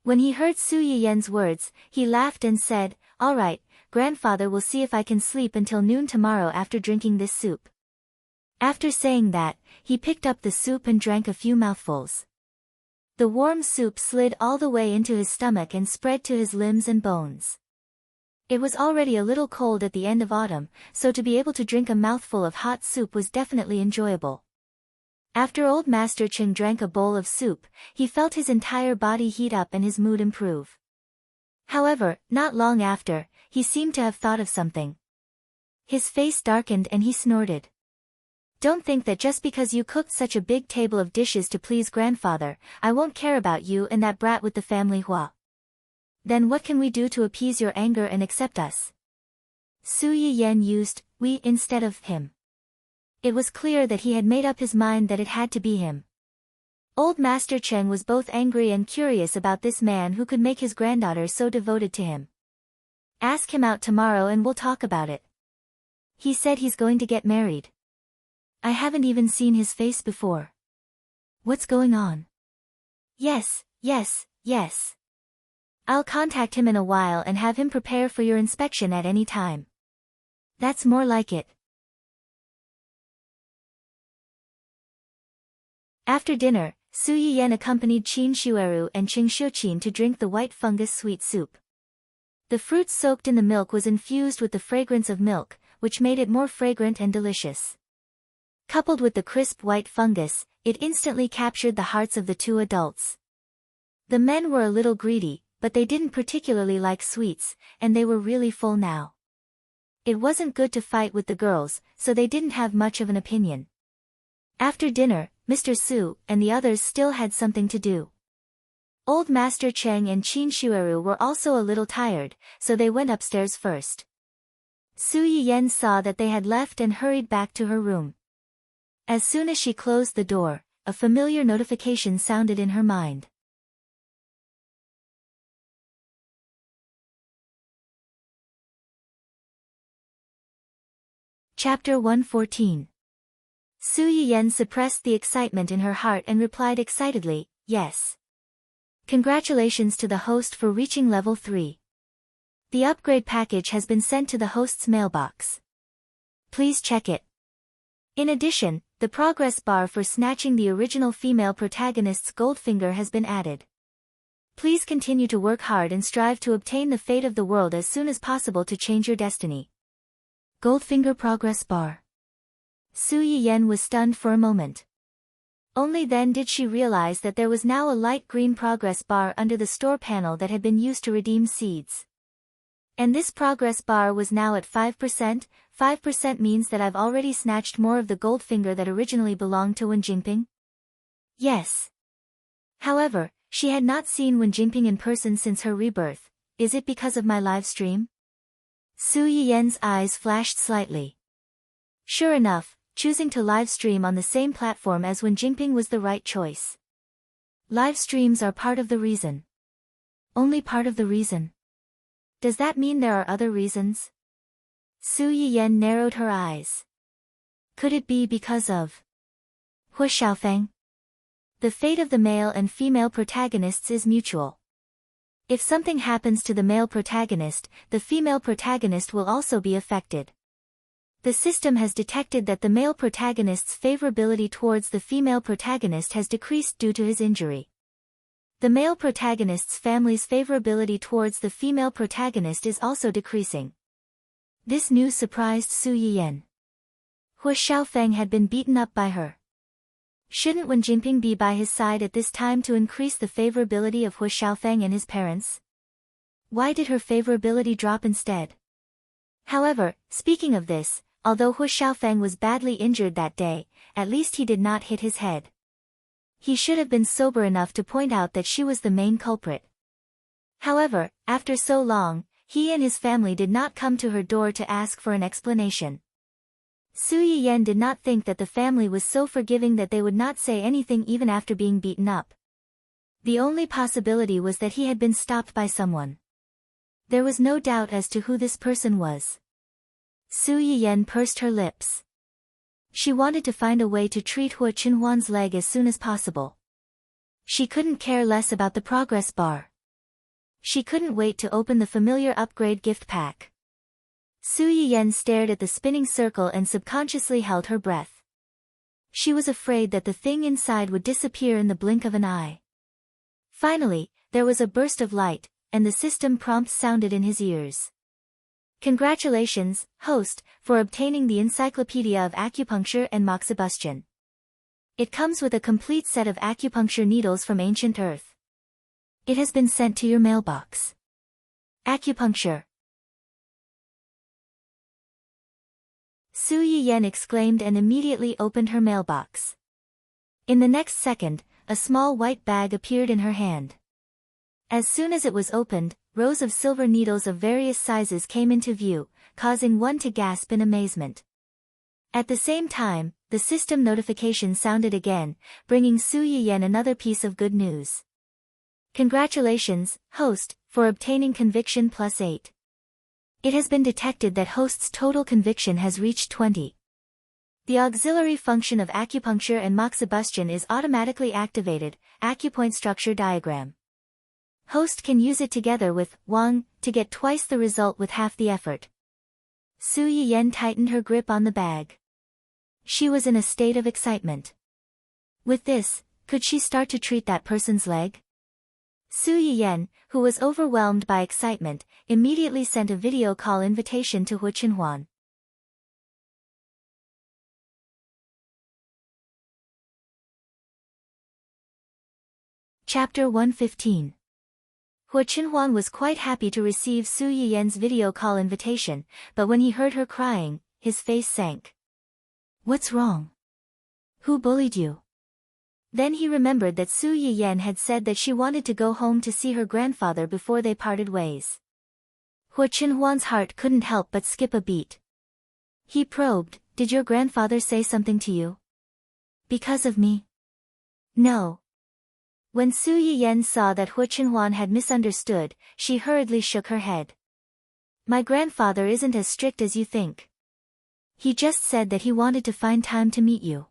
When he heard Su Yiyen's words, he laughed and said, "All right, grandfather will see if I can sleep until noon tomorrow after drinking this soup." After saying that, he picked up the soup and drank a few mouthfuls. The warm soup slid all the way into his stomach and spread to his limbs and bones. It was already a little cold at the end of autumn, so to be able to drink a mouthful of hot soup was definitely enjoyable. After Old Master Cheng drank a bowl of soup, he felt his entire body heat up and his mood improve. However, not long after, he seemed to have thought of something. His face darkened and he snorted. "Don't think that just because you cooked such a big table of dishes to please grandfather, I won't care about you and that brat with the family Hua. Then what can we do to appease your anger and accept us?" Su Yiyen used "we" instead of "him." It was clear that he had made up his mind that it had to be him. Old Master Cheng was both angry and curious about this man who could make his granddaughter so devoted to him. "Ask him out tomorrow and we'll talk about it. He said he's going to get married. I haven't even seen his face before. What's going on?" Yes. I'll contact him in a while and have him prepare for your inspection at any time. That's more like it. After dinner, Su Yiyan accompanied Qin Shueru and Qing Shuqin to drink the white fungus sweet soup. The fruit soaked in the milk was infused with the fragrance of milk, which made it more fragrant and delicious. Coupled with the crisp white fungus, it instantly captured the hearts of the two adults. The men were a little greedy, but they didn't particularly like sweets, and they were really full now. It wasn't good to fight with the girls, so they didn't have much of an opinion. After dinner, Mr. Su and the others still had something to do. Old Master Cheng and Qin Shueru were also a little tired, so they went upstairs first. Su Yiyan saw that they had left and hurried back to her room. As soon as she closed the door, a familiar notification sounded in her mind. Chapter 114. Su Yiyan suppressed the excitement in her heart and replied excitedly, "Yes. Congratulations to the host for reaching level 3. The upgrade package has been sent to the host's mailbox. Please check it. In addition, the progress bar for snatching the original female protagonist's Goldfinger has been added. Please continue to work hard and strive to obtain the fate of the world as soon as possible to change your destiny." Goldfinger progress bar. Su Yiyan was stunned for a moment. Only then did she realize that there was now a light green progress bar under the store panel that had been used to redeem seeds. And this progress bar was now at 5%. 5% means that I've already snatched more of the Goldfinger that originally belonged to Wen Jingping? Yes. However, she had not seen Wen Jingping in person since her rebirth. Is it because of my live stream? Su Yiyan's eyes flashed slightly. Sure enough, choosing to live stream on the same platform as Wen Jingping was the right choice. Live streams are part of the reason. Only part of the reason. Does that mean there are other reasons? Su Yiyan narrowed her eyes. Could it be because of Hu Xiaofeng? The fate of the male and female protagonists is mutual. If something happens to the male protagonist, the female protagonist will also be affected. The system has detected that the male protagonist's favorability towards the female protagonist has decreased due to his injury. The male protagonist's family's favorability towards the female protagonist is also decreasing. This news surprised Su Yiyan. Hu Xiaofeng had been beaten up by her. Shouldn't Wen Jingping be by his side at this time to increase the favorability of Hu Xiaofeng and his parents? Why did her favorability drop instead? However, speaking of this, although Hu Xiaofeng was badly injured that day, at least he did not hit his head. He should have been sober enough to point out that she was the main culprit. However, after so long, he and his family did not come to her door to ask for an explanation. Su Yiyan did not think that the family was so forgiving that they would not say anything even after being beaten up. The only possibility was that he had been stopped by someone. There was no doubt as to who this person was. Su Yiyan pursed her lips. She wanted to find a way to treat Hu Qinhuan's leg as soon as possible. She couldn't care less about the progress bar. She couldn't wait to open the familiar upgrade gift pack. Su Yiyan stared at the spinning circle and subconsciously held her breath. She was afraid that the thing inside would disappear in the blink of an eye. Finally, there was a burst of light, and the system prompt sounded in his ears. Congratulations, host, for obtaining the Encyclopedia of Acupuncture and Moxibustion. It comes with a complete set of acupuncture needles from ancient Earth. It has been sent to your mailbox. Acupuncture. Su Yiyan exclaimed and immediately opened her mailbox. In the next second, a small white bag appeared in her hand. As soon as it was opened, rows of silver needles of various sizes came into view, causing one to gasp in amazement. At the same time, the system notification sounded again, bringing Su Yiyan another piece of good news. Congratulations, host, for obtaining conviction +8. It has been detected that host's total conviction has reached 20. The auxiliary function of acupuncture and moxibustion is automatically activated. Acupoint structure diagram. Host can use it together with Wang to get twice the result with half the effort. Su Yiyan tightened her grip on the bag. She was in a state of excitement. With this, Could she start to treat that person's leg? Su Yiyan, who was overwhelmed by excitement, immediately sent a video call invitation to Hu Qinhuan. Chapter 115. Hu Qinhuan was quite happy to receive Su Yiyan's video call invitation, but when he heard her crying, his face sank. What's wrong? Who bullied you? Then he remembered that Su Yiyan had said that she wanted to go home to see her grandfather before they parted ways. Hu Qinhuan's heart couldn't help but skip a beat. He probed, "Did your grandfather say something to you? Because of me?" "No." When Su Yiyan saw that Hu Qinhuan had misunderstood, she hurriedly shook her head. "My grandfather isn't as strict as you think. He just said that he wanted to find time to meet you."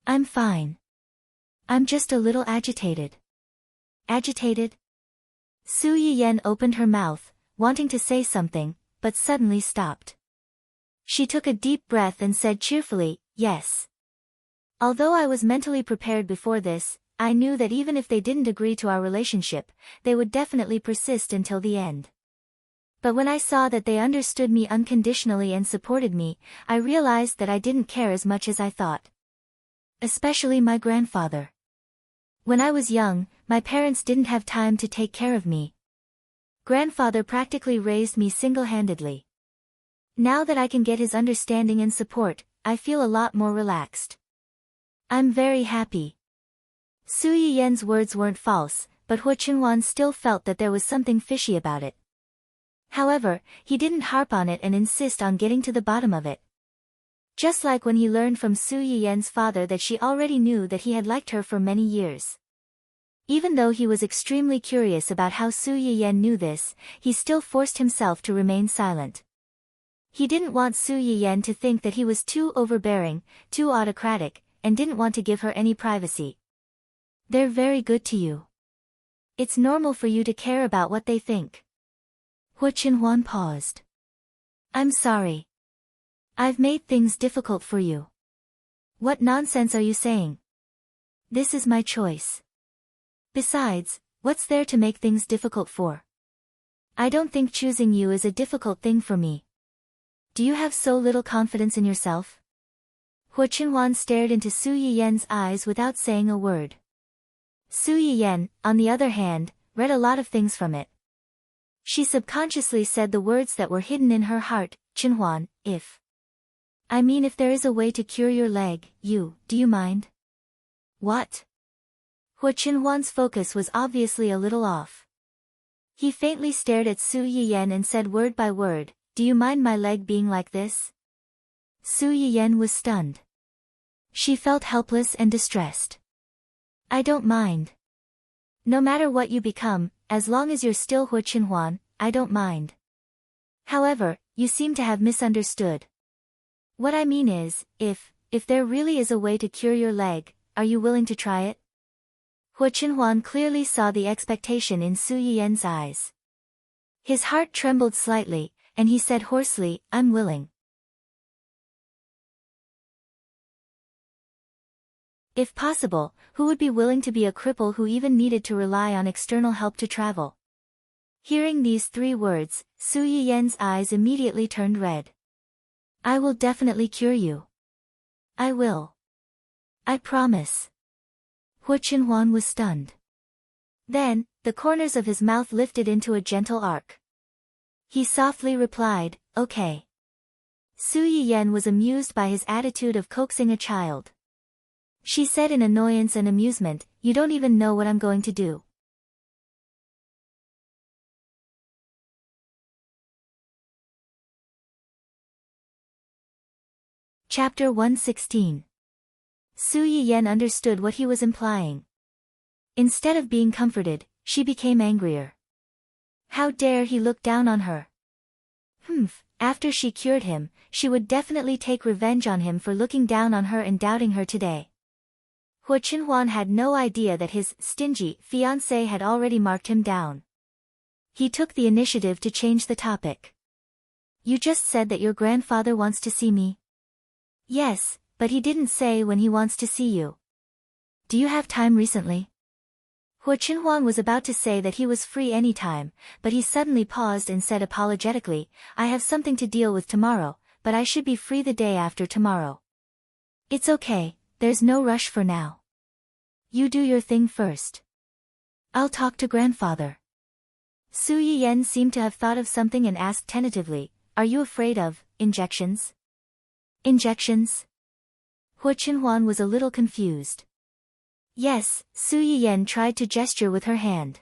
"I'm fine. I'm just a little agitated." "Agitated?" Su Yiyan opened her mouth, wanting to say something, but suddenly stopped. She took a deep breath and said cheerfully, "Yes." Although I was mentally prepared before this, I knew that even if they didn't agree to our relationship, they would definitely persist until the end. But when I saw that they understood me unconditionally and supported me, I realized that I didn't care as much as I thought. Especially my grandfather. When I was young, my parents didn't have time to take care of me. Grandfather practically raised me single-handedly. Now that I can get his understanding and support, I feel a lot more relaxed. I'm very happy. Su Yiyan's words weren't false, but Hu Qinhuan still felt that there was something fishy about it. However, he didn't harp on it and insist on getting to the bottom of it. Just like when he learned from Su Yiyan's father that she already knew that he had liked her for many years. Even though he was extremely curious about how Su Yiyan knew this, he still forced himself to remain silent. He didn't want Su Yiyan to think that he was too overbearing, too autocratic, and didn't want to give her any privacy. They're very good to you. It's normal for you to care about what they think. Hu Qinhuan paused. I'm sorry. I've made things difficult for you. What nonsense are you saying? This is my choice. Besides, what's there to make things difficult for? I don't think choosing you is a difficult thing for me. Do you have so little confidence in yourself? Hu Qinhuan stared into Su Yiyan's eyes without saying a word. Su Yiyan, on the other hand, read a lot of things from it. She subconsciously said the words that were hidden in her heart, Qinhuan, if there is a way to cure your leg, do you mind? What? Hu Qinhuan's focus was obviously a little off. He faintly stared at Su Yiyan and said word by word, do you mind my leg being like this? Su Yiyan was stunned. She felt helpless and distressed. I don't mind. No matter what you become, as long as you're still Hu Qinhuan, I don't mind. However, you seem to have misunderstood. What I mean is, if there really is a way to cure your leg, are you willing to try it? Hu Qinhuan clearly saw the expectation in Su Yiyan's eyes. His heart trembled slightly, and he said hoarsely, I'm willing. If possible, who would be willing to be a cripple who even needed to rely on external help to travel? Hearing these 3 words, Su Yiyan's eyes immediately turned red. I will definitely cure you. I will. I promise. Hu Qinhuan was stunned. Then, the corners of his mouth lifted into a gentle arc. He softly replied, okay. Su Yiyan was amused by his attitude of coaxing a child. She said in annoyance and amusement, you don't even know what I'm going to do. Chapter 116. Su Yiyan understood what he was implying. Instead of being comforted, she became angrier. How dare he look down on her? After she cured him, she would definitely take revenge on him for looking down on her and doubting her today. Hu Qinhuan had no idea that his stingy fiancé had already marked him down. He took the initiative to change the topic. You just said that your grandfather wants to see me. Yes, but he didn't say when he wants to see you. Do you have time recently? Hua Qinhuan was about to say that he was free any time, but he suddenly paused and said apologetically, I have something to deal with tomorrow, but I should be free the day after tomorrow. It's okay, there's no rush for now. You do your thing first. I'll talk to grandfather. Su Yiyan seemed to have thought of something and asked tentatively, Are you afraid of injections? Injections? Hua Qinhuan was a little confused. Yes, Su Yiyan tried to gesture with her hand.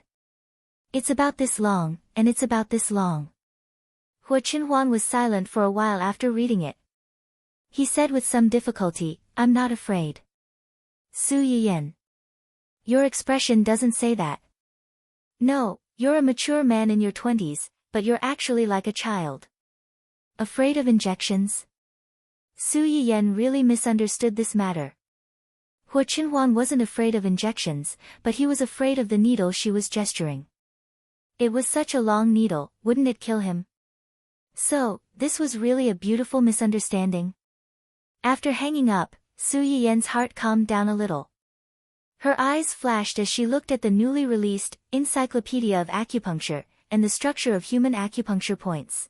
It's about this long, and it's about this long. Hua Qinhuan was silent for a while after reading it. He said with some difficulty, I'm not afraid. Su Yiyan. Your expression doesn't say that. No, you're a mature man in your 20s, but you're actually like a child. Afraid of injections? Su Yiyan really misunderstood this matter. Hua Qinhuan wasn't afraid of injections, but he was afraid of the needle she was gesturing. It was such a long needle, wouldn't it kill him? So, this was really a beautiful misunderstanding. After hanging up, Su Yiyan's heart calmed down a little. Her eyes flashed as she looked at the newly released Encyclopedia of Acupuncture and the structure of human acupuncture points.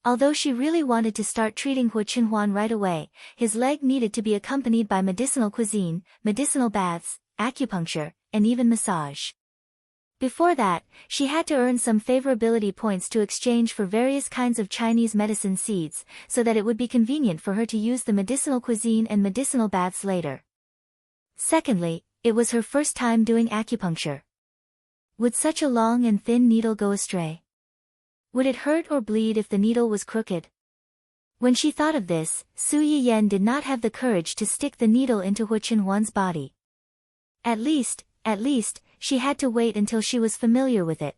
Although she really wanted to start treating Hua Qinhuan right away, his leg needed to be accompanied by medicinal cuisine, medicinal baths, acupuncture, and even massage. Before that, she had to earn some favorability points to exchange for various kinds of Chinese medicine seeds, so that it would be convenient for her to use the medicinal cuisine and medicinal baths later. Secondly, it was her first time doing acupuncture. Would such a long and thin needle go astray? Would it hurt or bleed if the needle was crooked? When she thought of this, Su Yiyan did not have the courage to stick the needle into Hua Qinhuan's body. At least, she had to wait until she was familiar with it.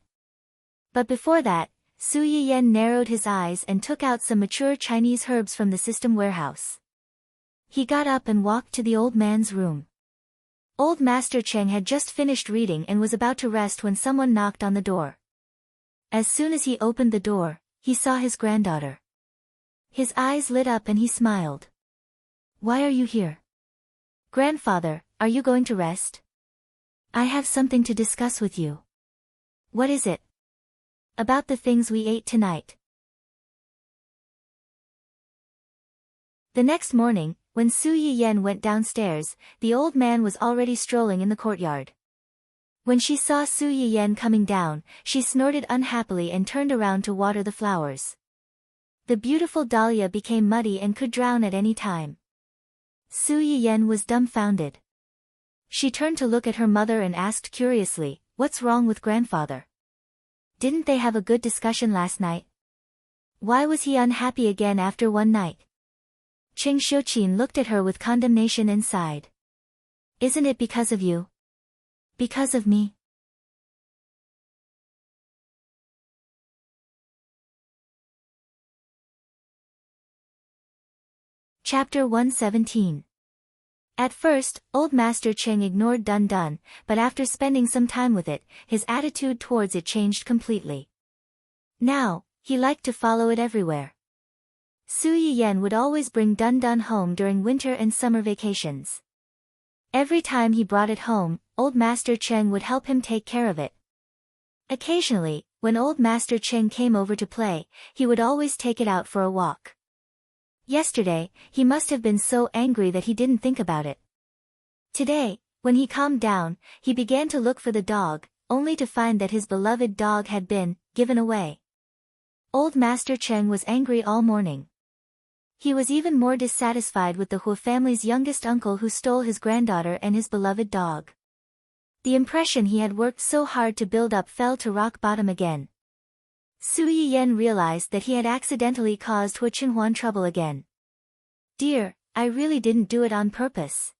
But before that, Su Yiyan narrowed his eyes and took out some mature Chinese herbs from the system warehouse. He got up and walked to the old man's room. Old Master Cheng had just finished reading and was about to rest when someone knocked on the door. As soon as he opened the door, he saw his granddaughter. His eyes lit up and he smiled. Why are you here? Grandfather, are you going to rest? I have something to discuss with you. What is it? About the things we ate tonight. The next morning, when Su Yiyan went downstairs, the old man was already strolling in the courtyard. When she saw Su Yiyan coming down, she snorted unhappily and turned around to water the flowers. The beautiful dahlia became muddy and could drown at any time. Su Yiyan was dumbfounded. She turned to look at her mother and asked curiously, What's wrong with grandfather? Didn't they have a good discussion last night? Why was he unhappy again after one night? Qing Xiuqin looked at her with condemnation and sighed. Isn't it because of you? Because of me? Chapter 117. At first, old Master Cheng ignored Dun Dun, but after spending some time with it, his attitude towards it changed completely. Now, he liked to follow it everywhere. Su Yiyan would always bring Dun Dun home during winter and summer vacations. Every time he brought it home, old Master Cheng would help him take care of it. Occasionally, when old Master Cheng came over to play, he would always take it out for a walk. Yesterday, he must have been so angry that he didn't think about it. Today, when he calmed down, he began to look for the dog, only to find that his beloved dog had been given away. Old Master Cheng was angry all morning. He was even more dissatisfied with the Hua family's youngest uncle who stole his granddaughter and his beloved dog. The impression he had worked so hard to build up fell to rock bottom again. Su Yiyan realized that he had accidentally caused Hua Qinhuan trouble again. Dear, I really didn't do it on purpose.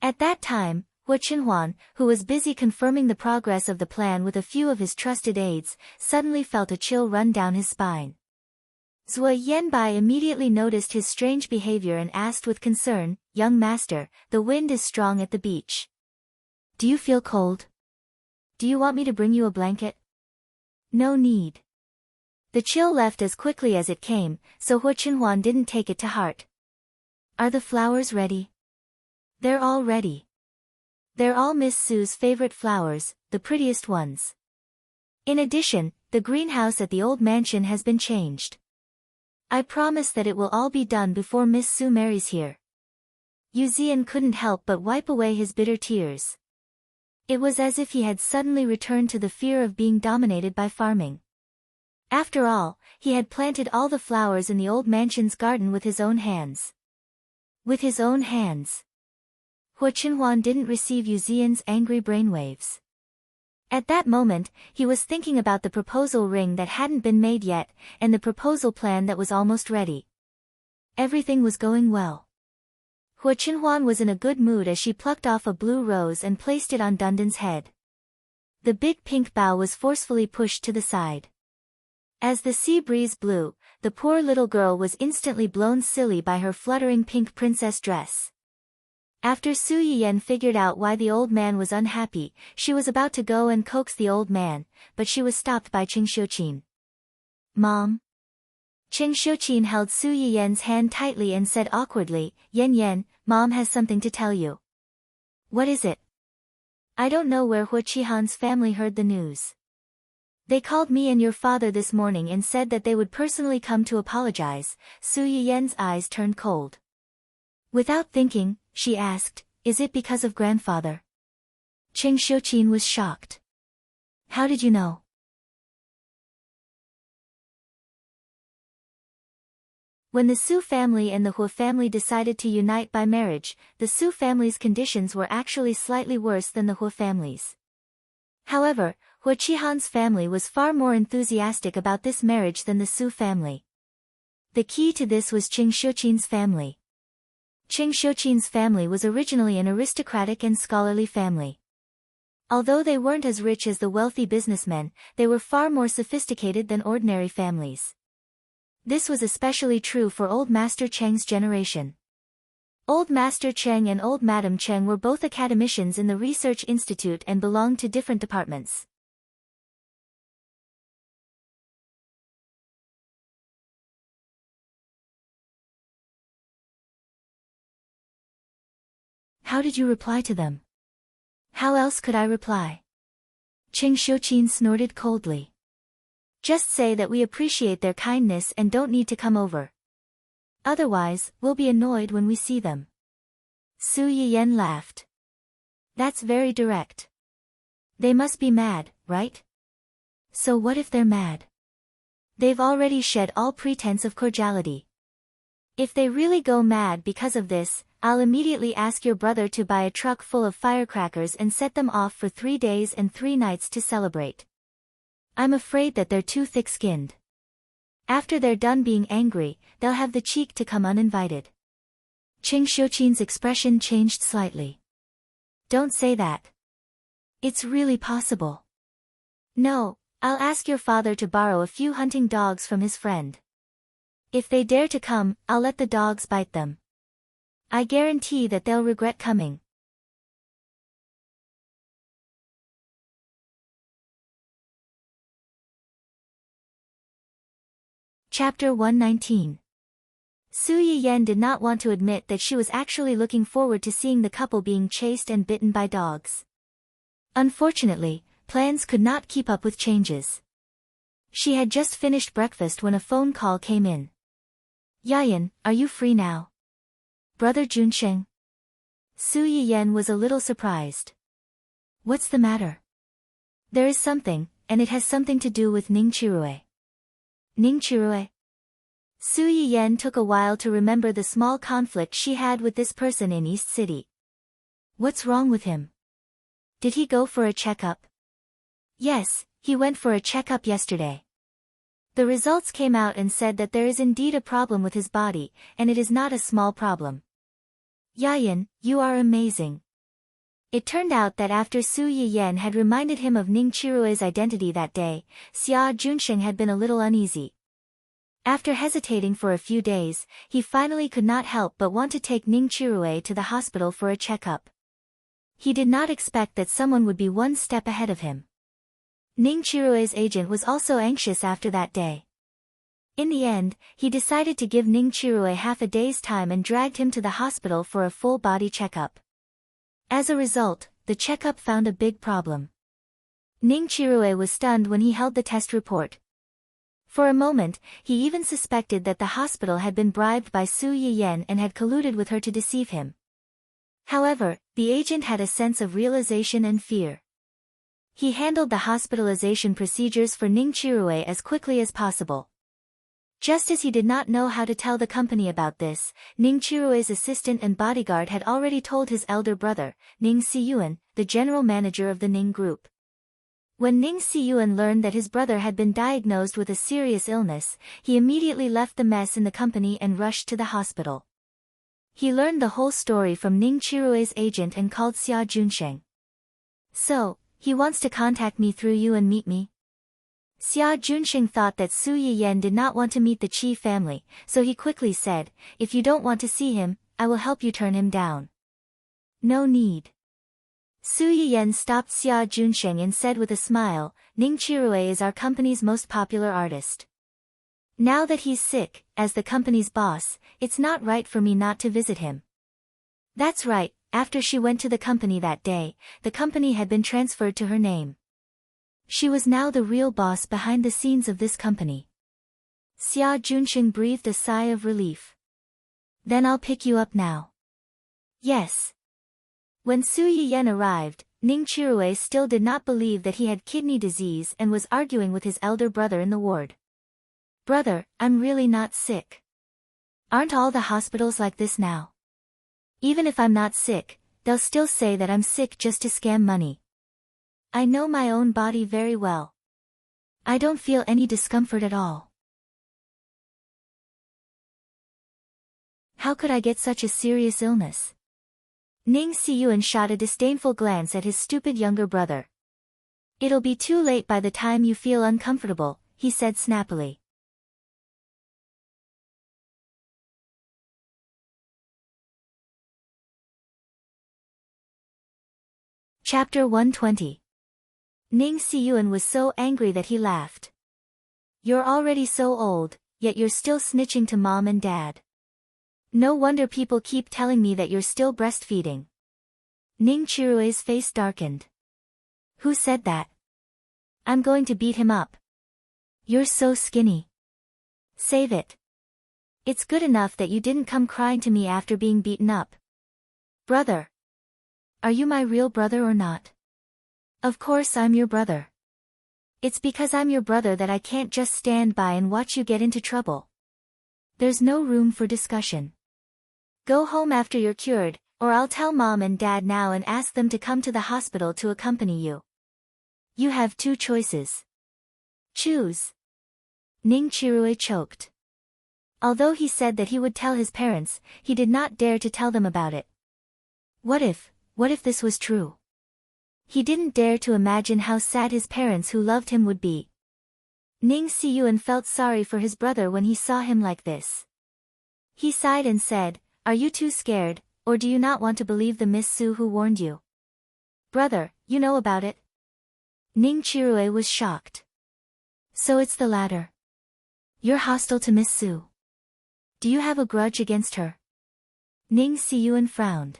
At that time, Hua Qinhuan, who was busy confirming the progress of the plan with a few of his trusted aides, suddenly felt a chill run down his spine. Zhuo Yanbai immediately noticed his strange behavior and asked with concern, Young master, the wind is strong at the beach. Do you feel cold? Do you want me to bring you a blanket? No need. The chill left as quickly as it came, so Hua Qinhuan didn't take it to heart. Are the flowers ready? They're all ready. They're all Miss Sue's favorite flowers, the prettiest ones. In addition, the greenhouse at the old mansion has been changed. I promise that it will all be done before Miss Sue marries here. Yuzian couldn't help but wipe away his bitter tears. It was as if he had suddenly returned to the fear of being dominated by farming. After all, he had planted all the flowers in the old mansion's garden with his own hands. With his own hands. Hua Chenhuan didn't receive Yuzian's angry brainwaves. At that moment, he was thinking about the proposal ring that hadn't been made yet, and the proposal plan that was almost ready. Everything was going well. Hua Chenhuan was in a good mood as she plucked off a blue rose and placed it on Dundan's head. The big pink bough was forcefully pushed to the side. As the sea breeze blew, the poor little girl was instantly blown silly by her fluttering pink princess dress. After Su Yiyan figured out why the old man was unhappy, she was about to go and coax the old man, but she was stopped by Qing Xiuqin. Mom? Qing Xiuqin held Su Yiyan's hand tightly and said awkwardly, Yan Yan, Mom has something to tell you. What is it? I don't know where Hua Qihan's family heard the news. They called me and your father this morning and said that they would personally come to apologize. Su Yiyan's eyes turned cold. Without thinking, she asked, is it because of grandfather? Qing Xiuqin was shocked. How did you know? When the Su family and the Hua family decided to unite by marriage, the Su family's conditions were actually slightly worse than the Hua family's. However, Hua Qihan's family was far more enthusiastic about this marriage than the Su family. The key to this was Qing Xiuqin's family. Qing Xiuqin's family was originally an aristocratic and scholarly family. Although they weren't as rich as the wealthy businessmen, they were far more sophisticated than ordinary families. This was especially true for Old Master Cheng's generation. Old Master Cheng and Old Madam Cheng were both academicians in the Research Institute and belonged to different departments. How did you reply to them? How else could I reply? Qing Xiuqin snorted coldly. Just say that we appreciate their kindness and don't need to come over. Otherwise, we'll be annoyed when we see them. Su Yiyan laughed. That's very direct. They must be mad, right? So what if they're mad? They've already shed all pretense of cordiality. If they really go mad because of this, I'll immediately ask your brother to buy a truck full of firecrackers and set them off for 3 days and 3 nights to celebrate. I'm afraid that they're too thick-skinned. After they're done being angry, they'll have the cheek to come uninvited. Qing Xiuqin's expression changed slightly. Don't say that. It's really possible. No, I'll ask your father to borrow a few hunting dogs from his friend. If they dare to come, I'll let the dogs bite them. I guarantee that they'll regret coming. Chapter 119. Su Yiyan did not want to admit that she was actually looking forward to seeing the couple being chased and bitten by dogs. Unfortunately, plans could not keep up with changes. She had just finished breakfast when a phone call came in. Yayan, are you free now? Brother Junsheng? Su Yiyan was a little surprised. What's the matter? There is something, and it has something to do with Ning Chirue. Ning Chirue? Su Yiyan took a while to remember the small conflict she had with this person in East City. What's wrong with him? Did he go for a checkup? Yes, he went for a checkup yesterday. The results came out and said that there is indeed a problem with his body, and it is not a small problem. Yayan, you are amazing. It turned out that after Su Yiyan had reminded him of Ning Chirue's identity that day, Xia Junsheng had been a little uneasy. After hesitating for a few days, he finally could not help but want to take Ning Chirue to the hospital for a checkup. He did not expect that someone would be one step ahead of him. Ning Chirue's agent was also anxious after that day. In the end, he decided to give Ning Chirue half a day's time and dragged him to the hospital for a full-body checkup. As a result, the checkup found a big problem. Ning Chirue was stunned when he held the test report. For a moment, he even suspected that the hospital had been bribed by Su Yiyan and had colluded with her to deceive him. However, the agent had a sense of realization and fear. He handled the hospitalization procedures for Ning Chirue as quickly as possible. Just as he did not know how to tell the company about this, Ning Chirue's assistant and bodyguard had already told his elder brother, Ning Siyuan, the general manager of the Ning Group. When Ning Siyuan learned that his brother had been diagnosed with a serious illness, he immediately left the mess in the company and rushed to the hospital. He learned the whole story from Ning Chirue's agent and called Xia Junsheng. "So, he wants to contact me through you and meet me?" Xia Junsheng thought that Su Yiyan did not want to meet the Qi family, so he quickly said, "If you don't want to see him, I will help you turn him down." "No need." Su Yiyan stopped Xia Junsheng and said with a smile, "Ning Chirue is our company's most popular artist. Now that he's sick, as the company's boss, it's not right for me not to visit him." That's right, after she went to the company that day, the company had been transferred to her name. She was now the real boss behind the scenes of this company. Xia Junsheng breathed a sigh of relief. "Then I'll pick you up now." "Yes." When Su Yiyan arrived, Ning Chirue still did not believe that he had kidney disease and was arguing with his elder brother in the ward. "Brother, I'm really not sick. Aren't all the hospitals like this now? Even if I'm not sick, they'll still say that I'm sick just to scam money. I know my own body very well. I don't feel any discomfort at all. How could I get such a serious illness?" Ning Siyuan shot a disdainful glance at his stupid younger brother. "It'll be too late by the time you feel uncomfortable," he said snappily. Chapter 120. Ning Siyuan was so angry that he laughed. "You're already so old, yet you're still snitching to mom and dad. No wonder people keep telling me that you're still breastfeeding." Ning Chirue's face darkened. "Who said that? I'm going to beat him up. You're so skinny. Save it. It's good enough that you didn't come crying to me after being beaten up." "Brother. Are you my real brother or not?" "Of course I'm your brother. It's because I'm your brother that I can't just stand by and watch you get into trouble. There's no room for discussion. Go home after you're cured, or I'll tell mom and dad now and ask them to come to the hospital to accompany you. You have two choices. Choose." Ning Chirue choked. Although he said that he would tell his parents, he did not dare to tell them about it. What if this was true? He didn't dare to imagine how sad his parents who loved him would be. Ning Siyuan felt sorry for his brother when he saw him like this. He sighed and said, "Are you too scared, or do you not want to believe the Miss Su who warned you?" "Brother, you know about it?" Ning Chirue was shocked. "So it's the latter. You're hostile to Miss Su. Do you have a grudge against her?" Ning Siyuan frowned.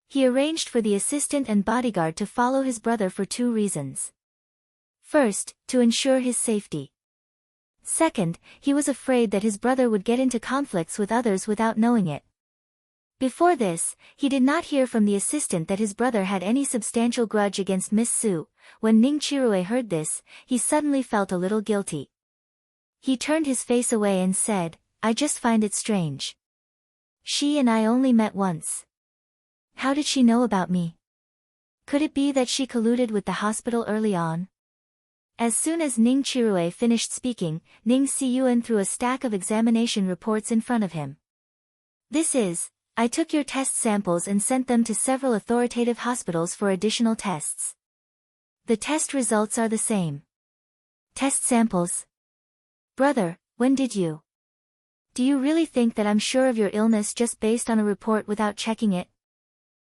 He arranged for the assistant and bodyguard to follow his brother for two reasons. First, to ensure his safety. Second, he was afraid that his brother would get into conflicts with others without knowing it. Before this, he did not hear from the assistant that his brother had any substantial grudge against Miss Su. When Ning Chirue heard this, he suddenly felt a little guilty. He turned his face away and said, "I just find it strange. She and I only met once. How did she know about me? Could it be that she colluded with the hospital early on?" As soon as Ning Chirue finished speaking, Ning Siyuan threw a stack of examination reports in front of him. I took your test samples and sent them to several authoritative hospitals for additional tests. The test results are the same." "Test samples? Brother, when did you? Do you really think that I'm sure of your illness just based on a report without checking it?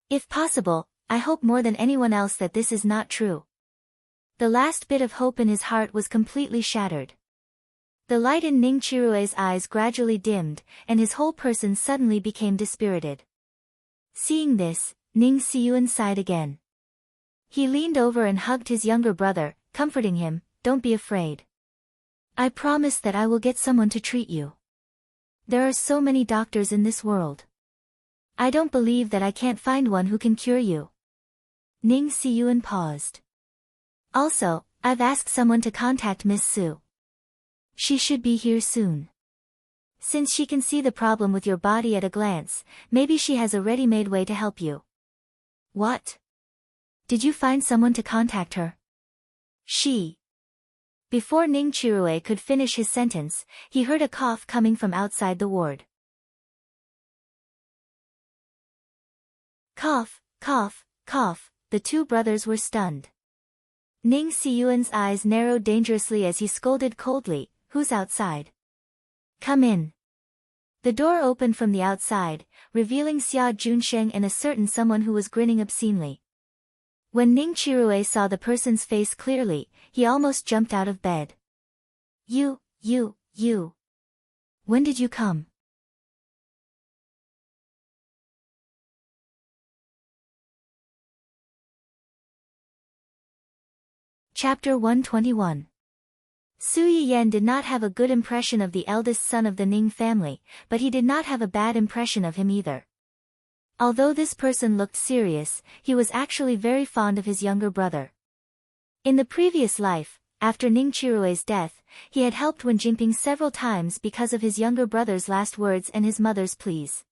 If possible, I hope more than anyone else that this is not true." The last bit of hope in his heart was completely shattered. The light in Ning Chirue's eyes gradually dimmed, and his whole person suddenly became dispirited. Seeing this, Ning Siyuan sighed again. He leaned over and hugged his younger brother, comforting him, "Don't be afraid. I promise that I will get someone to treat you. There are so many doctors in this world. I don't believe that I can't find one who can cure you." Ning Siyuan paused. "Also, I've asked someone to contact Miss Su. She should be here soon. Since she can see the problem with your body at a glance, maybe she has a ready-made way to help you." "What? Did you find someone to contact her?" Before Ning Chirue could finish his sentence, he heard a cough coming from outside the ward. Cough, cough, cough, the two brothers were stunned. Ning Siyuan's eyes narrowed dangerously as he scolded coldly, "Who's outside? Come in." The door opened from the outside, revealing Xia Junsheng and a certain someone who was grinning obscenely. When Ning Chirue saw the person's face clearly, he almost jumped out of bed. You. When did you come?" Chapter 121. Su Yiyan did not have a good impression of the eldest son of the Ning family, but he did not have a bad impression of him either. Although this person looked serious, he was actually very fond of his younger brother. In the previous life, after Ning Chirue's death, he had helped Wen Jingping several times because of his younger brother's last words and his mother's pleas.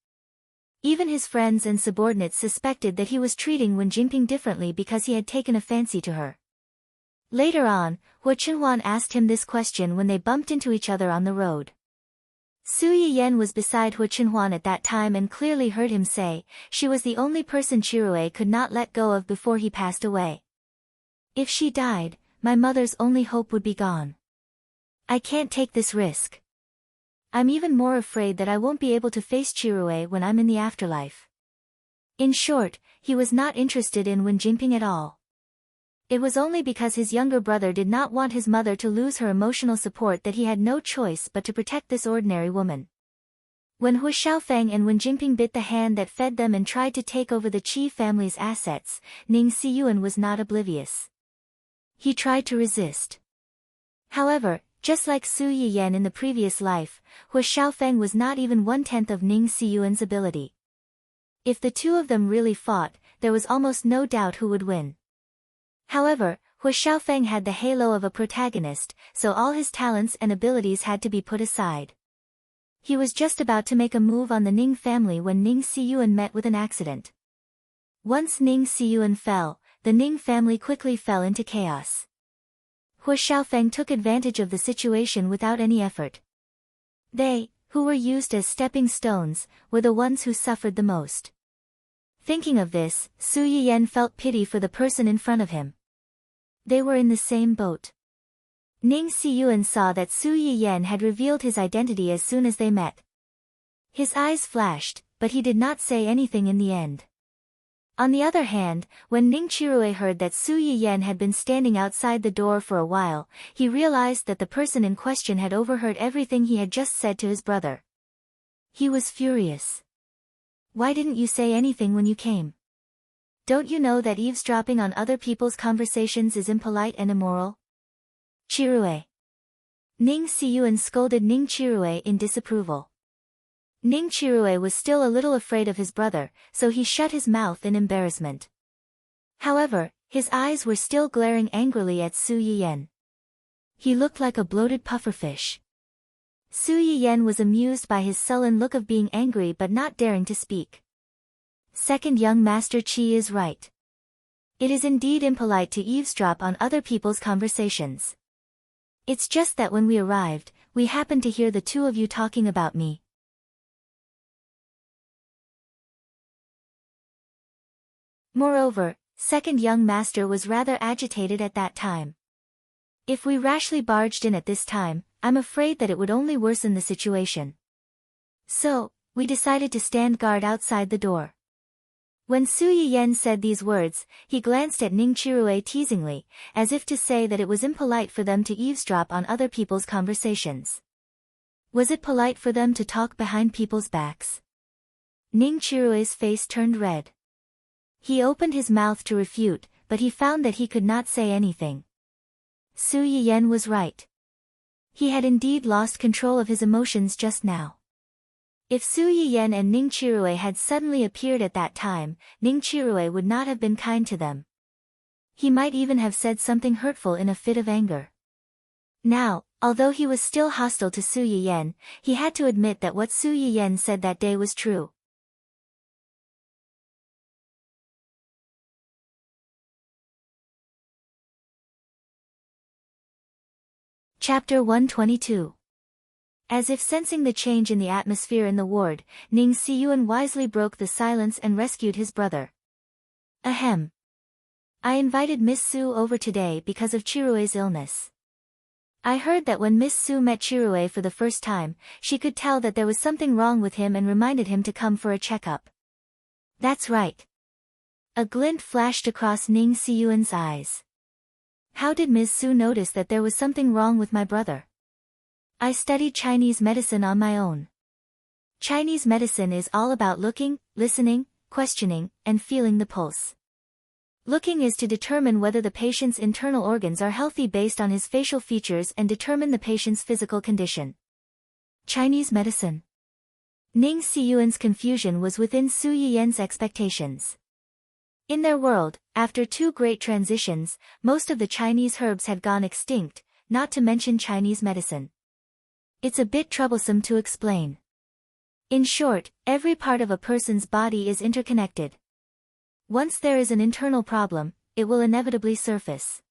Even his friends and subordinates suspected that he was treating Wen Jingping differently because he had taken a fancy to her. Later on, Hua Chunhuan asked him this question when they bumped into each other on the road. Su Yiyan was beside Hua Chunhuan at that time and clearly heard him say, she was the only person Chirue could not let go of before he passed away. "If she died, my mother's only hope would be gone. I can't take this risk. I'm even more afraid that I won't be able to face Chirue when I'm in the afterlife." In short, he was not interested in Wen Jingping at all. It was only because his younger brother did not want his mother to lose her emotional support that he had no choice but to protect this ordinary woman. When Hu Xiaofeng and Wen Jingping bit the hand that fed them and tried to take over the Qi family's assets, Ning Siyuan was not oblivious. He tried to resist. However, just like Su Yiyan in the previous life, Hu Xiaofeng was not even 1/10 of Ning Siyuan's ability. If the two of them really fought, there was almost no doubt who would win. However, Hu Xiaofeng had the halo of a protagonist, so all his talents and abilities had to be put aside. He was just about to make a move on the Ning family when Ning Siyuan met with an accident. Once Ning Siyuan fell, the Ning family quickly fell into chaos. Hu Xiaofeng took advantage of the situation without any effort. They, who were used as stepping stones, were the ones who suffered the most. Thinking of this, Su Yiyan felt pity for the person in front of him. They were in the same boat. Ning Siyuan saw that Su Yiyan had revealed his identity as soon as they met. His eyes flashed, but he did not say anything in the end. On the other hand, when Ning Chirue heard that Su Yiyan had been standing outside the door for a while, he realized that the person in question had overheard everything he had just said to his brother. He was furious. "Why didn't you say anything when you came? Don't you know that eavesdropping on other people's conversations is impolite and immoral?" Chirue. Ning Siyuan scolded Ning Chirue in disapproval. Ning Chirue was still a little afraid of his brother, so he shut his mouth in embarrassment. However, his eyes were still glaring angrily at Su Yiyan. He looked like a bloated pufferfish. Su Yiyan was amused by his sullen look of being angry but not daring to speak. Second young Master Qi is right. It is indeed impolite to eavesdrop on other people's conversations. It's just that when we arrived, we happened to hear the two of you talking about me. Moreover, second young master was rather agitated at that time. If we rashly barged in at this time, I'm afraid that it would only worsen the situation. So, we decided to stand guard outside the door. When Su Yiyan said these words, he glanced at Ning Chirue teasingly, as if to say that it was impolite for them to eavesdrop on other people's conversations. Was it polite for them to talk behind people's backs? Ning Chirue's face turned red. He opened his mouth to refute, but he found that he could not say anything. Su Yiyen was right. He had indeed lost control of his emotions just now. If Su Yiyen and Ning Chirue had suddenly appeared at that time, Ning Chirue would not have been kind to them. He might even have said something hurtful in a fit of anger. Now, although he was still hostile to Su Yiyen, he had to admit that what Su Yiyen said that day was true. Chapter 122. As if sensing the change in the atmosphere in the ward, Ning Siyuan wisely broke the silence and rescued his brother. Ahem. I invited Miss Su over today because of Chirue's illness. I heard that when Miss Su met Chirue for the first time, she could tell that there was something wrong with him and reminded him to come for a checkup. That's right. A glint flashed across Ning Siyuan's eyes. How did Ms. Su notice that there was something wrong with my brother? I studied Chinese medicine on my own. Chinese medicine is all about looking, listening, questioning, and feeling the pulse. Looking is to determine whether the patient's internal organs are healthy based on his facial features and determine the patient's physical condition. Chinese medicine. Ning Siyuan's confusion was within Su Yiyen's expectations. In their world, after two great transitions, most of the Chinese herbs had gone extinct, not to mention Chinese medicine. It's a bit troublesome to explain. In short, every part of a person's body is interconnected. Once there is an internal problem, it will inevitably surface.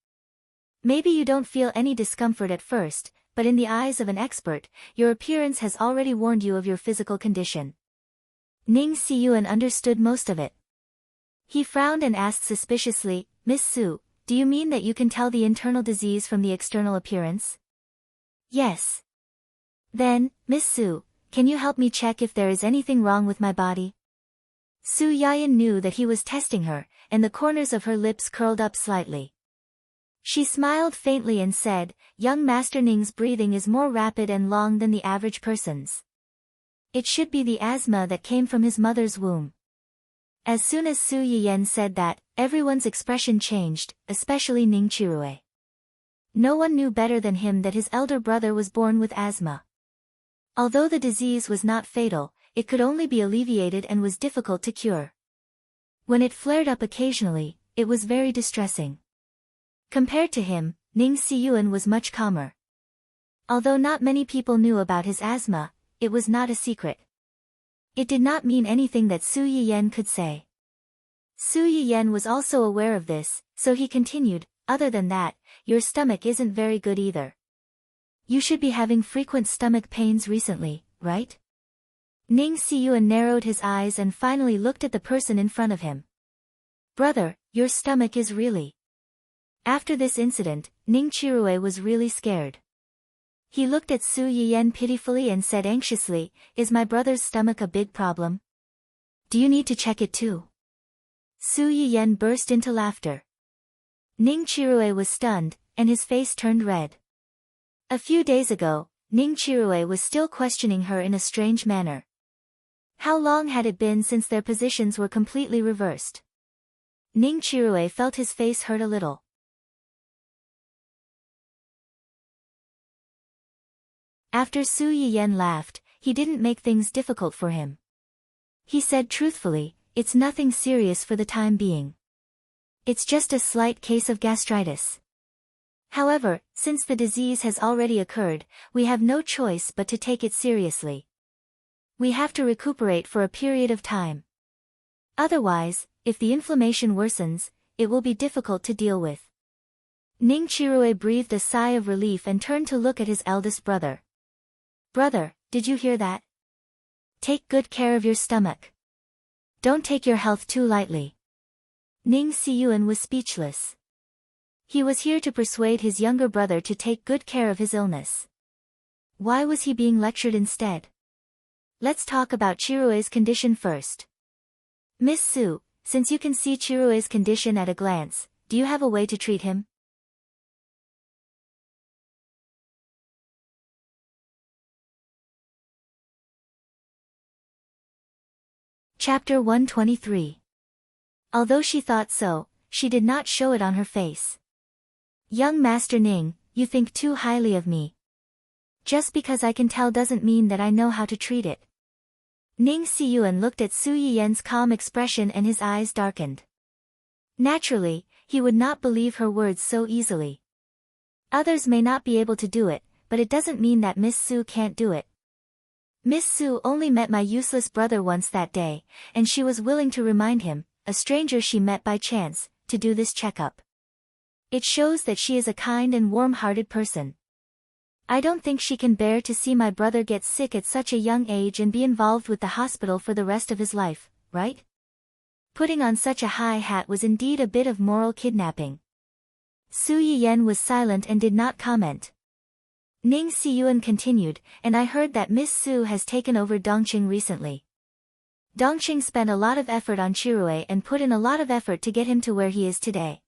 Maybe you don't feel any discomfort at first, but in the eyes of an expert, your appearance has already warned you of your physical condition. Ning Siyuan understood most of it. He frowned and asked suspiciously, Miss Su, do you mean that you can tell the internal disease from the external appearance? Yes. Then, Miss Su, can you help me check if there is anything wrong with my body? Su Yayan knew that he was testing her, and the corners of her lips curled up slightly. She smiled faintly and said, young Master Ning's breathing is more rapid and long than the average person's. It should be the asthma that came from his mother's womb. As soon as Su Yiyen said that, everyone's expression changed, especially Ning Chirue. No one knew better than him that his elder brother was born with asthma. Although the disease was not fatal, it could only be alleviated and was difficult to cure. When it flared up occasionally, it was very distressing. Compared to him, Ning Siyuan was much calmer. Although not many people knew about his asthma, it was not a secret. It did not mean anything that Su Yiyen could say. Su Yiyen was also aware of this, so he continued, other than that, your stomach isn't very good either. You should be having frequent stomach pains recently, right? Ning Siyuan narrowed his eyes and finally looked at the person in front of him. Brother, your stomach is really... After this incident, Ning Chirue was really scared. He looked at Su Yiyen pitifully and said anxiously, is my brother's stomach a big problem? Do you need to check it too? Su Yiyen burst into laughter. Ning Chirue was stunned, and his face turned red. A few days ago, Ning Chirue was still questioning her in a strange manner. How long had it been since their positions were completely reversed? Ning Chirue felt his face hurt a little. After Su Yiyen laughed, he didn't make things difficult for him. He said truthfully, it's nothing serious for the time being. It's just a slight case of gastritis. However, since the disease has already occurred, we have no choice but to take it seriously. We have to recuperate for a period of time. Otherwise, if the inflammation worsens, it will be difficult to deal with. Ning Chirue breathed a sigh of relief and turned to look at his eldest brother. Brother, did you hear that? Take good care of your stomach. Don't take your health too lightly. Ning Siyuan was speechless. He was here to persuade his younger brother to take good care of his illness. Why was he being lectured instead? Let's talk about Chirue's condition first. Miss Su, since you can see Chirue's condition at a glance, do you have a way to treat him? Chapter 123. Although she thought so, she did not show it on her face. Young Master Ning, you think too highly of me. Just because I can tell doesn't mean that I know how to treat it. Ning Siyuan looked at Su Yiyen's calm expression and his eyes darkened. Naturally, he would not believe her words so easily. Others may not be able to do it, but it doesn't mean that Miss Su can't do it. Miss Su only met my useless brother once that day, and she was willing to remind him, a stranger she met by chance, to do this checkup. It shows that she is a kind and warm-hearted person. I don't think she can bear to see my brother get sick at such a young age and be involved with the hospital for the rest of his life, right? Putting on such a high hat was indeed a bit of moral kidnapping. Su Yiyen was silent and did not comment. Ning Siyuan continued, and I heard that Miss Su has taken over Dongqing recently. Dongqing spent a lot of effort on Chirui and put in a lot of effort to get him to where he is today.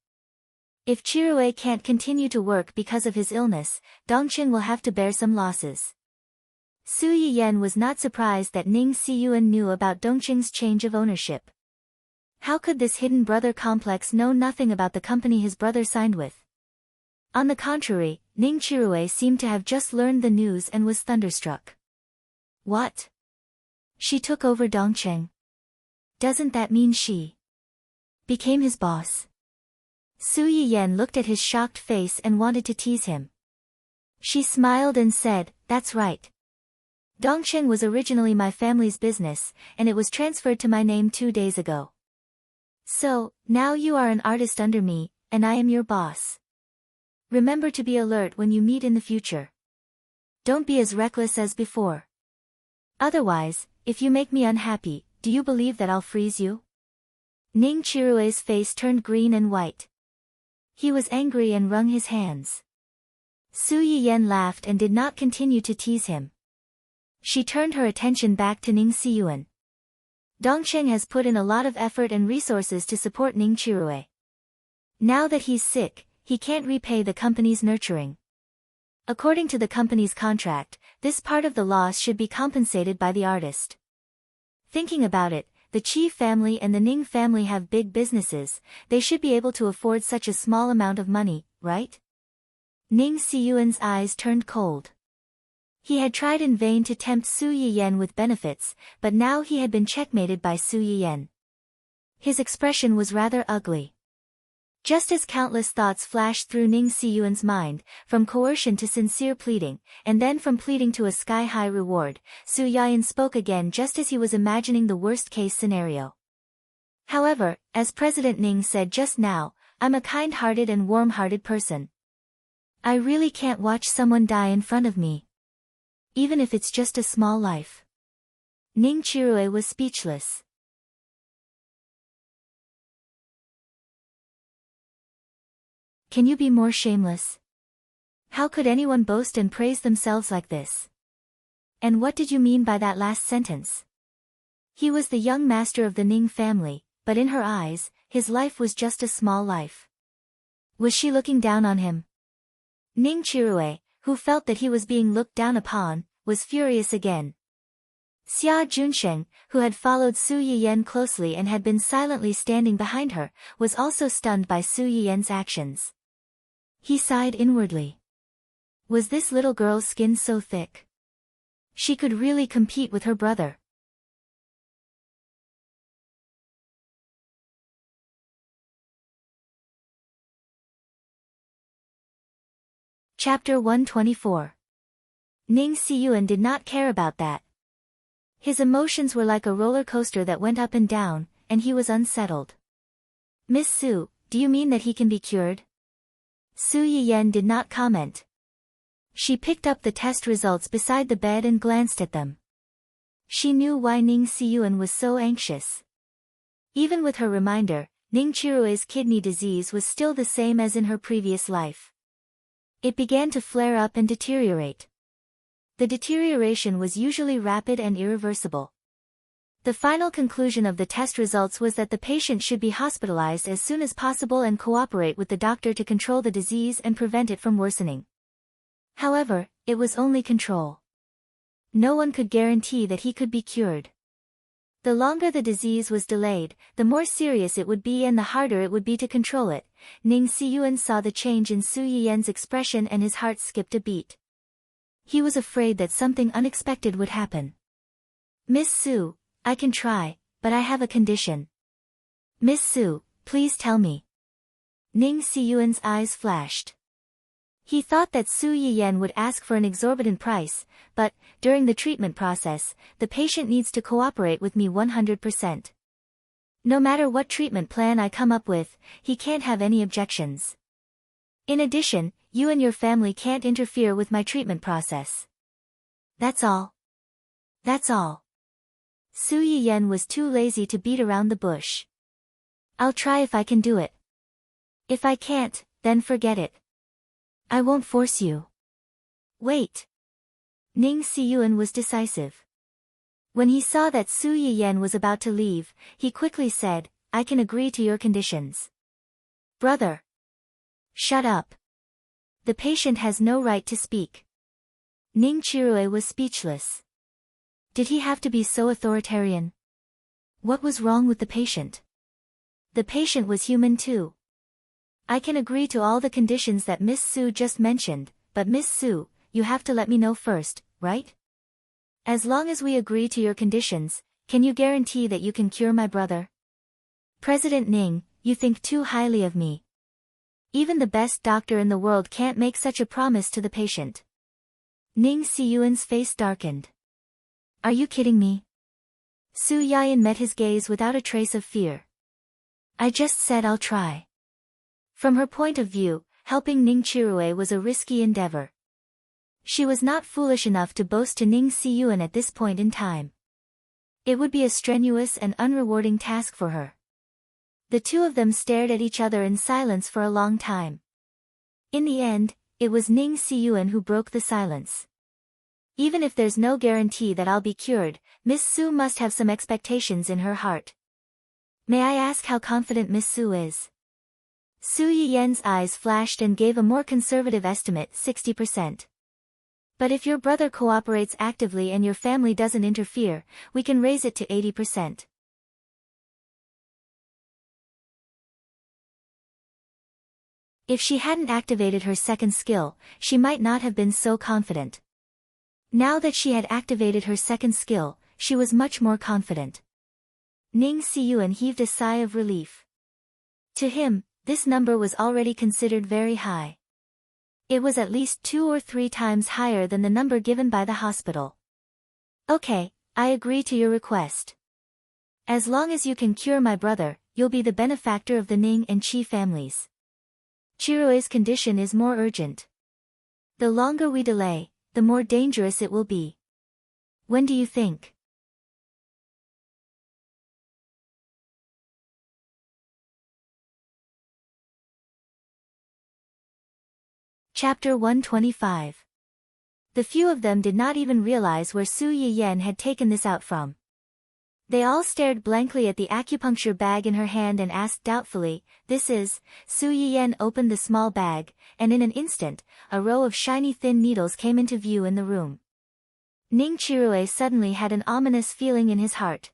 If Chirui can't continue to work because of his illness, Dongqing will have to bear some losses. Su Yiyen was not surprised that Ning Siyuan knew about Dongqing's change of ownership. How could this hidden brother complex know nothing about the company his brother signed with? On the contrary, Ning Chirui seemed to have just learned the news and was thunderstruck. What? She took over Dongqing. Doesn't that mean she became his boss? Su Yiyen looked at his shocked face and wanted to tease him. She smiled and said, that's right. Dongqing was originally my family's business, and it was transferred to my name 2 days ago. So, now you are an artist under me, and I am your boss. Remember to be alert when you meet in the future. Don't be as reckless as before. Otherwise, if you make me unhappy, do you believe that I'll freeze you? Ning Chirue's face turned green and white. He was angry and wrung his hands. Su Yiyen laughed and did not continue to tease him. She turned her attention back to Ning Siyuan. Dongqing has put in a lot of effort and resources to support Ning Chirui. Now that he's sick, he can't repay the company's nurturing. According to the company's contract, this part of the loss should be compensated by the artist. Thinking about it, the Qi family and the Ning family have big businesses, they should be able to afford such a small amount of money, right? Ning Siyuan's eyes turned cold. He had tried in vain to tempt Su Yiyen with benefits, but now he had been checkmated by Su Yiyen. His expression was rather ugly. Just as countless thoughts flashed through Ning Siyuan's mind, from coercion to sincere pleading, and then from pleading to a sky-high reward, Su Yiyen spoke again just as he was imagining the worst-case scenario. However, as President Ning said just now, I'm a kind-hearted and warm-hearted person. I really can't watch someone die in front of me. Even if it's just a small life. Ning Chirui was speechless. Can you be more shameless? How could anyone boast and praise themselves like this? And what did you mean by that last sentence? He was the young master of the Ning family, but in her eyes, his life was just a small life. Was she looking down on him? Ning Chirui, who felt that he was being looked down upon, was furious again. Xia Junsheng, who had followed Su Yiyen closely and had been silently standing behind her, was also stunned by Su Yiyen's actions. He sighed inwardly. Was this little girl's skin so thick? She could really compete with her brother. Chapter 124. Ning Siyuan did not care about that. His emotions were like a roller coaster that went up and down, and he was unsettled. Miss Su, do you mean that he can be cured? Su Yiyen did not comment. She picked up the test results beside the bed and glanced at them. She knew why Ning Siyuan was so anxious. Even with her reminder, Ning Chirue's kidney disease was still the same as in her previous life. It began to flare up and deteriorate. The deterioration was usually rapid and irreversible. The final conclusion of the test results was that the patient should be hospitalized as soon as possible and cooperate with the doctor to control the disease and prevent it from worsening. However, it was only control. No one could guarantee that he could be cured. The longer the disease was delayed, the more serious it would be and the harder it would be to control it. Ning Siyuan saw the change in Su Yiyan's expression and his heart skipped a beat. He was afraid that something unexpected would happen. Miss Su, I can try, but I have a condition. Miss Su, please tell me. Ning Siyuan's eyes flashed. He thought that Su Yiyan would ask for an exorbitant price, but, during the treatment process, the patient needs to cooperate with me 100%. No matter what treatment plan I come up with, he can't have any objections. In addition, you and your family can't interfere with my treatment process. That's all. That's all. Su Yiyan was too lazy to beat around the bush. I'll try if I can do it. If I can't, then forget it. I won't force you. Wait. Ning Siyuan was decisive. When he saw that Su Yiyan was about to leave, he quickly said, I can agree to your conditions. Brother. Shut up. The patient has no right to speak. Ning Chirue was speechless. Did he have to be so authoritarian? What was wrong with the patient? The patient was human too. I can agree to all the conditions that Miss Su just mentioned, but Miss Su, you have to let me know first, right? As long as we agree to your conditions, can you guarantee that you can cure my brother? President Ning, you think too highly of me. Even the best doctor in the world can't make such a promise to the patient. Ning Siyuan's face darkened. Are you kidding me? Su Yiyan met his gaze without a trace of fear. I just said I'll try. From her point of view, helping Ning Chirue was a risky endeavor. She was not foolish enough to boast to Ning Siyuan at this point in time. It would be a strenuous and unrewarding task for her. The two of them stared at each other in silence for a long time. In the end, it was Ning Siyuan who broke the silence. Even if there's no guarantee that I'll be cured, Miss Su must have some expectations in her heart. May I ask how confident Miss Su is? Su Yiyan's eyes flashed and gave a more conservative estimate, 60%. But if your brother cooperates actively and your family doesn't interfere, we can raise it to 80%. If she hadn't activated her second skill, she might not have been so confident. Now that she had activated her second skill, she was much more confident. Ning Siyuan heaved a sigh of relief. To him, this number was already considered very high. It was at least 2 or 3 times higher than the number given by the hospital. Okay, I agree to your request. As long as you can cure my brother, you'll be the benefactor of the Ning and Qi families. Chirue's condition is more urgent. The longer we delay, the more dangerous it will be. When do you think? Chapter 125. The few of them did not even realize where Su Yiyan had taken this out from. They all stared blankly at the acupuncture bag in her hand and asked doubtfully, this is. Su Yiyan opened the small bag, and in an instant, a row of shiny thin needles came into view in the room. Ning Chirue suddenly had an ominous feeling in his heart.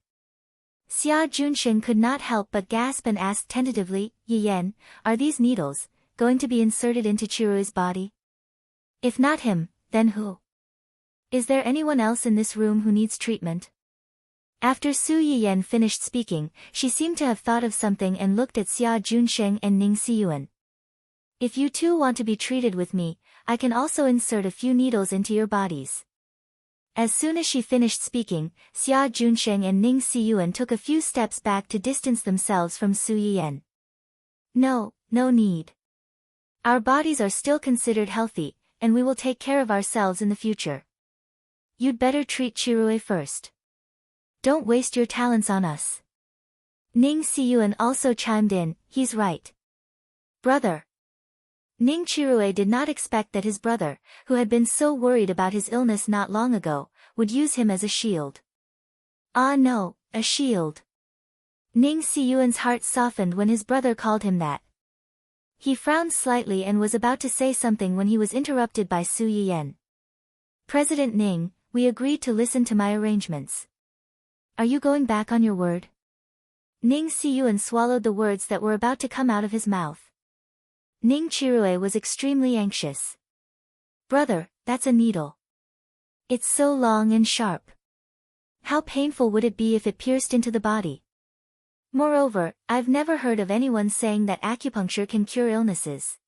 Xia Junxing could not help but gasp and asked tentatively, Yiyan, are these needles going to be inserted into Chirue's body? If not him, then who? Is there anyone else in this room who needs treatment? After Su Yiyan finished speaking, she seemed to have thought of something and looked at Xia Junsheng and Ning Siyuan. If you two want to be treated with me, I can also insert a few needles into your bodies. As soon as she finished speaking, Xia Junsheng and Ning Siyuan took a few steps back to distance themselves from Su Yiyan. No, no need. Our bodies are still considered healthy, and we will take care of ourselves in the future. You'd better treat Chirue first. Don't waste your talents on us. Ning Siyuan also chimed in, he's right. Brother. Ning Chirue did not expect that his brother, who had been so worried about his illness not long ago, would use him as a shield. Ah no, a shield. Ning Siyuan's heart softened when his brother called him that. He frowned slightly and was about to say something when he was interrupted by Su Yiyan. President Ning, we agreed to listen to my arrangements. Are you going back on your word? Ning Siyuan swallowed the words that were about to come out of his mouth. Ning Chirue was extremely anxious. Brother, that's a needle. It's so long and sharp. How painful would it be if it pierced into the body? Moreover, I've never heard of anyone saying that acupuncture can cure illnesses.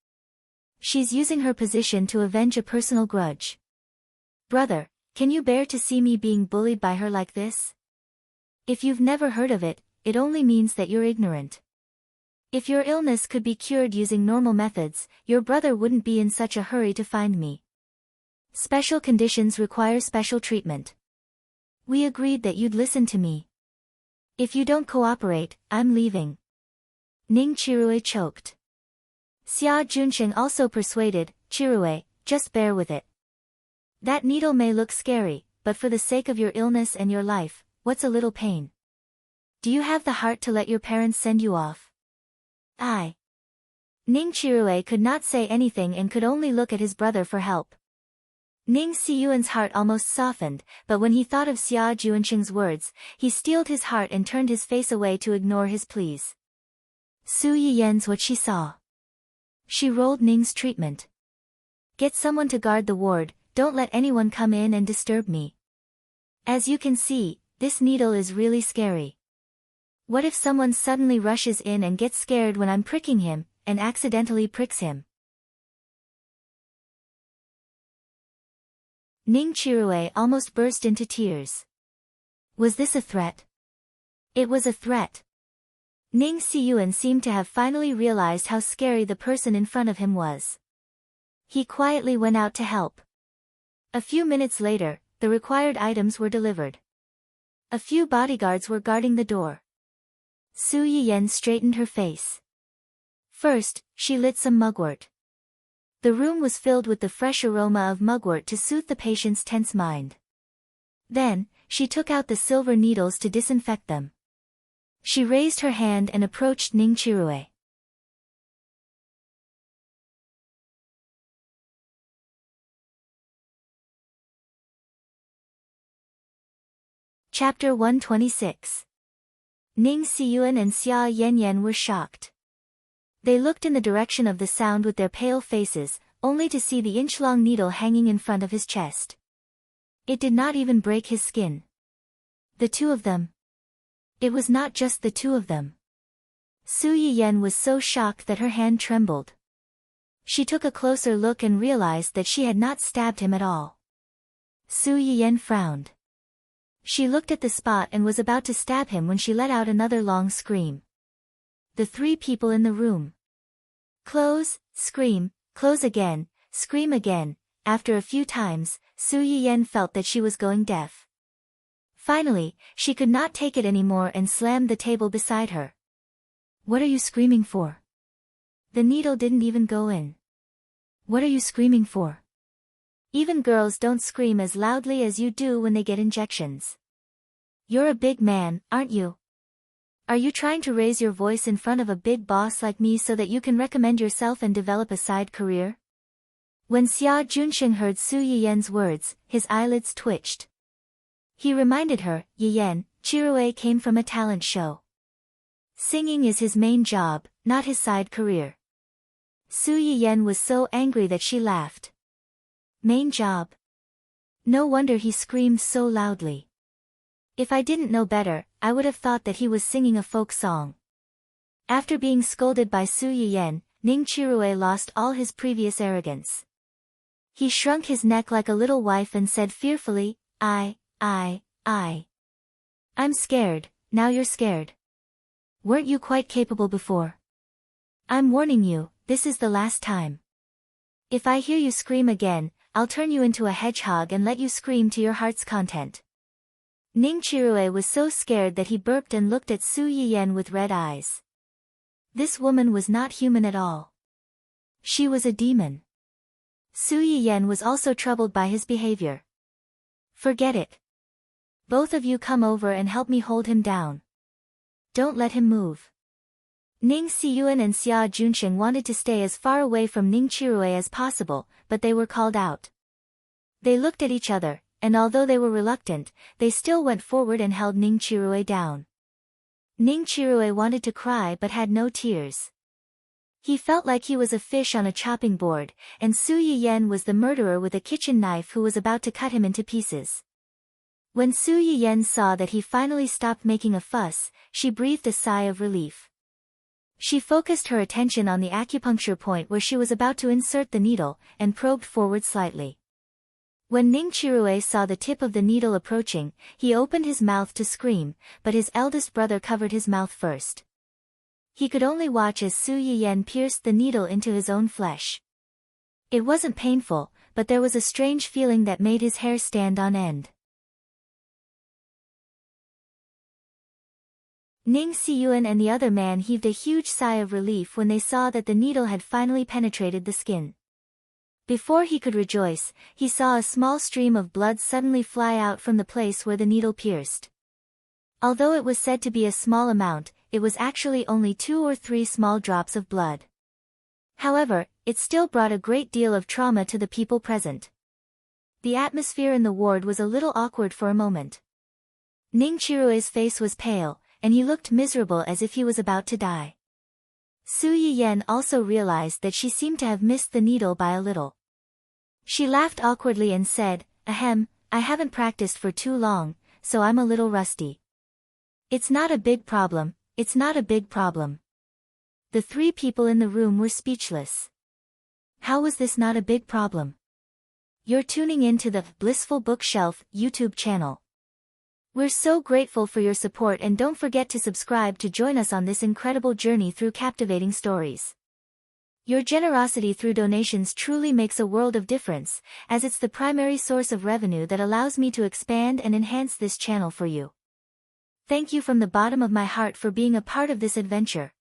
She's using her position to avenge a personal grudge. Brother, can you bear to see me being bullied by her like this? If you've never heard of it, it only means that you're ignorant. If your illness could be cured using normal methods, your brother wouldn't be in such a hurry to find me. Special conditions require special treatment. We agreed that you'd listen to me. If you don't cooperate, I'm leaving. Ning Chirue choked. Xia Junsheng also persuaded, Chirue, just bear with it. That needle may look scary, but for the sake of your illness and your life, what's a little pain? Do you have the heart to let your parents send you off? Ning Chirue could not say anything and could only look at his brother for help. Ning Siyuan's heart almost softened, but when he thought of Xia Junsheng's words, he steeled his heart and turned his face away to ignore his pleas. Su Yiyen's what she saw. She rolled Ning's treatment. Get someone to guard the ward, don't let anyone come in and disturb me. As you can see, this needle is really scary. What if someone suddenly rushes in and gets scared when I'm pricking him, and accidentally pricks him? Ning Chirue almost burst into tears. Was this a threat? It was a threat. Ning Siyuan seemed to have finally realized how scary the person in front of him was. He quietly went out to help. A few minutes later, the required items were delivered. A few bodyguards were guarding the door. Su Yiyen straightened her face. First, she lit some mugwort. The room was filled with the fresh aroma of mugwort to soothe the patient's tense mind. Then, she took out the silver needles to disinfect them. She raised her hand and approached Ning Chirue. Chapter 126. Ning Siyuan and Xia Yanyan were shocked. They looked in the direction of the sound with their pale faces, only to see the inch-long needle hanging in front of his chest. It did not even break his skin. The two of them. It was not just the two of them. Su Yiyen was so shocked that her hand trembled. She took a closer look and realized that she had not stabbed him at all. Su Yiyen frowned. She looked at the spot and was about to stab him when she let out another long scream. The three people in the room. Close, scream, close again, scream again. After a few times, Su Yiyen felt that she was going deaf. Finally, she could not take it anymore and slammed the table beside her. What are you screaming for? The needle didn't even go in. What are you screaming for? Even girls don't scream as loudly as you do when they get injections. You're a big man, aren't you? Are you trying to raise your voice in front of a big boss like me so that you can recommend yourself and develop a side career? When Xia Junsheng heard Su Yiyen's words, his eyelids twitched. He reminded her, Yiyen, Chirue came from a talent show. Singing is his main job, not his side career. Su Yiyen was so angry that she laughed. Main job? No wonder he screamed so loudly. If I didn't know better, I would have thought that he was singing a folk song. After being scolded by Su Yiyen, Ning Chirue lost all his previous arrogance. He shrunk his neck like a little wife and said fearfully, I'm scared, now you're scared. Weren't you quite capable before? I'm warning you, this is the last time. If I hear you scream again, I'll turn you into a hedgehog and let you scream to your heart's content. Ning Chirue was so scared that he burped and looked at Su Yiyen with red eyes. This woman was not human at all. She was a demon. Su Yiyen was also troubled by his behavior. Forget it. Both of you come over and help me hold him down. Don't let him move. Ning Siyuan and Xia Junsheng wanted to stay as far away from Ning Chirue as possible, but they were called out. They looked at each other, and although they were reluctant, they still went forward and held Ning Chirue down. Ning Chirue wanted to cry but had no tears. He felt like he was a fish on a chopping board, and Su Yiyen was the murderer with a kitchen knife who was about to cut him into pieces. When Su Yiyen saw that he finally stopped making a fuss, she breathed a sigh of relief. She focused her attention on the acupuncture point where she was about to insert the needle, and probed forward slightly. When Ning Chirue saw the tip of the needle approaching, he opened his mouth to scream, but his eldest brother covered his mouth first. He could only watch as Su Yiyen pierced the needle into his own flesh. It wasn't painful, but there was a strange feeling that made his hair stand on end. Ning Siyuan and the other man heaved a huge sigh of relief when they saw that the needle had finally penetrated the skin. Before he could rejoice, he saw a small stream of blood suddenly fly out from the place where the needle pierced. Although it was said to be a small amount, it was actually only 2 or 3 small drops of blood. However, it still brought a great deal of trauma to the people present. The atmosphere in the ward was a little awkward for a moment. Ning Chirue's face was pale, and he looked miserable as if he was about to die. Su Yiyen also realized that she seemed to have missed the needle by a little. She laughed awkwardly and said, "Ahem, I haven't practiced for too long, so I'm a little rusty." "It's not a big problem, it's not a big problem." The 3 people in the room were speechless. How was this not a big problem? You're tuning in to the Blissful Bookshelf YouTube channel. We're so grateful for your support, and don't forget to subscribe to join us on this incredible journey through captivating stories. Your generosity through donations truly makes a world of difference, as it's the primary source of revenue that allows me to expand and enhance this channel for you. Thank you from the bottom of my heart for being a part of this adventure.